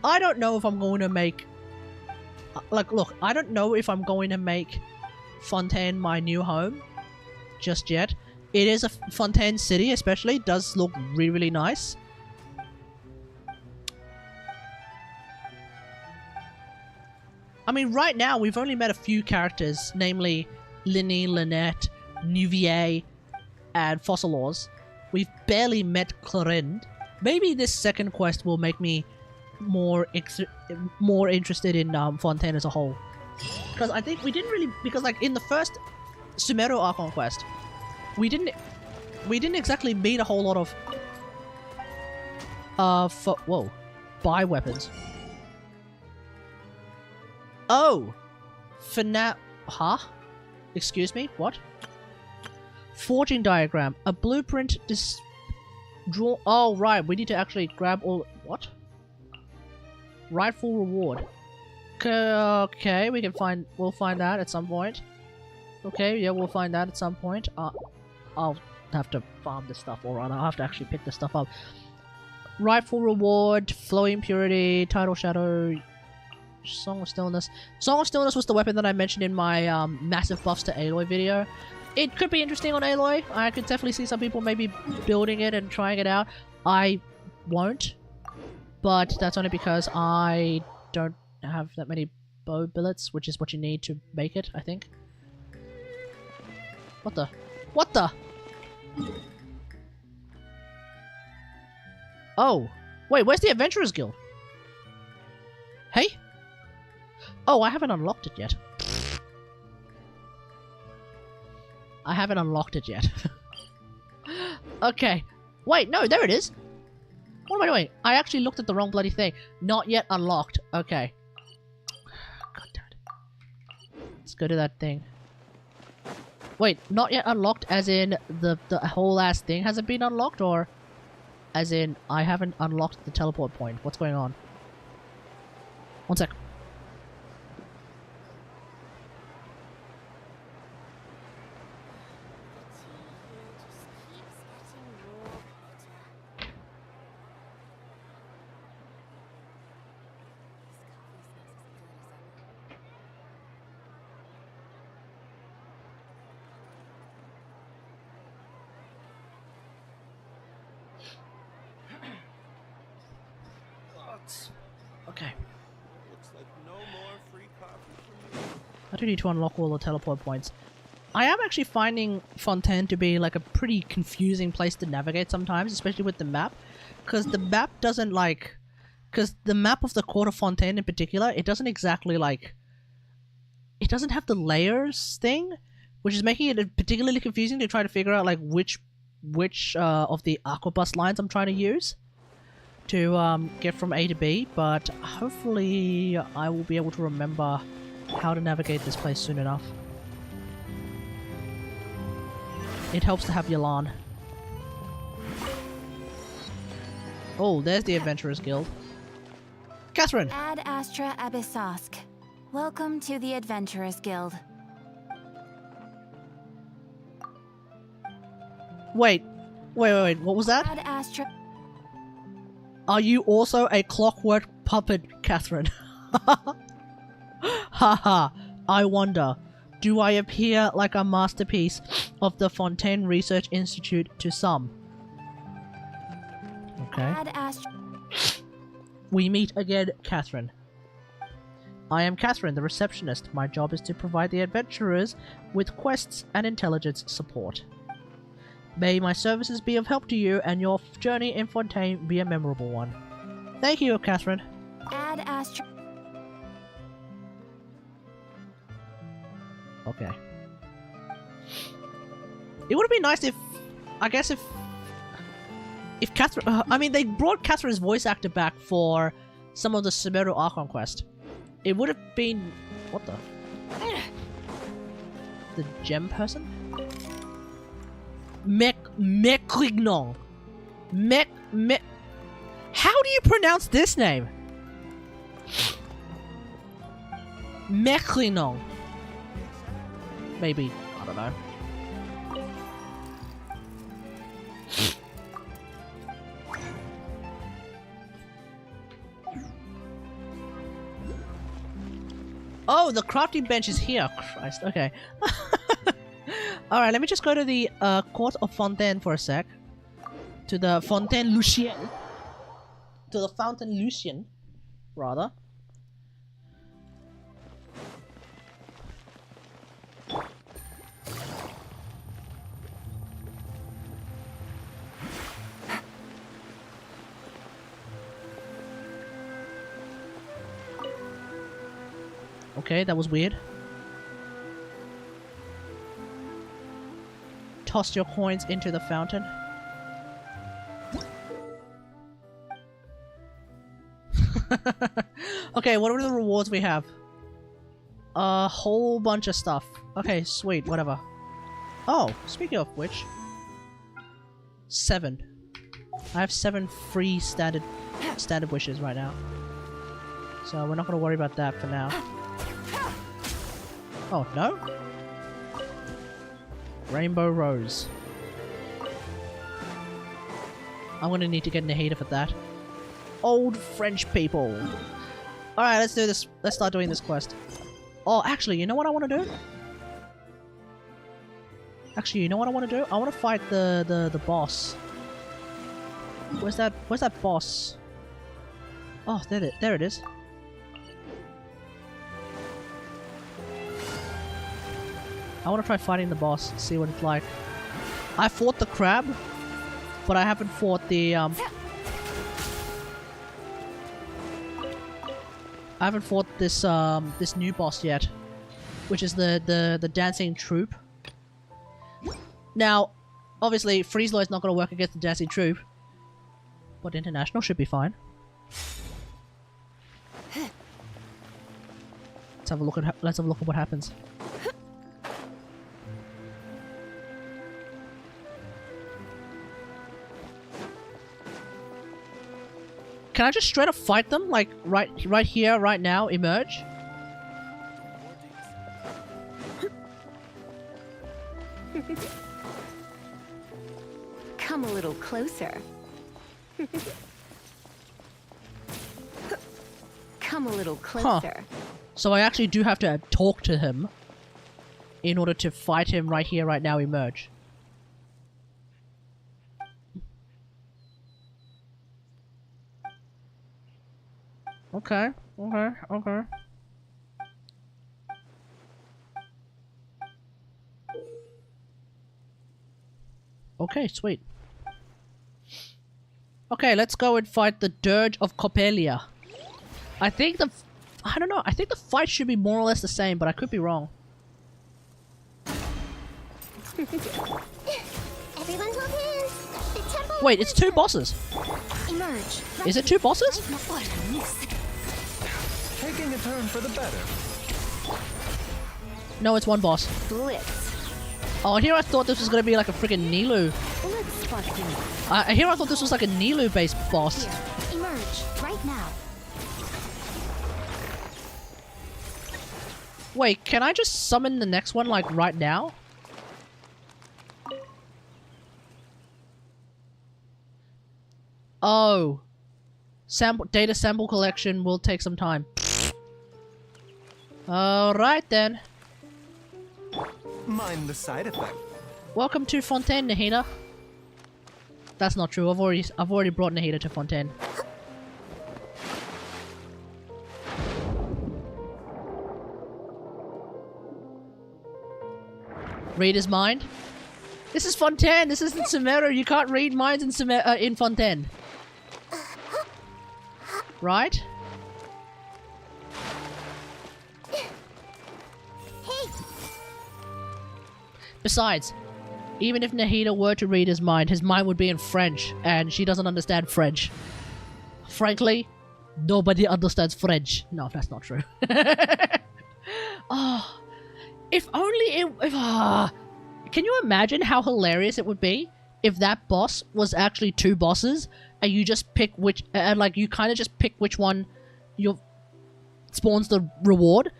I don't know if I'm going to make... Like, look, I don't know if I'm going to make Fontaine my new home just yet. It is a Fontaine city, especially. It does look really, really nice. I mean, right now, we've only met a few characters, namely Linny, Lynette, Nuvier, and Fossilors. We've barely met Clorinde. Maybe this second quest will make me more interested in Fontaine as a whole. Because I think we didn't really... Because, like, in the first Sumero Archon quest, we didn't exactly meet a whole lot of... whoa. Buy weapons. Oh! Huh? Excuse me? What? Forging diagram. A blueprint draw... Oh, right. We need to actually grab all... What? Rightful reward. Okay, we can find... We'll find that at some point. Okay, yeah, we'll find that at some point. I'll have to farm this stuff, or rather, I'll have to actually pick this stuff up. Rightful reward, flowing purity, tidal shadow... Song of Stillness. Song of Stillness was the weapon that I mentioned in my massive buffs to Aloy video. It could be interesting on Aloy. I could definitely see some people maybe building it and trying it out. I won't. but that's only because I don't have that many bow billets, which is what you need to make it, I think. What the? What the? Oh. Wait, where's the Adventurers Guild? Hey? Oh, I haven't unlocked it yet. I haven't unlocked it yet. Okay. Wait, no, there it is. What am I doing? I actually looked at the wrong bloody thing. Not yet unlocked. Okay. God damn it. Let's go to that thing. Wait, not yet unlocked as in the whole ass thing hasn't been unlocked, or as in I haven't unlocked the teleport point? What's going on? One sec. Okay. I do need to unlock all the teleport points. I am actually finding Fontaine to be like a pretty confusing place to navigate sometimes, especially with the map. Because the map doesn't like... Because the map of the Court of Fontaine in particular, it doesn't exactly like... It doesn't have the layers thing, which is making it particularly confusing to try to figure out like which of the Aquabus lines I'm trying to use to get from A to B, but hopefully I will be able to remember how to navigate this place soon enough. It helps to have Yalan. Oh, there's the Adventurers Guild. Catherine! Ad Astra Abyssosk. Welcome to the Adventurers Guild. Wait, what was that? Ad Astra... Are you also a clockwork puppet, Catherine? Haha, I wonder, do I appear like a masterpiece of the Fontaine Research Institute to some? Okay. Ad Astra... We meet again, Catherine. I am Catherine, the receptionist. My job is to provide the adventurers with quests and intelligence support. May my services be of help to you and your journey in Fontaine be a memorable one. Thank you, Catherine. Ad Astra... Okay. It would have been nice if... I guess if Catherine... I mean, they brought Catherine's voice actor back for some of the Sumeru Archon quest. It would have been... What the... The gem person? Meklignon. How do you pronounce this name? Meklignon. Maybe. I don't know. Oh, the crafting bench is here. Christ, okay. Alright, let me just go to the Court of Fontaine for a sec. To the Fontaine Lucien. To the Fountain Lucien, rather. Okay, that was weird. Toss your coins into the fountain. Okay, what are the rewards we have? A whole bunch of stuff. Okay, sweet, whatever. Oh, speaking of which... 7. I have 7 free standard wishes right now. So we're not going to worry about that for now. Oh, no? Rainbow Rose. I'm gonna need to get in the heater for that. Old French people. Alright, let's do this. Let's start doing this quest. Oh, actually, you know what I want to do? Actually, you know what I want to do? I want to fight the boss. Where's that boss? Oh, there it is. I want to try fighting the boss, see what it's like. I fought the crab, but I haven't fought the I haven't fought this this new boss yet, which is the dancing troupe. Now, obviously, freeze law is not going to work against the dancing troupe, but international should be fine. Let's have a look at what happens. Can I just straight up fight them? Like, right here, right now, emerge? Come a little closer. Come a little closer. Huh. So I actually do have to talk to him in order to fight him right here, right now, emerge. Okay. Okay, sweet. Okay, let's go and fight the Dirge of Coppelia. I don't know, I think the fight should be more or less the same, but I could be wrong. Everyone hold hands. The temple. Wait, it's two bosses. Emerge. Is it two bosses? What a miss. Taking a turn for the better. No, it's one boss. Blitz. Oh, here I thought this was gonna be like a freaking Nilu. Blitz busting. Here I thought this was like a Nilu-based boss. Here. Emerge right now. Wait, can I just summon the next one like right now? Oh. Data sample collection will take some time. Alright then. Mind the side effect. Welcome to Fontaine, Nahida. That's not true. I've already brought Nahida to Fontaine. Read his mind? This is Fontaine! This isn't Sumeru! You can't read minds in Fontaine. Right? Hey. Besides, even if Nahida were to read his mind would be in French, and she doesn't understand French. Frankly, nobody understands French. No, that's not true. Oh, if only can you imagine how hilarious it would be if that boss was actually two bosses, and you just pick which, and like you kind of just pick which one your spawns the reward,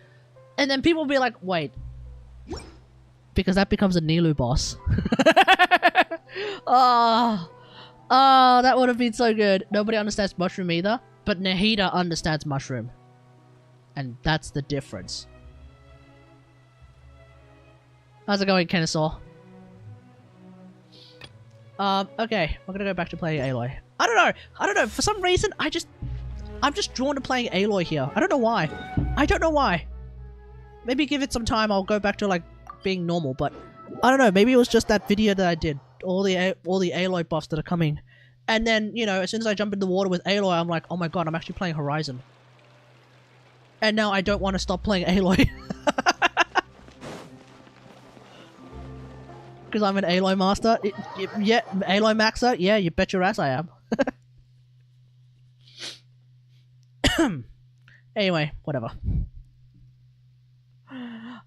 and then people will be like, wait, because that becomes a Nilu boss. Oh, that would have been so good. Nobody understands Mushroom either, but Nahida understands Mushroom, and that's the difference. How's it going, Kennesaw? Okay, we're gonna go back to playing Aloy. I don't know, for some reason, I'm just drawn to playing Aloy here. I don't know why. Maybe give it some time, I'll go back to, like, being normal, but I don't know, maybe it was just that video that I did. All the Aloy buffs that are coming. And then, you know, as soon as I jump in the water with Aloy, I'm like, oh my god, I'm actually playing Horizon. And now I don't want to stop playing Aloy. Because I'm an Aloy master? Yeah, Aloy maxer? Yeah, you bet your ass I am. Anyway, whatever.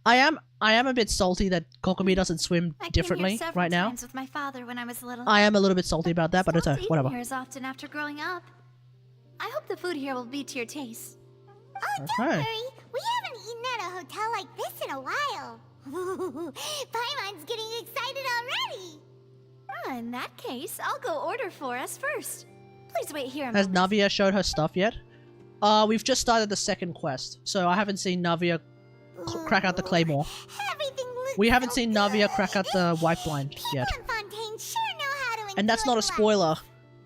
I am a bit salty that Kokomi doesn't swim differently right now. With my father when I was little. I am a little bit salty about that, but it's whatever. Here as often after growing up. I hope the food here will be to your taste. Oh, don't worry. We haven't eaten at a hotel like this in a while. Paimon's getting excited already. Oh, in that case, I'll go order for us first. Please wait here a Has moment. Navia showed her stuff yet? We've just started the second quest, so I haven't seen Navia crack out the claymore. We haven't seen Navia crack out the white blind yet. And that's not a spoiler.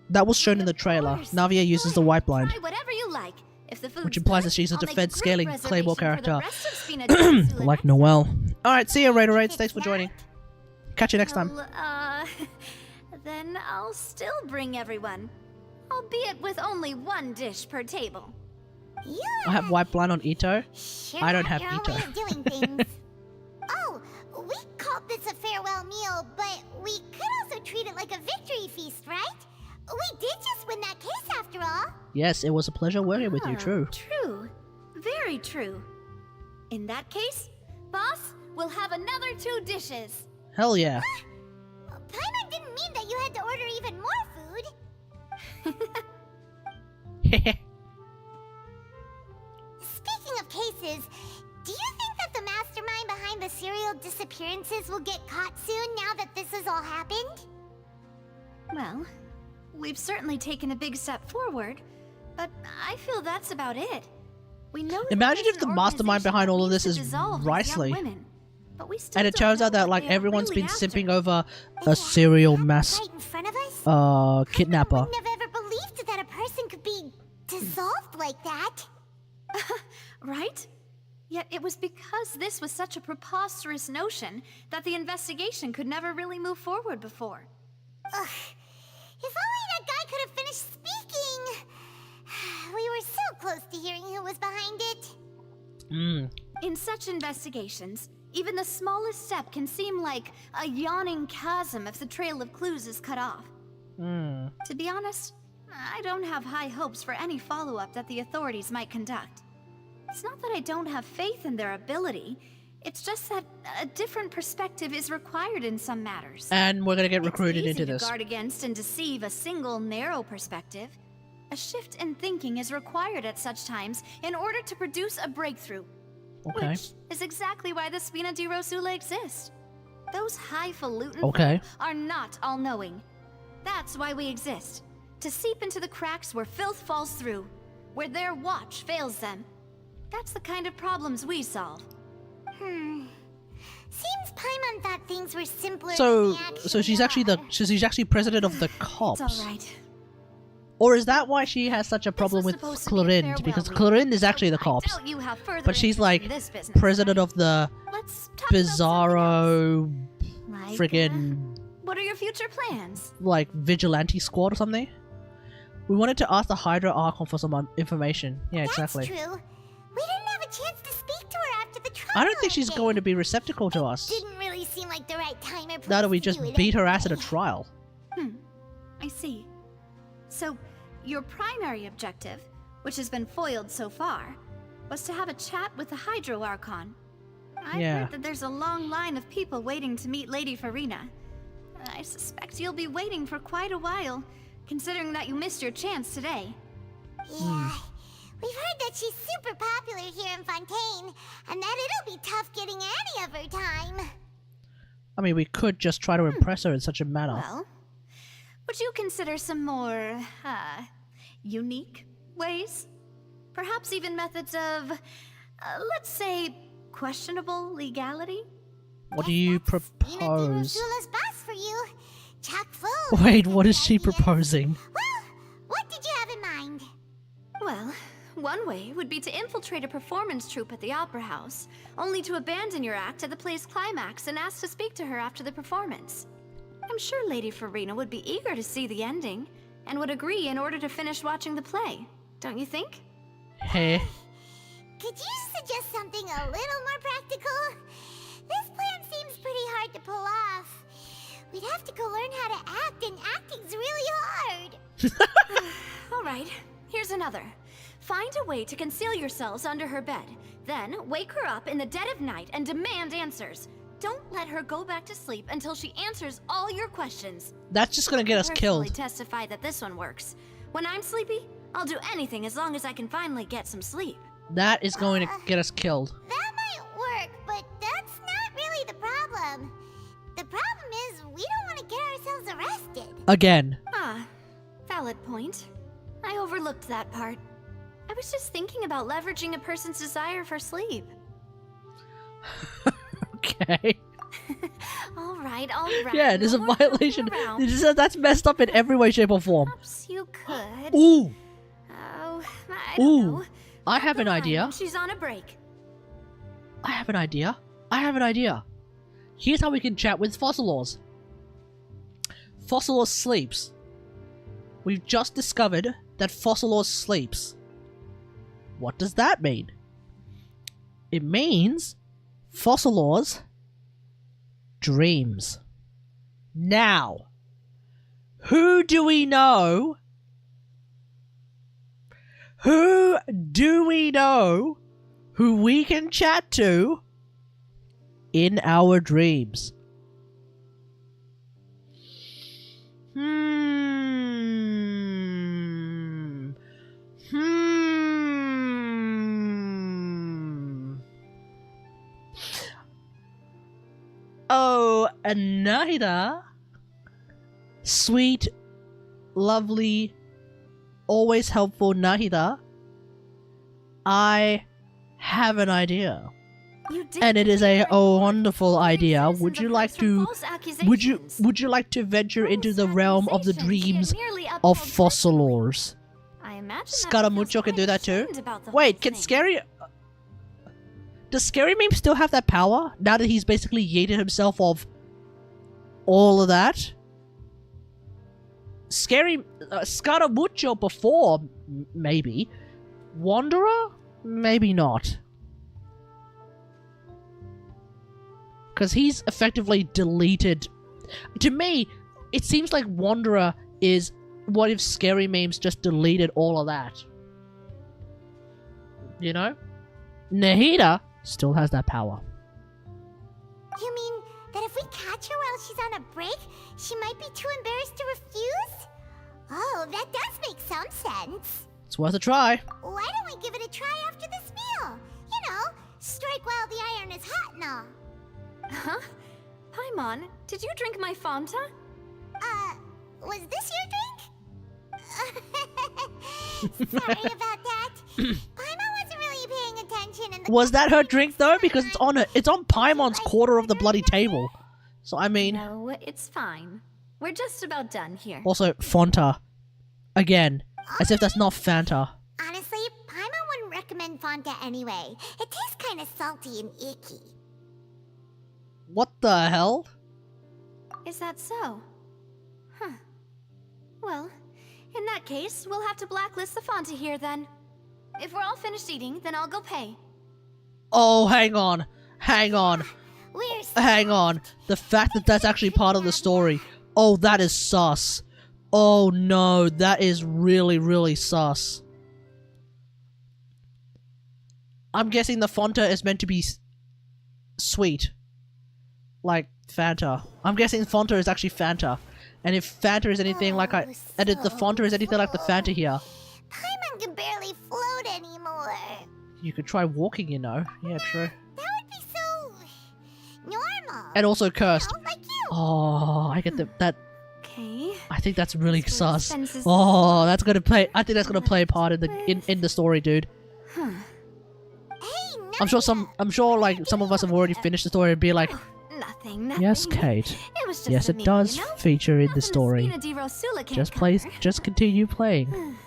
That was shown in the trailer. Navia uses the white blind. Try whatever you like. If the food's Which implies good, that she's a I'll make defense group scaling reservation Claymore for the character. rest of Spina di Rosula Like Noelle. Alright, see you, Raider8s. Thanks for joining. Catch you next time. Well, then I'll still bring everyone. Albeit with only one dish per table. I have white blind on Ito. I don't have your own Ito. way of doing things. Oh, we called this a farewell meal, but we could also treat it like a victory feast, right? We did just win that case after all. Yes, it was a pleasure working with you, true. True. Very true. In that case, boss, we'll have another 2 dishes. Hell yeah. Paimon didn't mean that you had to order even more food. Speaking of cases, do you think that the mastermind behind the serial disappearances will get caught soon now that this has all happened? Well, we've certainly taken a big step forward, but I feel that's about it. We know that Imagine there's if the an mastermind behind all of this is dissolve these young Riceley. women, but we still And it don't turns know out that what like they are everyone's really been after. simping over a serial mass kidnapper. Never ever believed that a person could be dissolved like that. Right? Yet it was because this was such a preposterous notion that the investigation could never really move forward before. Ugh. If only that guy could have finished speaking. We were so close to hearing who was behind it. In such investigations, even the smallest step can seem like a yawning chasm if the trail of clues is cut off. To be honest, I don't have high hopes for any follow-up that the authorities might conduct. It's not that I don't have faith in their ability, it's just that a different perspective is required in some matters. And we're gonna get recruited It's easy into this. to guard against and deceive a single narrow perspective. A shift in thinking is required at such times in order to produce a breakthrough. Okay. Which is exactly why the Spina di Rosula exists. Those highfalutin Okay. folk are not all-knowing. That's why we exist. To seep into the cracks where filth falls through, where their watch fails them. That's the kind of problems we solve. Seems Paimon thought things were simpler So, than they actually so she's actually president of the cops. It's all right. Or is that why she has such a problem with Clorinde? Because Clorinde is actually the cops. Doubt you have further But she's interest like in this business. president of the Let's talk about bizarro Like, friggin' what are your future plans? like vigilante squad or something. We wanted to ask the Hydra Archon for some information. Yeah, exactly. That's true. We didn't have a chance to speak to her after the trial. I don't think she's going to be receptacle to us. Didn't really seem like the right time or place Now that we to just do it beat her ass at a anyway. trial. I see. So, your primary objective, which has been foiled so far, was to have a chat with the Hydro Archon. I've Yeah. heard that there's a long line of people waiting to meet Lady Farina. I suspect you'll be waiting for quite a while, considering that you missed your chance today. Yeah. We've heard that she's super popular here in Fontaine, and that it'll be tough getting any of her time. I mean, we could just try to impress her in such a manner. Well, would you consider some more, unique ways? Perhaps even methods of, let's say, questionable legality? What do you propose? Rosula's boss for you. Chock full. Wait, what is she proposing? What did you have in mind? Well, one way would be to infiltrate a performance troupe at the Opera House, only to abandon your act at the play's climax and ask to speak to her after the performance. I'm sure Lady Farina would be eager to see the ending, and would agree in order to finish watching the play, don't you think? Hey. Could you suggest something a little more practical? This plan seems pretty hard to pull off. We'd have to go learn how to act, and acting's really hard. All right, here's another. Find a way to conceal yourselves under her bed. Then wake her up in the dead of night and demand answers. Don't let her go back to sleep until she answers all your questions. That's just gonna get us I killed. personally testify that this one works. When I'm sleepy, I'll do anything as long as I can finally get some sleep. That is going to get us killed. That might work, but that's not really the problem. The problem is we don't want to get ourselves arrested. Again. Valid point. I overlooked that part. I was just thinking about leveraging a person's desire for sleep. Okay. All right. Yeah, it is a No more violation. joking around. That's messed up in every way, shape, or form. Perhaps you could. Ooh. Oh, I don't know. I have an idea. She's on a break. I have an idea. I have an idea. Here's how we can chat with Fossilors. Fossilor sleeps. We've just discovered that Fossilor sleeps. What does that mean? It means Fossilors dreams. Now, who do we know? Who do we know who we can chat to in our dreams? Oh, Anahita. Sweet, lovely, always helpful Nahida. I have an idea. And it is a wonderful idea. Would you like to would you like to venture into the realm of the dreams of Fossilors? Scaramuccio can do that too. Wait, can Scary does Scary Meme still have that power now that he's basically yeeted himself of all of that? Scary Scaramuccio before, maybe. Wanderer? Maybe not. Because he's effectively deleted. To me, it seems like Wanderer is what if Scary Memes just deleted all of that. You know? Nahida still has that power. You mean that if we catch her while she's on a break, she might be too embarrassed to refuse? Oh, that does make some sense. It's worth a try. Why don't we give it a try after this meal? You know, strike while the iron is hot and all. Huh? Paimon, did you drink my Fanta? Was this your drink? Sorry about that. Paimon wasn't really paying attention and Was that her drink though? Because it's on Paimon's quarter of the bloody table. So I mean. No, it's fine. We're just about done here. Also, Fanta. Again, as if that's not Fanta. Honestly, Paimon wouldn't recommend Fanta anyway. It tastes kind of salty and icky. What the hell? Is that so? Huh. Well, in that case, we'll have to blacklist the Fanta here then. If we're all finished eating, then I'll go pay. Oh, hang on. Hang on. Hang on. The fact that that's actually part of the story. Oh, that is sus. Oh no, that is really, really sus. I'm guessing the Fanta is meant to be sweet. Like Fanta. I'm guessing Fanta is actually Fanta. And if Fanta is anything like and if the Fanta is anything like the Fanta here. Paimon can barely float anymore. You could try walking, you know. Yeah, true. That would be so normal. And also cursed. You know, like you. Oh, I get that. Okay. I think that's really sus. Oh, that's gonna play. I think that's gonna play a part in the story, dude. Huh. I'm sure like some of us have already finished the story and be like, Nothing. yes, Kate. It was just Yes, it does feature in the story. Just continue playing.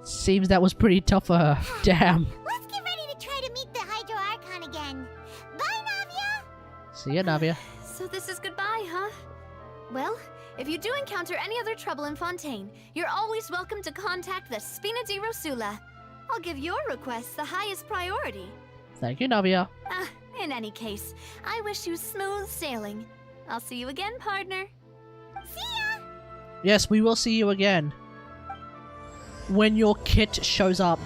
Seems that was pretty tough for her. Damn. Let's get ready to try to meet the Hydro Archon again. Bye, Navia. See ya, Navia. So this is goodbye, huh? Well, if you do encounter any other trouble in Fontaine, you're always welcome to contact the Spina di Rosula. I'll give your requests the highest priority. Thank you, Navia. In any case, I wish you smooth sailing. I'll see you again, partner. See ya! Yes, we will see you again. When your kit shows up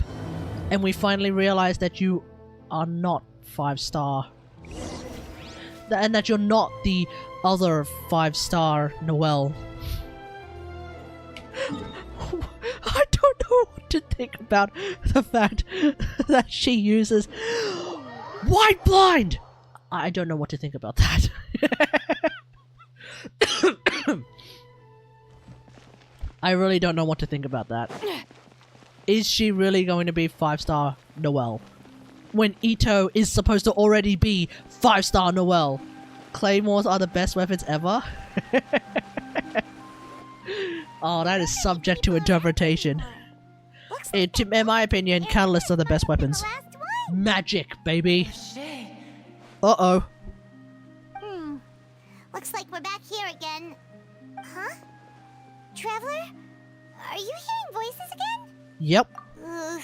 and we finally realize that you are not 5-star. And that you're not the other 5-star Noelle. I don't know what to think about the fact that she uses white blind. I don't know what to think about that. I really don't know what to think about that. Is she really going to be 5-star Noelle? When Ito is supposed to already be 5-star Noelle. Claymores are the best weapons ever? Oh, that is subject to interpretation. In my opinion, catalysts are the best weapons. Magic, baby. Uh-oh. Looks like we're back here again. Huh? Traveler? Are you hearing voices again? Yep. Ugh.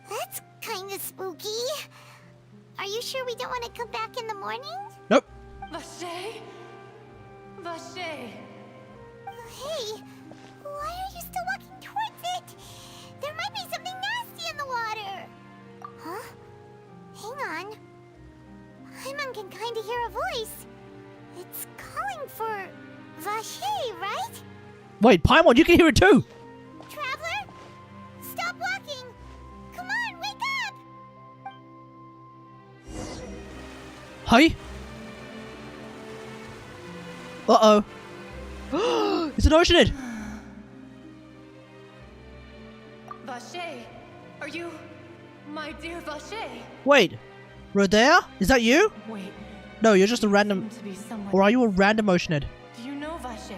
That's kinda spooky. Are you sure we don't want to come back in the morning? Nope. Vache? Vache. Hey, why are you still walking towards it? There might be something nasty in the water. Huh? Hang on. Paimon can kinda hear a voice. It's calling for Vache, right? Wait, Paimon, you can hear it too! Traveler? Stop walking! Come on, wake up! Hi? Uh-oh. It's an Oceanid! Vache, are you my dear Vache? Wait, Rodea? Is that you? Wait. No, you're just a random... To be someone. Or are you a random Oceanid? Do you know Vache?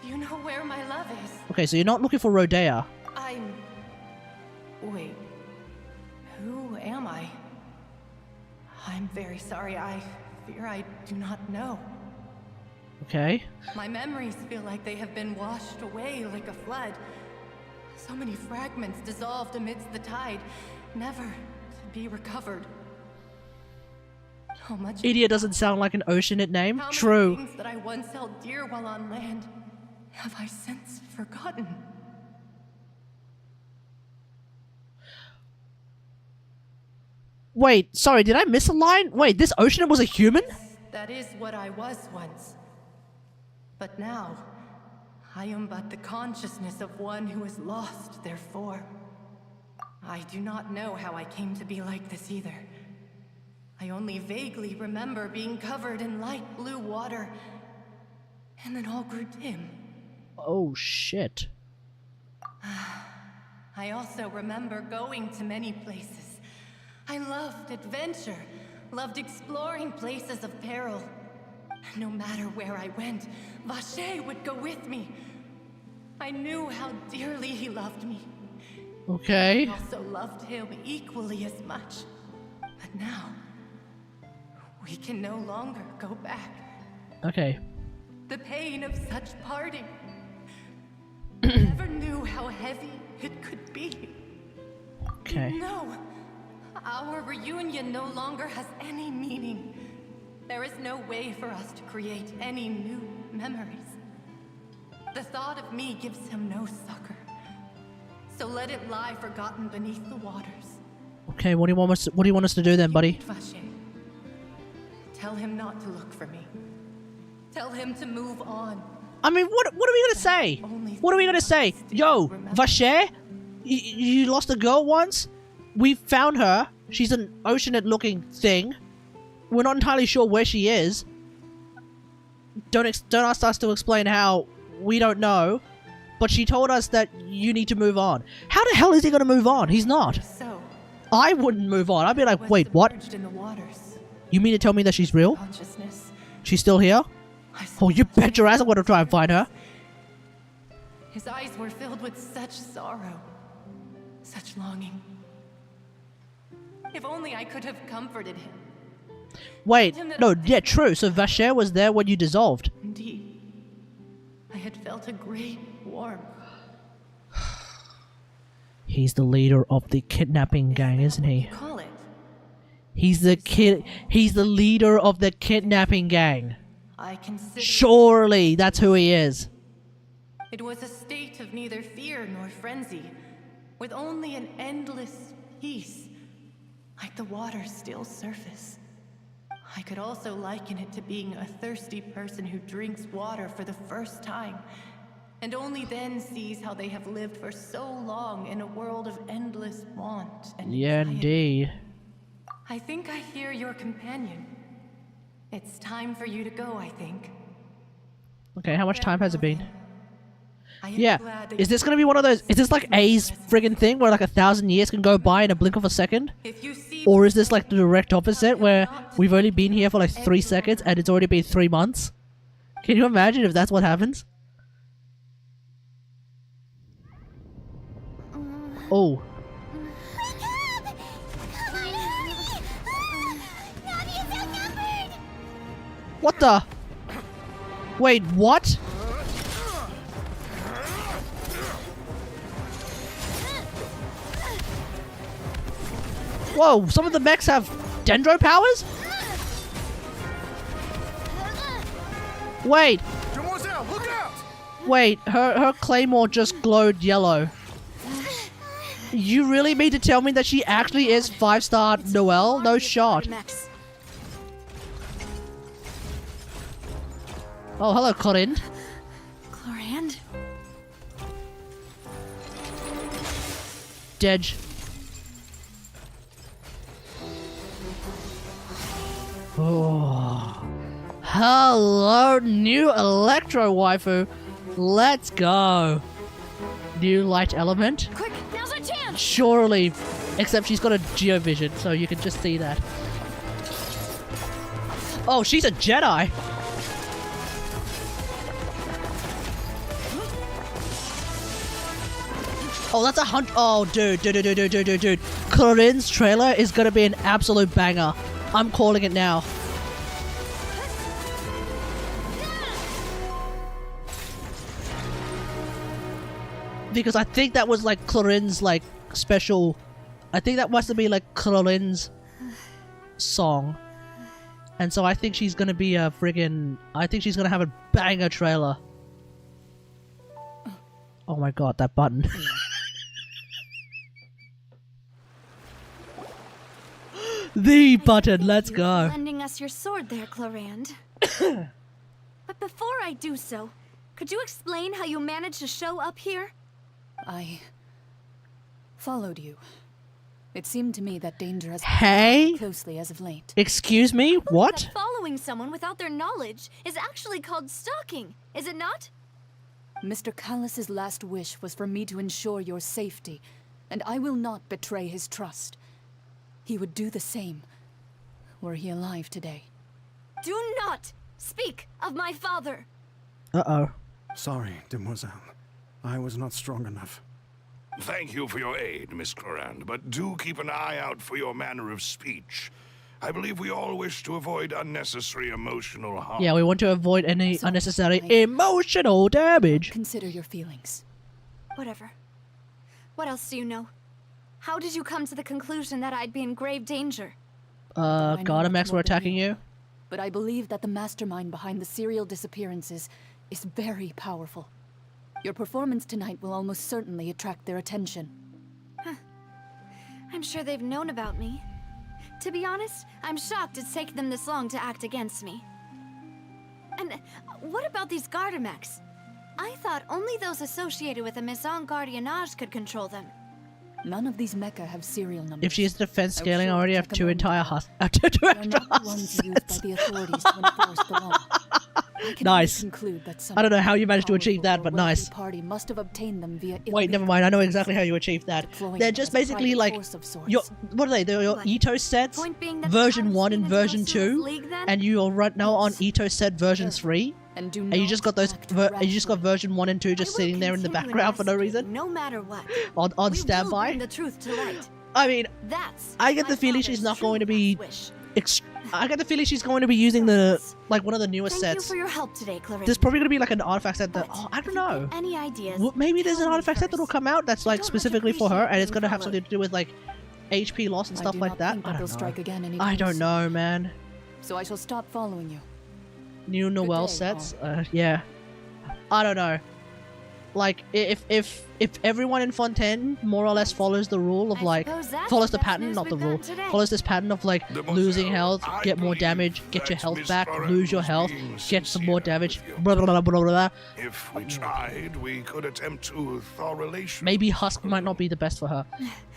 Do you know where my love is? Okay, so you're not looking for Rodea. Wait. Who am I? I'm very sorry. I fear I do not know. Okay. My memories feel like they have been washed away like a flood. So many fragments dissolved amidst the tide, never to be recovered. How much Idiot doesn't sound like an Oceanid name. how many True. things that I once held dear while on land have I since forgotten? Wait, sorry, did I miss a line? Wait, this Oceanid was a human? That is what I was once. But now, I am but the consciousness of one who is lost, therefore. I do not know how I came to be like this either. I only vaguely remember being covered in light blue water, and then all grew dim. Oh, shit. I also remember going to many places. I loved adventure, loved exploring places of peril. No matter where I went, Vache would go with me. I knew how dearly he loved me. Okay. I also loved him equally as much. But now, we can no longer go back. Okay. The pain of such parting. I never knew how heavy it could be. Okay. No, our reunion no longer has any meaning. There is no way for us to create any new memories. The thought of me gives him no succor. So let it lie forgotten beneath the waters. Okay, what do you want us to do then, buddy? Vache, tell him not to look for me. Tell him to move on. I mean, what are we gonna say? What are we gonna say? Yo, Vache, you lost a girl once? We found her. She's an Oceanid-looking thing. We're not entirely sure where she is. Don't ask us to explain how. We don't know. But she told us that you need to move on. How the hell is he gonna move on? He's not. So, I wouldn't move on. I'd be like, wait, what? in the waters. You mean to tell me that she's real? Consciousness. She's still here? Oh, you bet your ass I'm gonna try and find her. His eyes were filled with such sorrow, such longing. If only I could have comforted him. Wait, no, yeah, true. So Vache was there when you dissolved. Indeed. I had felt a great warmth. He's the leader of the kidnapping gang, isn't he? Call it. He's the leader of the kidnapping gang. I consider Surely that's who he is. it was a state of neither fear nor frenzy, with only an endless peace, like the water's still surface. I could also liken it to being a thirsty person who drinks water for the first time, and only then sees how they have lived for so long in a world of endless want and Yeah, anxiety. indeed. I think I hear your companion. It's time for you to go, I think. Okay, how much time has it been? I am Yeah, glad that is this gonna be one of those? Is this like A's friggin' thing where like 1,000 years can go by in a blink of a second? Or is this like the direct opposite where we've only been here for like 3 seconds and it's already been 3 months? Can you imagine if that's what happens? Oh. What the? Wait, what? Whoa, some of the mechs have dendro powers? Wait. Look out! Wait, her claymore just glowed yellow. You really mean to tell me that she actually is 5-star Noelle? No shot. Oh, hello, Corinne. Chlorand? Dej. Oh. Hello, new Electro waifu. Let's go. New light element. Quick, now's our chance. Surely. Except she's got a geovision, so you can just see that. Oh, she's a Jedi. Oh, that's a hunt. Oh, dude. Corinne's trailer is gonna be an absolute banger. I'm calling it now. Because I think that was like Corinne's like special. I think that must have been like Corinne's song. And so I think she's gonna be a friggin'. I think she's gonna have a banger trailer. Oh my god, that button. The button, let's go. Lending us your sword there, Chlorand. But before I do so, could you explain how you managed to show up here? I followed you. It seemed to me that danger has Hey? closely as of late. Excuse me? What? Following someone without their knowledge is actually called stalking, is it not? Mr. Callus's last wish was for me to ensure your safety, and I will not betray his trust. He would do the same, were he alive today. Do not speak of my father! Uh-oh. Sorry, demoiselle. I was not strong enough. Thank you for your aid, Miss Chlorand, but do keep an eye out for your manner of speech. I believe we all wish to avoid unnecessary emotional harm. Yeah, we want to avoid any unnecessary emotional damage. Consider your feelings. Whatever. What else do you know? How did you come to the conclusion that I'd be in grave danger? Gardamex were attacking you? But I believe that the mastermind behind the serial disappearances is very powerful. Your performance tonight will almost certainly attract their attention. Huh. I'm sure they've known about me. To be honest, I'm shocked it's taken them this long to act against me. And what about these Gardamex? I thought only those associated with the Maison Gardiennage could control them. None of these mecha have serial numbers. If she is defense scaling, I already have two entire huts. They are not the ones used by the authorities to enforce the law. Nice. I don't know how you managed to achieve that, but nice. Party must have obtained them via Wait, never mind. I know exactly how you achieved that. They're just basically like your what are they? They're your Ito sets, version 1 and version 2, and you are right now on Ito set version 3. And you just got those. You just got version 1 and 2 just sitting there in the background for no reason. No matter what. On standby. The truth to light. I mean, I get the feeling she's not going to be. I get the feeling she's going to be using the one of the newest sets. Thank you for your help today, Clarissa. There's probably going to be like an artifact set that I don't know. Any ideas? Well, maybe there's an artifact set that'll come out that's like specifically for her, and it's going to have something to do with like HP loss and stuff like that. I don't know, man. So I shall stop following you. New Noelle sets? Yeah. I don't know. Like, if everyone in Fontaine more or less follows the rule of like, follows the pattern, not the rule, follows this pattern of like losing health, get more damage, get your health back, lose your health, get some more damage, blah blah blah blah blah. If we tried, we could attempt to thaw relations. Maybe Husk might not be the best for her.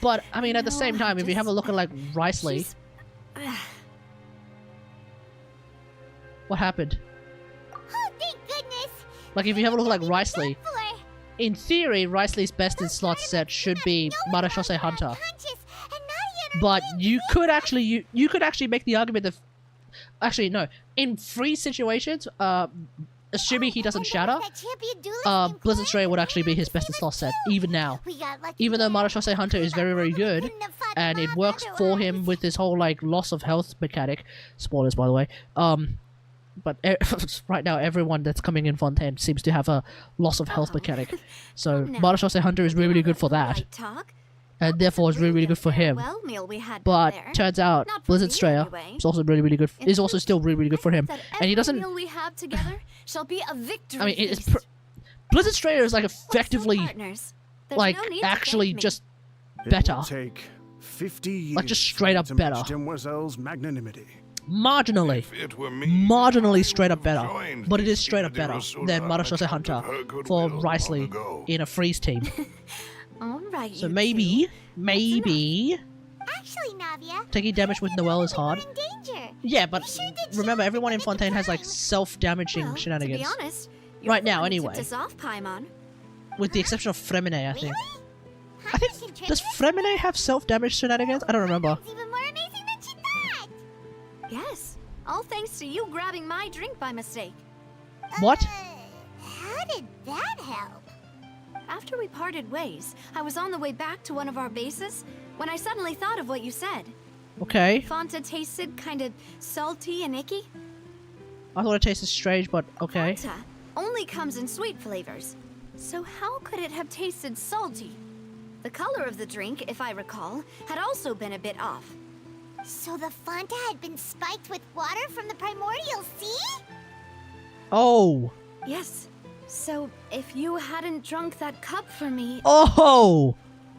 But, I mean, at the same time, if you have a look at like Riceley. What happened? Oh, thank goodness! Like, if you have a look at like Riceley, in theory, Riceley's best in slot set should be Marechaussee Hunter. But you could actually you could actually make the argument that actually no, in free situations, assuming he doesn't shatter, That champion duelist Blizzard Strayer would actually be his best in slot set, even now. Even though Marashose Hunter is very, very good, and it works for him with this whole, like, loss of health mechanic. Spoilers, by the way. But right now, everyone that's coming in Fontaine seems to have a loss of health mechanic. So, Marashose Hunter is really, really good for that. And therefore is really, really good for him. But turns out Blizzard Strayer is also really, really good. Is also still really, really good for him. And he doesn't. Meal we have together shall be a victory. I mean, it's Blizzard Strayer is like effectively, like actually just better. It will take 50 years like just straight up better. Demoiselle's magnanimity. Marginally straight up better, but it is straight up better than Marashose Hunter for Riceley in a freeze team. Alright. So maybe Actually, Navia, taking damage with Noelle is hard. danger. Yeah, but remember, everyone in Fontaine has like self-damaging shenanigans. To be honest, Right now, to anyway. dissolve Paimon. With the exception of Fremine, I think. Does Fremine have self-damage shenanigans? I don't remember. Even more amazing than she thought. Yes, all thanks to you grabbing my drink by mistake. What? How did that help? After we parted ways, I was on the way back to one of our bases when I suddenly thought of what you said. Okay. Fanta tasted kind of salty and icky. I thought it tasted strange, but okay. Fanta only comes in sweet flavors. So how could it have tasted salty? The color of the drink, if I recall, had also been a bit off. So the Fanta had been spiked with water from the primordial sea? Oh. Yes. So if you hadn't drunk that cup for me... Oh!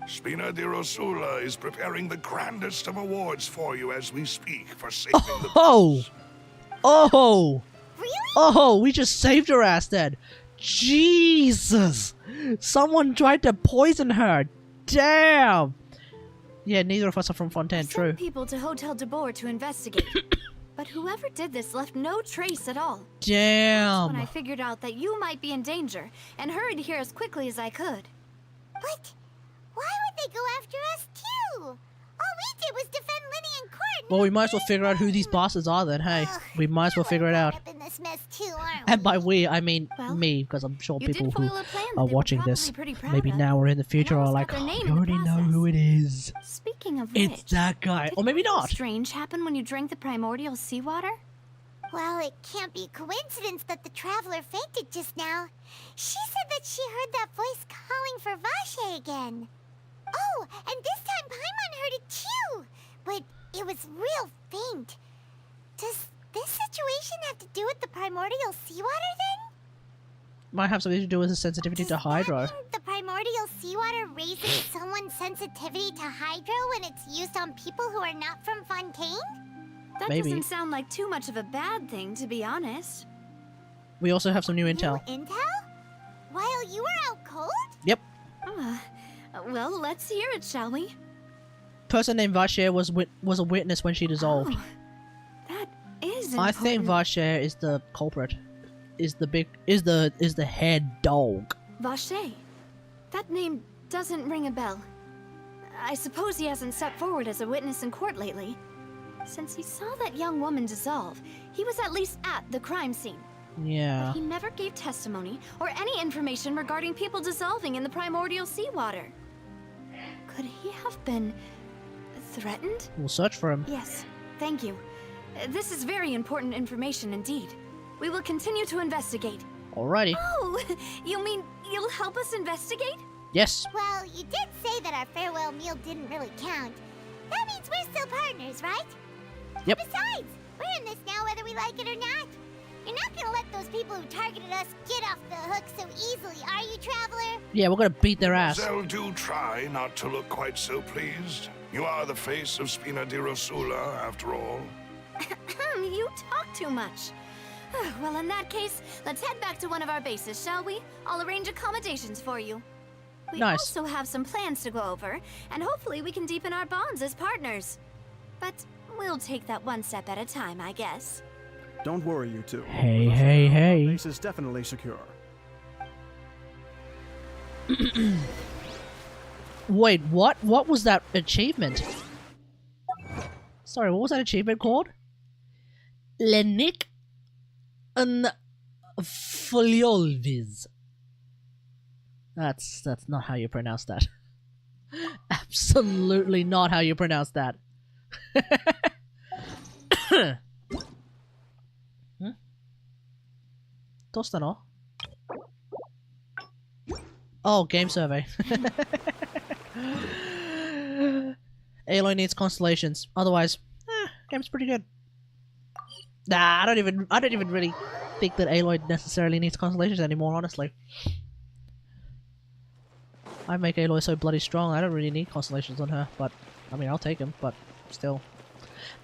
Spina di Rosula is preparing the grandest of awards for you as we speak for saving the Oh! Oh! Really? Oh, we just saved her ass then. Jesus! Someone tried to poison her. Damn! Yeah, neither of us are from Fontaine, true. Sent people to Hotel de Boer to investigate. But whoever did this left no trace at all. Damn! That's when I figured out that you might be in danger and hurried here as quickly as I could. But why would they go after us too? All we did was defend Linny and Court. Well, we might as well figure out who these bastards are then, hey. We might as well figure it out. In this mess too, aren't And by we, I mean me, because I'm sure people who are watching this, maybe now or in the future, are like, oh, you already know who it is. Speaking of It's that guy. Or maybe not. Strange happened when you drank the primordial seawater? Well, it can't be coincidence that the traveler fainted just now. She said that she heard that voice calling for Vache again. Oh, and this time Paimon heard it too, but it was real faint. Does this situation have to do with the primordial seawater then? Might have something to do with the sensitivity to hydro. The primordial seawater raises someone's sensitivity to hydro when it's used on people who are not from Fontaine? That Maybe. doesn't sound like too much of a bad thing, to be honest. We also have some new intel. Intel? While you were out cold? Yep. Well, let's hear it, shall we? Person named Vache was a witness when she dissolved. Oh, that is I think Vache is the culprit. Is the head dog. Vache. That name doesn't ring a bell. I suppose he hasn't stepped forward as a witness in court lately. Since he saw that young woman dissolve, he was at least at the crime scene. Yeah. But he never gave testimony or any information regarding people dissolving in the primordial seawater. Could he have been threatened? We'll search for him. Yes, thank you. This is very important information indeed. We will continue to investigate. Alrighty. Oh, you mean you'll help us investigate? Yes. Well, you did say that our farewell meal didn't really count. That means we're still partners, right? Yep. Besides, we're in this now whether we like it or not. You're not gonna let those people who targeted us get off the hook so easily, are you, Traveler? Yeah, we're gonna beat their ass. Zell, do try not to look quite so pleased. You are the face of Spina di Rosula, after all. You talk too much. Well, in that case, let's head back to one of our bases, shall we? I'll arrange accommodations for you. We Nice. also have some plans to go over, and hopefully we can deepen our bonds as partners. But we'll take that one step at a time, I guess. Don't worry, you two. Hey. Base is definitely secure. Wait, what? What was that achievement? Sorry, what was that achievement called? Lenik and Fliolviz. That's not how you pronounce that. Absolutely not how you pronounce that. Tostano? Oh, game survey. Aloy needs constellations. Otherwise, game's pretty good. Nah, I don't even really think that Aloy necessarily needs constellations anymore, honestly. I make Aloy so bloody strong, I don't really need constellations on her, but I mean, I'll take them, but still.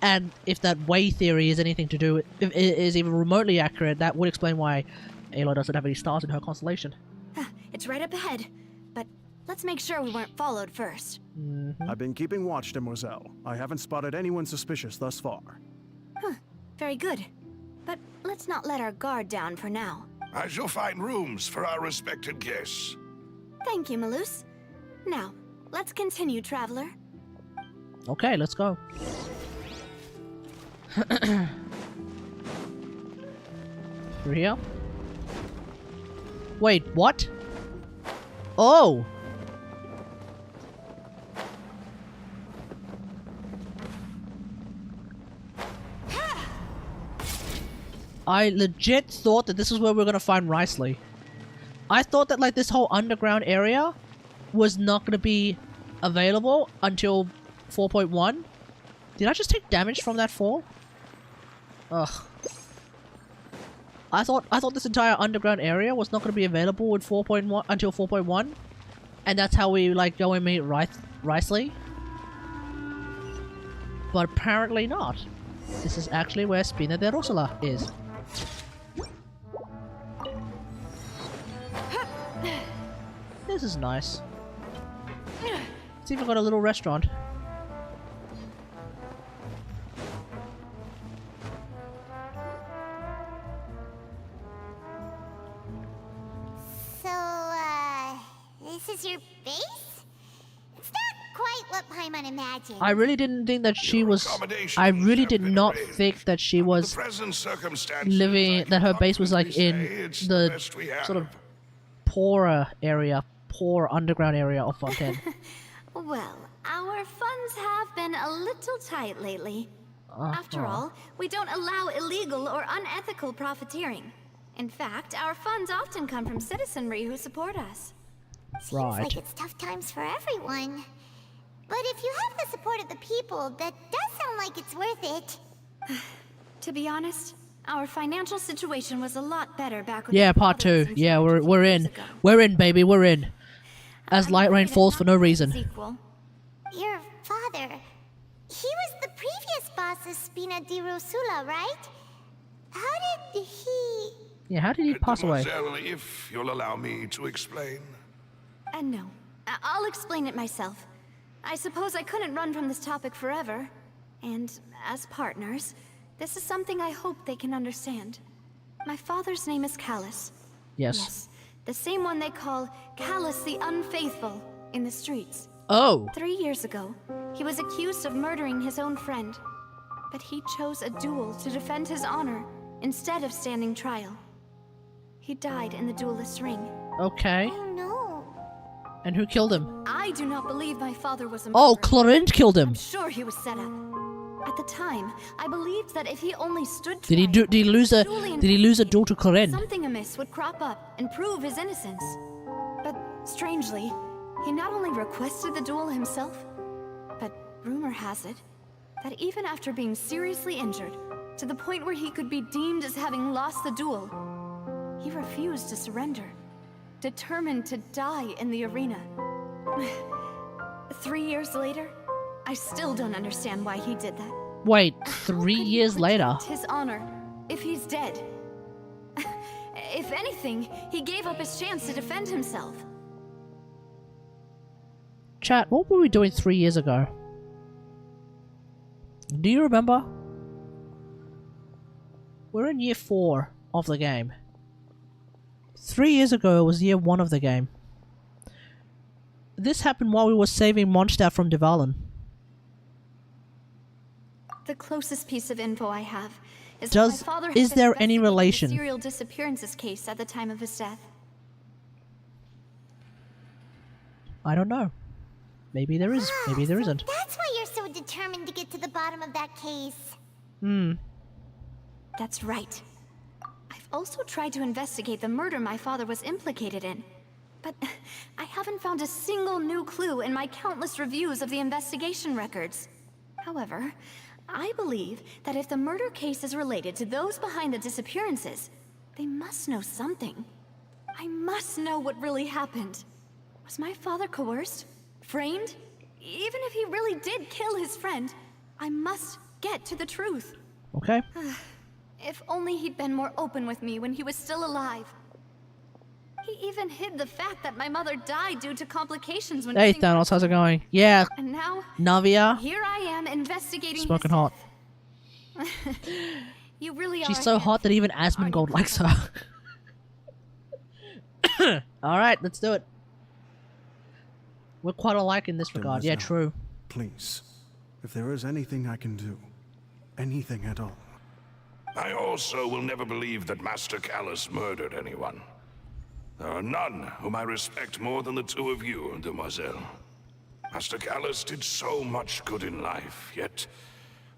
And if that way theory is anything to do with, if it is even remotely accurate, that would explain why Aloy doesn't have any stars in her constellation. It's right up ahead, but let's make sure we weren't followed first. I've been keeping watch, Demoiselle. I haven't spotted anyone suspicious thus far. Very good. But let's not let our guard down for now. I shall find rooms for our respected guests. Thank you, Malus. Now, let's continue, Traveler. Okay, let's go. Through here? Wait, what? Oh! I legit thought that this is where we're gonna find Riceley. I thought that like this whole underground area was not gonna be available until 4.1. Did I just take damage from that fall? Ugh. I thought this entire underground area was not gonna be available with 4.1 until 4.1, and that's how we like go and meet Riceley. But apparently not. This is actually where Spina de Rosula is. This is nice. It's even got a little restaurant. So, this is your base? It's not quite what Paimon imagined. I really didn't think that she was. I really did not think that she was living. That her base was like in the sort of poorer area, poor underground area of Fontaine. Well, our funds have been a little tight lately. After all, we don't allow illegal or unethical profiteering. In fact, our funds often come from citizenry who support us. Seems like it's tough times for everyone. But if you have the support of the people, that does sound like it's worth it. To be honest, our financial situation was a lot better back when. Yeah, part 2. Yeah, we're in. We're in, baby. We're in. As light rain falls for no reason. Your father, he was the previous boss of Spina di Rosula, right? How did he... Yeah, how did he pass away? Mademoiselle, if you'll allow me to explain. No. I'll explain it myself. I suppose I couldn't run from this topic forever. And as partners, this is something I hope they can understand. My father's name is Callus. Yes. The same one they call Callus the Unfaithful in the streets. Oh. 3 years ago, he was accused of murdering his own friend. But he chose a duel to defend his honor instead of standing trial. He died in the duelist's ring. Okay. Oh no. And who killed him? I do not believe my father was a murderer. Oh, Clorinde killed him. I'm sure he was set up. At the time, I believed that if he only stood Did he lose a duel to Clorinde? Something amiss would crop up and prove his innocence. But strangely, he not only requested the duel himself, but rumor has it that even after being seriously injured, to the point where he could be deemed as having lost the duel, he refused to surrender, determined to die in the arena. 3 years later, I still don't understand why he did that. Wait, 3 years later? His honor, if he's dead. If anything, he gave up his chance to defend himself. Chat, what were we doing 3 years ago? Do you remember? We're in year 4 of the game. 3 years ago was year 1 of the game. This happened while we were saving Mondstadt from Dvalin. The closest piece of info I have is that my Does father had is been there any investigating relation? the serial disappearances case at the time of his death. I don't know. Maybe there is. Maybe there isn't. That's why you're so determined to get to the bottom of that case. That's right. I've also tried to investigate the murder my father was implicated in. But I haven't found a single new clue in my countless reviews of the investigation records. However, I believe that if the murder case is related to those behind the disappearances, they must know something. I must know what really happened. Was my father coerced? Framed? Even if he really did kill his friend, I must get to the truth. Okay. If only he'd been more open with me when he was still alive. He even hid the fact that my mother died due to complications when Hey giving Thanos, how's it going? Yeah. And now, Navia. here I am investigating Smoking hot. You really are. She's so hot that even Asmongold likes her. Alright, let's do it. We're quite alike in this regard. Yeah, true. Please, if there is anything I can do, anything at all. I also will never believe that Master Callus murdered anyone. There are none whom I respect more than the two of you, Demoiselle. Master Callus did so much good in life, yet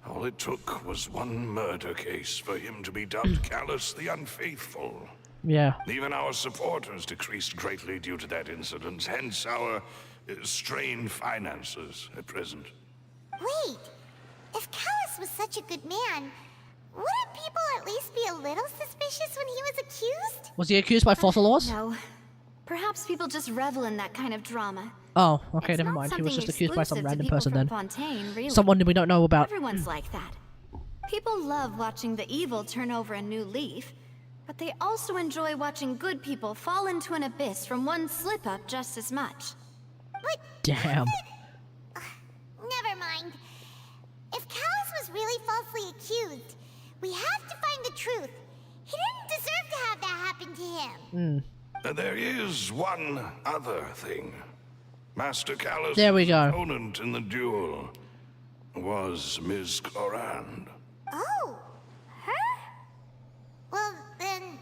all it took was one murder case for him to be dubbed Callus the Unfaithful. Yeah. Even our supporters decreased greatly due to that incident, hence our strained finances at present. Wait, if Callus was such a good man, wouldn't people at least be a little suspicious when he was accused? Was he accused by Fossilors? No. Perhaps people just revel in that kind of drama. Oh, okay, It's never not mind. He was something just accused by some exclusive to random people person from then. Fontaine, really. Someone we don't know about. Everyone's like that. People love watching the evil turn over a new leaf, but they also enjoy watching good people fall into an abyss from one slip-up just as much. But damn. Never mind. If Callus was really falsely accused, we have to find the truth. He didn't deserve to have that happen to him. There is one other thing. Master Callus' There we go. opponent in the duel was Ms. Clorand. Oh, her? Well, then,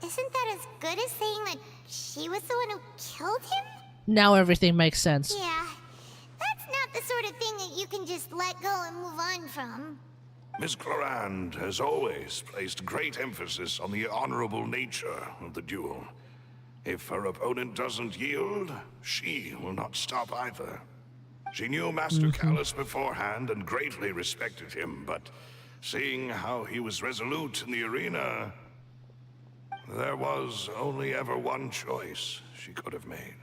isn't that as good as saying that she was the one who killed him? Now everything makes sense. Yeah, that's not the sort of thing that you can just let go and move on from. Ms. Clorand has always placed great emphasis on the honorable nature of the duel. If her opponent doesn't yield, she will not stop either. She knew Master Callus beforehand and greatly respected him, but seeing how he was resolute in the arena, there was only ever one choice she could have made.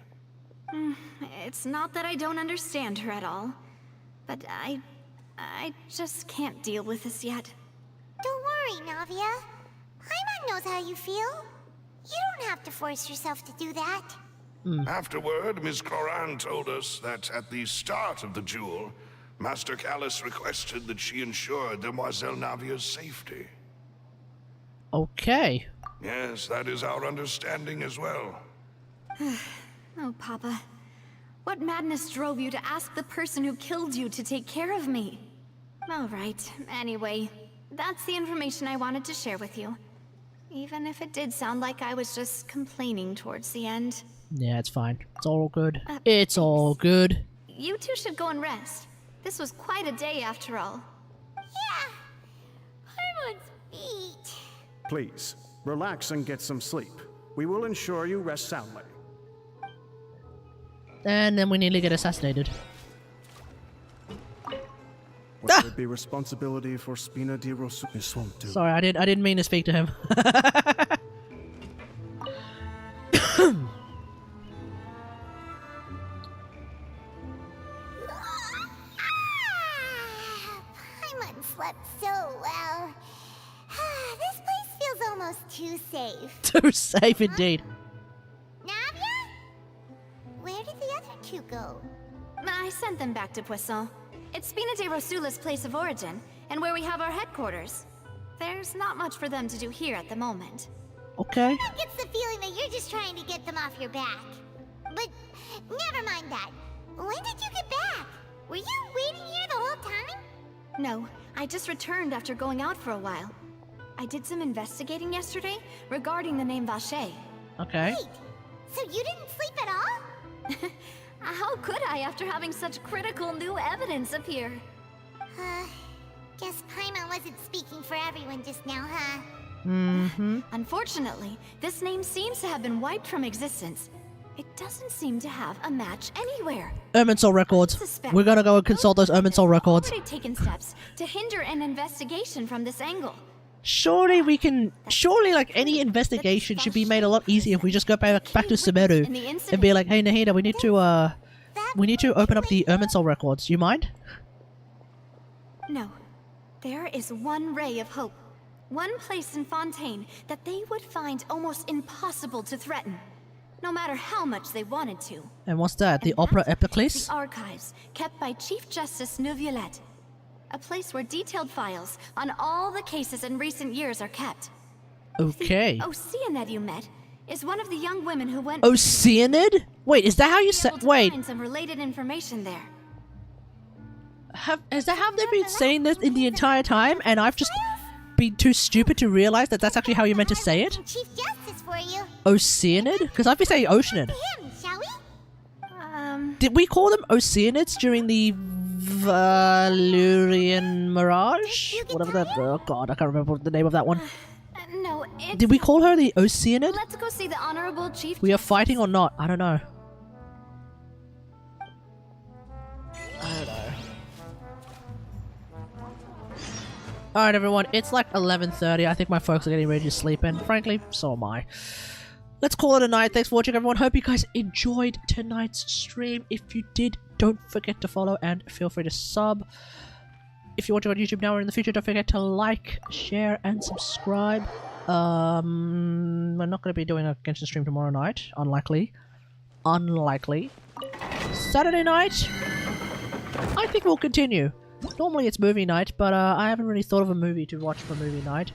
It's not that I don't understand her at all, but I just can't deal with this yet. Don't worry, Navia. Paimon knows how you feel. You don't have to force yourself to do that. Afterward, Ms. Clorand told us that at the start of the duel, Master Callus requested that she ensure Demoiselle Navia's safety. Okay. Yes, that is our understanding as well. Oh, Papa. What madness drove you to ask the person who killed you to take care of me? All right, anyway, that's the information I wanted to share with you. Even if it did sound like I was just complaining towards the end. Yeah, it's fine. It's all good. It's all good. You two should go and rest. This was quite a day after all. Yeah, Paimon's feet. Please, relax and get some sleep. We will ensure you rest soundly. And then we nearly get assassinated. What would be responsibility for Spina di Rosula is swamped too. Sorry, I didn't mean to speak to him. Paimon slept so well. This place feels almost too safe. Too safe indeed. Navia? Where did the other two go? I sent them back to Poisson. It's Spina di Rosula's place of origin, and where we have our headquarters. There's not much for them to do here at the moment. Okay. Paimon gets the feeling that you're just trying to get them off your back. But never mind that. When did you get back? Were you waiting here the whole time? No, I just returned after going out for a while. I did some investigating yesterday regarding the name Vache. Okay. Wait, so you didn't sleep at all? How could I after having such critical new evidence appear? Guess Paimon wasn't speaking for everyone just now, huh? Mm-hmm. Unfortunately, this name seems to have been wiped from existence. It doesn't seem to have a match anywhere. Irminsul records. We're gonna go and consult those Irminsul records. I've already taken steps to hinder an investigation from this angle. Surely we can. Surely, like any investigation should be made a lot easier if we just go back to Sumeru and be like, "Hey, Nahida, we need to open up the Irminsul records. You mind?" No, there is one ray of hope, one place in Fontaine that they would find almost impossible to threaten, no matter how much they wanted to. And what's that? The Opera Epiclese? The archives kept by Chief Justice Neuvillette. A place where detailed files on all the cases in recent years are kept. Okay. The Oceanid you met is one of the young women who went... Oceanid? Wait, is that how you said... Wait. Find some related information there. Have they been saying this in the entire time and I've just been too stupid to realize that that's actually how you meant to say it? Chief Justice for you. Oceanid? Because I've been saying Oceanid. Him, shall we? Did we call them Oceanids during the Valyrian Mirage? Whatever that... Oh god, I can't remember the name of that one. No, it's... Did we call her the Oceanid? Let's go see the Honorable Chief We are fighting or not? I don't know. I don't know. Alright everyone, it's like 11:30. I think my folks are getting ready to sleep and frankly, so am I. Let's call it a night. Thanks for watching everyone. Hope you guys enjoyed tonight's stream. If you did, don't forget to follow and feel free to sub. If you're watching on YouTube now or in the future, don't forget to like, share and subscribe. We're not going to be doing a Genshin stream tomorrow night. Unlikely. Saturday night, I think we'll continue. Normally it's movie night, but I haven't really thought of a movie to watch for movie night.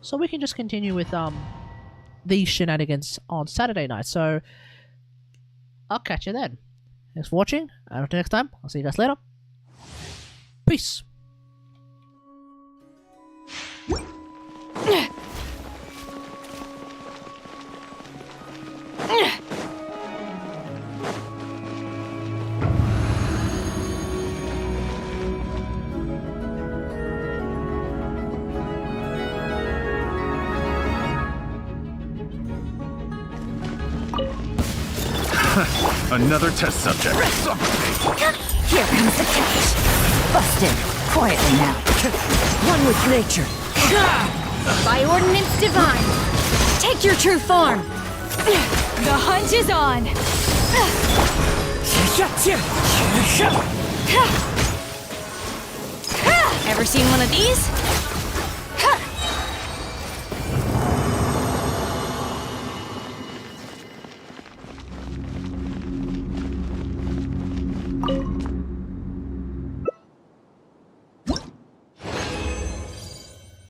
So we can just continue with these shenanigans on Saturday night. So I'll catch you then. Thanks for watching, and until next time, I'll see you guys later. Peace. Another test subject. Here comes the catch. Busted. Quietly now. One with nature. By ordinance divine, take your true form. The hunt is on. Ever seen one of these?